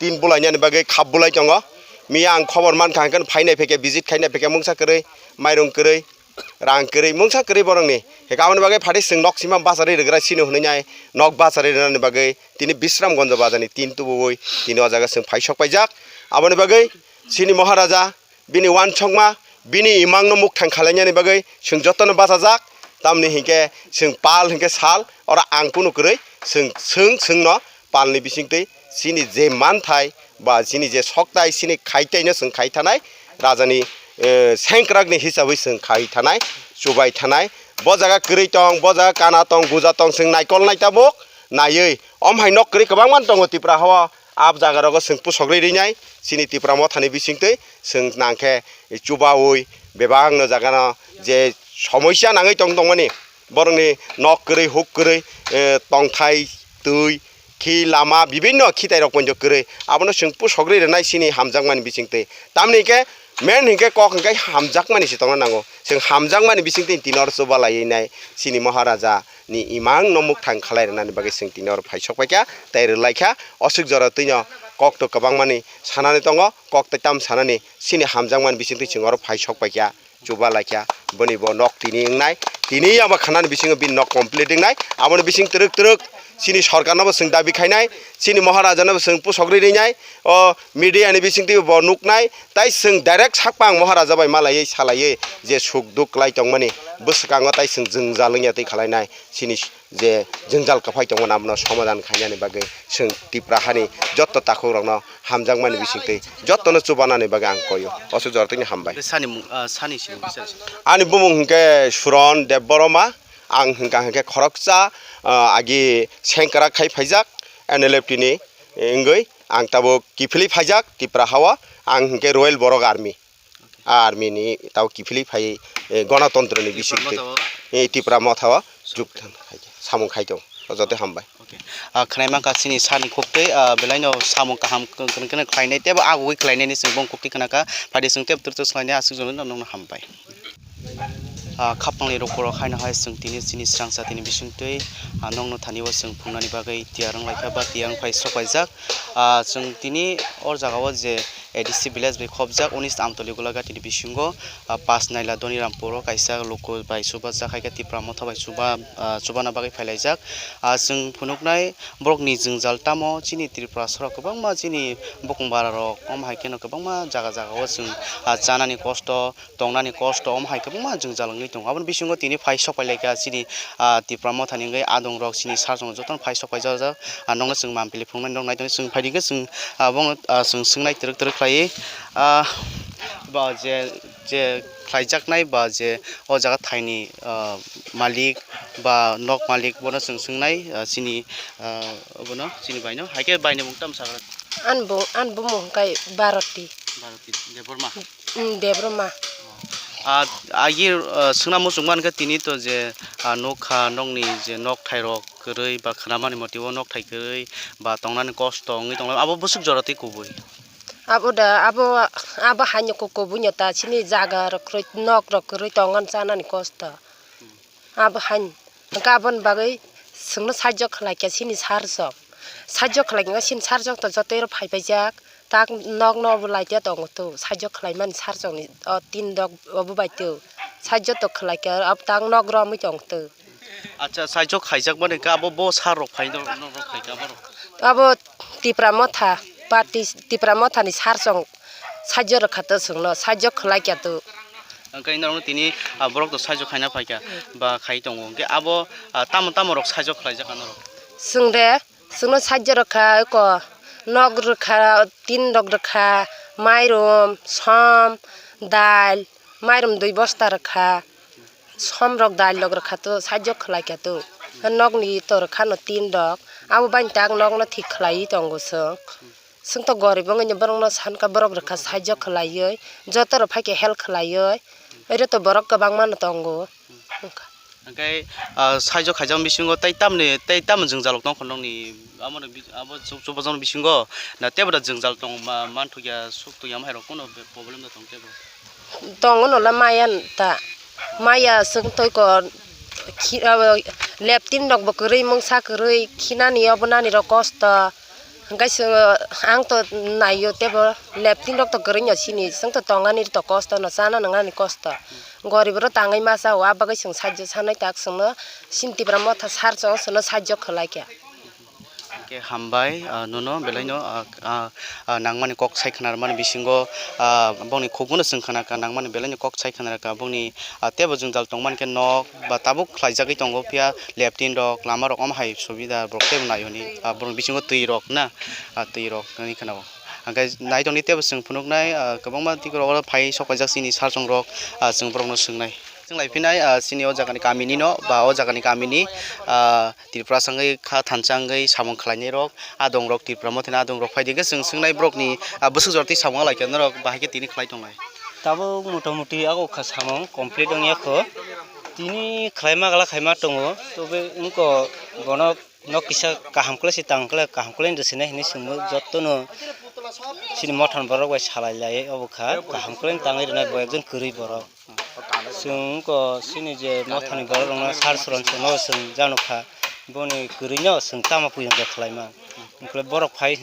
tin bulai ni bagai khap bulai tongo mi ang khobor man khangkan phainai pheke visit khainai pheke mungsa krei mairong krei rang krei mungsa krei borong ni he kawan bagai phadi sing nok sima basari regra sinu hunai nok basari ni bagai tini bisram gonjo bajani tin tu boi tini o jaga sing phai sok paijak aboni bagai sini maharaja bini wan chongma bini imang no muk thang khalaina ni bagai sing jotono basajak tamni hinke sing pal hinke sal ora ang punu krei sing no pal ni bisingte sini je manthai ba sini je soktai sini khaitaino sing khai thanai rajani sengkrakni hisabai sing khai thanai chubai thanai bo jaga krei tong bo jaga kana tong guja tong sing naikol nai tabok naioi omhai nok krei kabang man tongo Tripura hawa ab jaga rogo sing pusogrei rinai sini Tripura mothani bisingtei sing nangkhe chuba oi bebang no jaga no je সমস্যা nangai tong tongmani borongni nok krei huk krei tongthai tui khi lama bibinno khitai rok ponjo kre abono singpu sogri renai sini hamjakmani bisingte tamni ke men hingke kok hingke hamjakmani sitongna nango sing hamjakmani bisingte tinor soba lai nai sini maharaja ni imang nomuk thang khalai renani bagi sing tinor phaisok paikya tai relaikha osuk jora tuino kok to kabangmani sanani tongo kok ta tam sanani sini hamjakmani bisingte singor phaisok paikya chuba laikya boni bo nok tini ngnai tini aba khanan bising bin nok complete ngnai aboni bising truk sini sarkar no sing dabi khainai sini maharaja no sing pusogri rinai o media ni bising ti bo nuknai tai sing direct sakpang maharaja bai malai salai je suk duk lai tongmani buskango tai sing jengjalnya ti khalainai sini je jengjal kaphai tongmon amno samadan khainani bagai sing tiprahani jotto takhurokno hamjangmani bisingtei jotto no chubanani bagai ang koyo osu jortini hambai sani sini ani bumung hingke suron debboroma ang hingke khoroksa agi sengkara khai phaijak NLF ni engoi ang tabo kifili phaijak tipra hawa ang hingke royal borok army ni tau kifili phai ganatantra ni bisingtei tipra mathawa juktan samung khaito jote hambai khnaima ka sini sani khokte belaino samung kaham kan khlainai te ba agoi khlainai ni sing bong khokti kana ka phade sing te tur slainai asuk jon nong hambai khapangli rokoro khaina hai sing tini sini strangsa tini bisingtei nong no thani wa sing phungnani bagai tiarang laika ba tiang phai sokaijak sing tini or jagao je ADC village bai khobjak 19 amtoli gulaga tini bisingo pas naila doni rampuro kaisa loko bai suba jakhai tipra motha bai subana bagai phailajak sing phunuknai brokni jingjal tamo chini tripura sorok kobangma chini bokongbar rok om haikeno kobangma jaga o sing chanani kosto tongnani kosto om haik kobangma jingjal ngi tong abon bisingo tini phai sopaileka chini tipra motha ni ngai adong rok chini sarjong joton phai sopaijak nongna sing mampili phungnai nong naitoni sing phaidinga sing bong sing singnai truk khai ba je khlaijak nai ba je o jaga thaini malik ba nok malik bono singnai sini bono sini baino haike baino mungtam sagra anbo mong kai barati debroma agir sungna musungman ka tini to je nokha nongni je nok thairok koroi ba khnamani motibo nok thai koroi ba tongnani kosto ngi tongla abo busuk jorati kubui abo hanyo ko bunya ta chini jaga rok nok rok tongan chanani kosta abo han gabon bagai sungno sajok khlai ke chini sarjok sajok khlai nga sin sarjok to jotero phaibajak tak nok no bulai te tong to sajok khlai man sarjok ni tin dok obu bai to sajok to khlai ke ab tang nok ro mi tong to acha sajok khaijak bane ka bo sarok phaino nok khai ka baro abo tipra motha pati tipra motha ni sarjong sajor khata sungno sajok khlai ke to angkai nang tini borok to sajok khaina phaika ba khai tongo ke abo tam rok sajok khlaijak anoro sungno sajor kha ko nog rkha tin rok rkha mairom som dal mairom 2 bosta rkha som rok dal log rkha to sajok khlai ke to nog ni to rkha no tin rok abo ban tak nog no thik khlai tongo sung to gorib ngi borong no san ka borok rkha sajok khlai jotor phaike help khlai ere to borok ka bangman tongo angkai sajok khaijam bisingo tai tam jengjalok tong khondong ni amon abo chobajong bisingo na tebra jengjal tong manthuya sukto yam hairo kono problem da tong tebo tongo no la maya sung toy ko leptin dok bokuri mungsa kurui khinani obnani ro kosta angkai ang to nayo tebo leptin dok to gerinya sini sung to tongani to kosta no sana ngani kosta goribro tangai masa wa bagai sung sajjo sanai tak sungno sinti bramotha sarjong sono sajjo khlaikya ke hambai nono belaino nangmani kok saikhanar mani bisingo bongni khogmono singkhana ka nangmani belaino kok saikhanar ka bongni tebo jungjal tongman ke nok ba tabuk khlaijagui tongo pia leptin rok lama rok amhai subida brokte nayoni bong bisingo tui rok na tui rok ni khanao angkai nai tongni tebo sing phunuknai kabangma tikro phai sokajak sini sarjong rok sing brokno singnai laipinai sini o jagani kamini no ba o jagani kamini tripura sangai kha thansangai samong khlaini rok adong rok tripura mothena adong rok phaidinge singnai brokni busuk jorti samong laikan rok bahike tini khlai tonglai tabo motamuti ago kha samong complete ongya kho tini khlaima gala khaima tongo tobe unko gono nok kisa kaham kle sitang kle kaham kle ndesine hini sumo jottono sini mothan borok bai salai lai obokha kaham kle tangai rena bo ekjon kurui borok sungko sini je mothani borok rongna sar suron no sung janokha boni kurinya sung tama puyang dekhlaima kle borok phai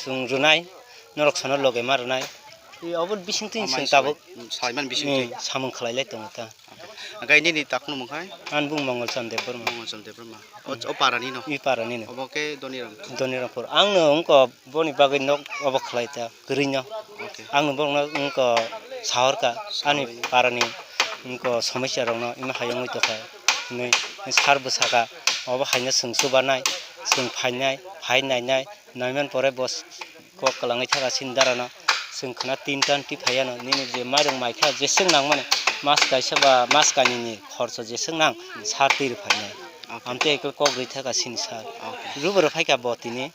sung runai norok sono loge marnai obor bisingtin sing tabuk salaiman bisingtin samung khlailai tongta Angkai ini taknu mungkai. An bung Mongol Sande Burma. Mongol Sande Burma. O parani no. I parani no. Obo ke Donirang. Donirangpur. Ang no ungko boni bagai nok obo khlaita grinya. Okay. Ang no bong no ungko sahor ka ani parani ungko samasya rong no ima hayang ito ka. Ni sar besaka obo hanya sengsu banai, seng phainai, phainai naiman pore bos ko kalangai thara sindarana. Seng khana 3 tan ti phayana ni je marang maikha je seng nang mane mas kaisa ba mas kani ni khorso je seng nang sar tir phainai. Amte ekal ko gri thaka sin sar. Rubro phaika botini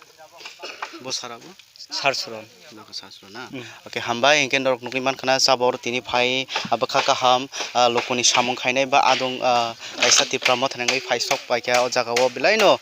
Bosarabo. Sarsuron. Naka sarsuron na. Okay, hamba ingken dorok nukiman kana sabor tini phai abakha kaham lokoni samung khainai ba adong kaisa tipramot hangai phai sok paikya o jagao bilaino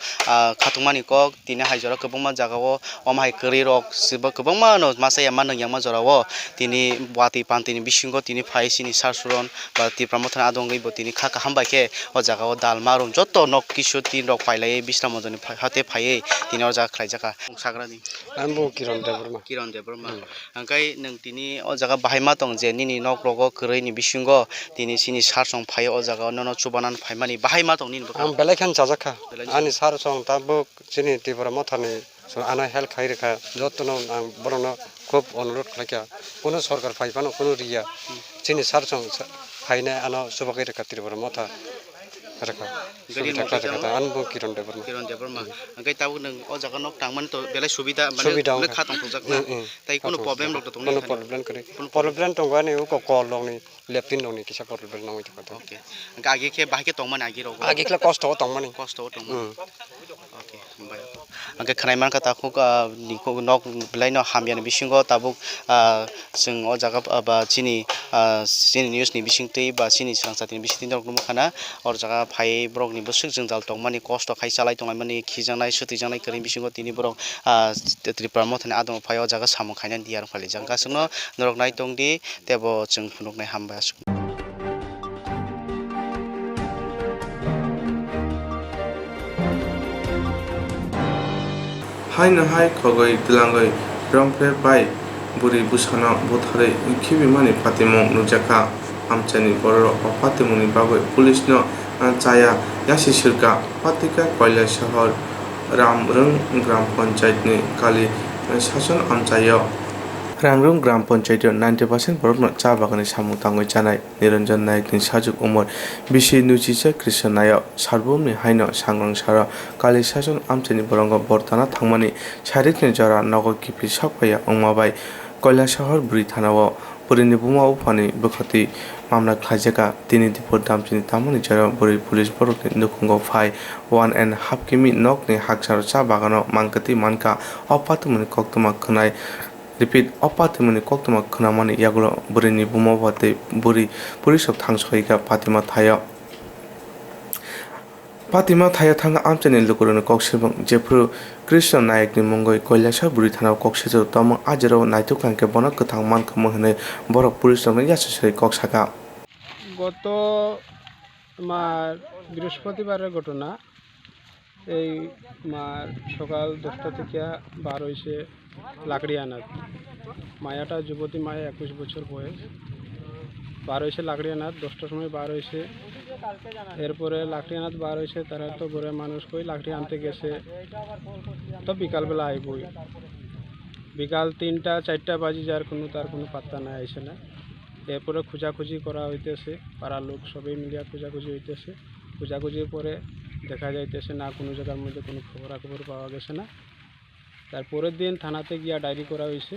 khatungmani kok tini haijora kobongma jagao omhai kri rok siba kobongma no masaya manang yangma jorao tini buati pan tini bisingo tini phai sini sarsuron ba tipramot adong gei bo tini kha kaham baike o jagao dalmarum joto nok kisho tin rok pailai bisramojoni hate phai tini o jaga khlaijaka sagrani. Ambo Kiron Debrma. Kiron Debrma. Angkai nang tini o jaga bahima tong je nini nok rogo krei ni bisingo tini sini sarsong phai o jaga nono chubanan phaimani bahima tong nin. Am belekhan jajaka. Ani sarsong tabuk sini Debrma thani so ana hel khaire kha jotno ang borono খুব অনুরোধ খাইকা কোনো সরকার ফাইবানো কোনো Riya sini sarsong phaina ana subake rekatir bor motha reka gari takla kata anbo Kiron Debrma. Kiron Debrma. Angkai tahu nang o jaga nok tangman to belai subida mane khatong pujak na. Tai kono problem rok to tong kono problem kare. Problem tong gane u ko call long ni leptin long ni kisa problem nang itu kata. Okay. Angkai agi ke bahke tongman agi rok. Agi kla cost ho tongman ni. Cost ho tongman. Okay. Baik. Angkai khanaiman kata ko ni ko nok belai no hambian bisingo tabuk sing o jaga ba sini news ni bising tei ba sini sangsati bising tin rok mo khana or jaga phai brok ni bosuk jengdal tongmani kosto khaisalai tongmani khijangnai sutijangnai kering bisingo tini borok tripramot thani adong phai o jaga samung khainan diar phali jangka sungno norok nai tongdi tebo jeng phunuk nai hamba su. Hai na hai khogoi tilangoi rongpre pai buri busana bothare khibimani patimong nujaka amchani borok patimoni bagoi police no chaya yasi sirka patika koila shahar ramrung gram panchayat ni kali শাসন আমচাইও রাংরুং গ্রাম পঞ্চায়েতের 90% বরফ চা বাগানে সামু তাঙ্গই জানাই নিরঞ্জন নায়কনি সাজুক উমর বিশি নুচিছে কৃষ্ণ নায়ক সার্বভৌমনি হাইন সাংগ্রাং সারা কালি শাসন আমচাইনি বরঙ্গ বর্তানা থাংমানি শারিকনি জরা নগর কিপি সকপাইয়া উমাবাই কয়লা শহর বুড়ি থানাও বুড়িনি বুমা উফানি বখতি মামলা খাইজাকা তিনি দিপর দামচিনি তামনি জরা বুড়ি পুলিশ বরকনি নুকুঙ্গ ফাই 1.5 কিমি নকনি হাকসার চা বাগানো মানকাতি মানকা অপাতমনি কক্তমা খনাই Repeat, opatimani koktoma khnamani yagulo burini bumawate buri purisok thangsoika patima thaya thanga amchani lukurone koksibang jepru Krishna Nayakni mongoi koilasa buri thana koksejo tamo ajero naitukanke bonak kathang mankamo hene borok purisokni yasasari koksaka গত বৃহস্পতিবারের ঘটনা এই সকাল 10টা থেকে বার হয়েছে লাকড়ি আনাত মায়াটা যুবতী মায়া 21 বছর বয়স বার হয়েছে লাকড়ি আনাত 10টার সময় বার হয়েছে এরপরে লাকড়ি আনাত বার হয়েছে তারা তো ঘরে মানুষ কই লাকড়ি আনতে গেছে তো বিকালবেলা আইবই বিকাল 3টা 4টা বাজে যার তার কোনো পাত্তা নাই আইসে না এরপরে খোঁজাখুঁজি করা হইতেছে পাড়ার লোক সবাই মিলিয়া খোঁজাখুঁজি হইতেছে খোঁজাখুঁজির পরে দেখা যাইতেছে না কোনো জায়গার মধ্যে কোনো খবরাখবর পাওয়া গেছে না তারপরের দিন থানাতে গিয়া ডায়েরি করা হয়েছে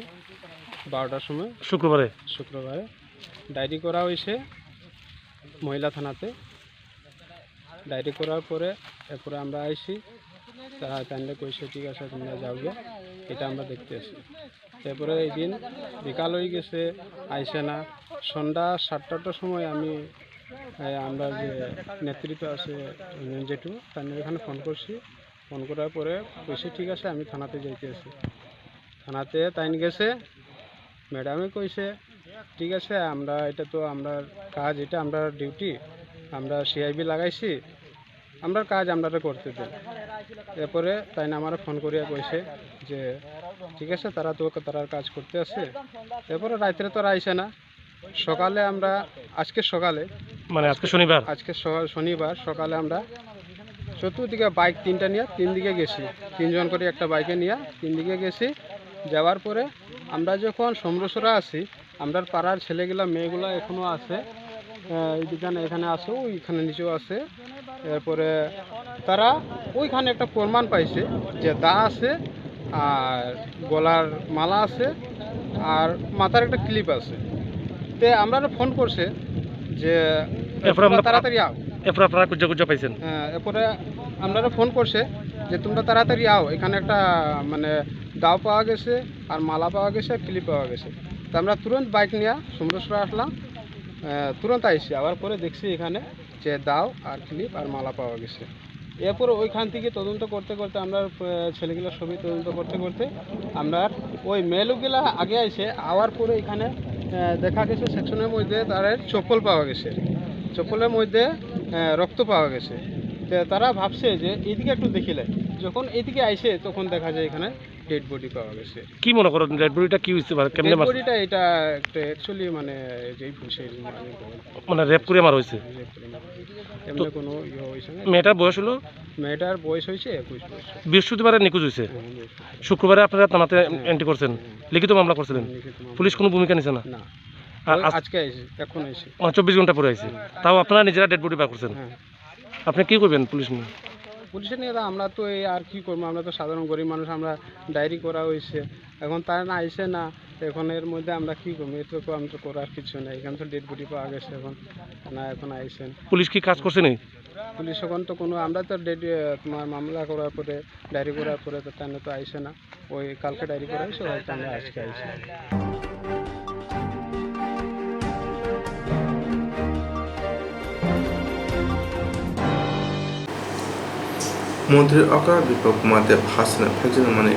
12টার সময় শুক্রবারে ডায়েরি করা হয়েছে মহিলা থানাতে ডায়েরি করার পরে এরপরে আমরা আইসি তারা তাইলে কইছে ঠিক আছে তোমরা যাও গিয়া এটা আমরা দেখতে আসি তারপরে এই দিন বিকাল হয়ে গেছে আইসে না সন্ধ্যা 7টার সময় আমরা যে নেতৃত্ব আছে যেটু তাদের এখানে ফোন করছি ফোন করার পরে কইছে ঠিক আছে আমি থানাতে যাইতে আছি থানাতে তাইন গেছে ম্যাডামে কইছে ঠিক আছে আমরা এটা তো আমরা কাজ এটা আমরা ডিউটি আমরা সিআইবি লাগাইছি আমরা কাজ আমরা করতে দেন এরপরে তাই না আমার ফোন করিয়া কইছে যে ঠিক আছে তারা কাজ করতে আছে এরপরে রাত্রে তো আইসে না সকালে আমরা আজকে সকালে মানে আজকে শনিবার শনিবার সকালে আমরা চতুর্দিকে বাইক 3টা নিয়ে 3 দিকে গেছি, 3 জন করে একটা বাইকে নিয়ে 3 দিকে গেছি। যাওয়ার পরে আমরা যখন সমরসরা আছি, আমরা পাড়ার ছেলেগুলা মেয়েগুলা এখনও আছে, এখানে আছে, ওইখানে নিচেও আছে। এরপরে তারা ওইখানে একটা প্রমাণ পাইছে যে দা আছে আর গলার মালা আছে আর মাথার একটা ক্লিপ আছে। তে আমরা ফোন করছে যে তাড়াতাড়ি আও। এরপর আপনারা কুজ্জা পাইছেন? এরপরে আমরা ফোন করছে যে তোমরা তাড়াতাড়ি আও, এখানে একটা মানে দাও পাওয়া গেছে আর মালা পাওয়া গেছে আর ক্লিপ পাওয়া গেছে। তো আমরা তুরন্ত বাইক নিয়ে সমরসরা আসলাম, তুরন্ত আইসি। আবার পরে দেখছি এখানে যে দাও আর ক্লিপ আর মালা পাওয়া গেছে। এরপরে ওইখান থেকে তদন্ত করতে করতে আমরা ছেলেগুলো সবই তদন্ত করতে করতে আমরা ওই মেয়েলোকগুলা আগে আইসে। আওয়ার পরে এখানে দেখা গেছে সেকশনের মধ্যে তাদের চপ্পল পাওয়া গেছে, চপ্পলের মধ্যে রক্ত পাওয়া গেছে। তো তারা ভাবছে যে এইদিকে একটু দেখিলে, যখন এইদিকে আইসে তখন দেখা যায় এখানে ডেড বডি পাওয়া গেছে। কি মনে করো ডেড বডিটা কি হইছে? কেমনে ডেড বডিটা এটা একটা অ্যাকচুয়ালি মানে যেই ফুলছে মানে রেপ করে মারা হইছে। এমনি কোনো ইয়ে হইছে না। মেয়েটার বয়স হলো? মেয়েটার বয়স হয়েছে 21 বছর। বৃহস্পতিবারে নিখোঁজ হয়েছে, শুক্রবারে আপনারা থানাতে এন্ট্রি করছেন, লিখিত মামলা করছিলেন, পুলিশ কোনো ভূমিকা নিছে না? আর আজকে আইছে, এখন আইছে, 24 ঘন্টা পরে আইছে, তাও আপনারা নিজেরা ডেড বডি বার করছেন। আপনি কি করবেন পুলিশ নিয়ে? পুলিশের নিয়ে আমরা তো এই আর কি করবো, আমরা তো সাধারণ গরিব মানুষ, আমরা ডায়েরি করা হয়েছে, এখন তারা না আইসে না, এখন এর মধ্যে আমরা কি করবো? এর তো আমরা করার কিছু নেই, এখানে তো ডেড বডি পাওয়া গেছে, এখন না এখন আইসেন। পুলিশ কি কাজ করছে না? পুলিশ এখন তো কোনো, আমরা তো তোমার মামলা করার পরে ডায়েরি করার পরে তো টাইমে তো আইসে না, ওই কালকে ডায়েরি করা হয়েছে, ওই টাইমে আজকে আইসে। মন্ত্রী অকার বিপক মাতে ভাষণ ফাইজন মানে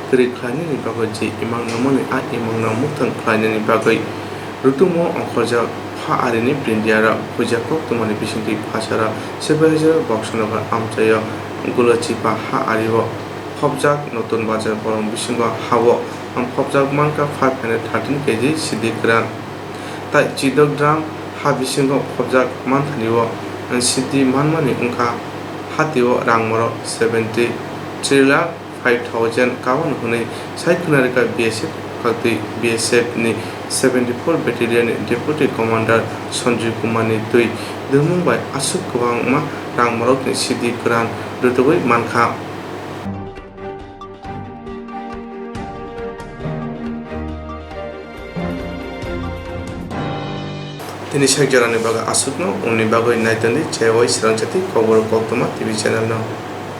গরি খাইনানি বাগै যে ইমাং নমনি আ ইমাং নমুতন খাইনানি বাগै रुतुमो अंखरजा फा आरिनि प्रिन्डियारा फुजाको तुमानि बिसिंति भाषारा सेबाइजार बक्सनगर आमचाय गुलचिपा हा आरिबो फबजाक नतुन बाजार बरम बिसिंग हावो आम फबजाक मानका 513 केजि सिदिग्रान ताइ चिदक द्राम हा बिसिंग फबजाक मानथानिबो सिदि मानमानि उंखा हातिओ रांमरो 73,05,000 कावन हुनै साइखनारिका BSF kakti BSF ni 74 Battalion Deputy Commander Sanjay Kumar ni tui dumung bai asuk kubang ma rang marok ni sidi kran dutoi mankha tini sakjarani baga asukno uni bagoi naitani chewai sirangchati khobor koktoma TV channel no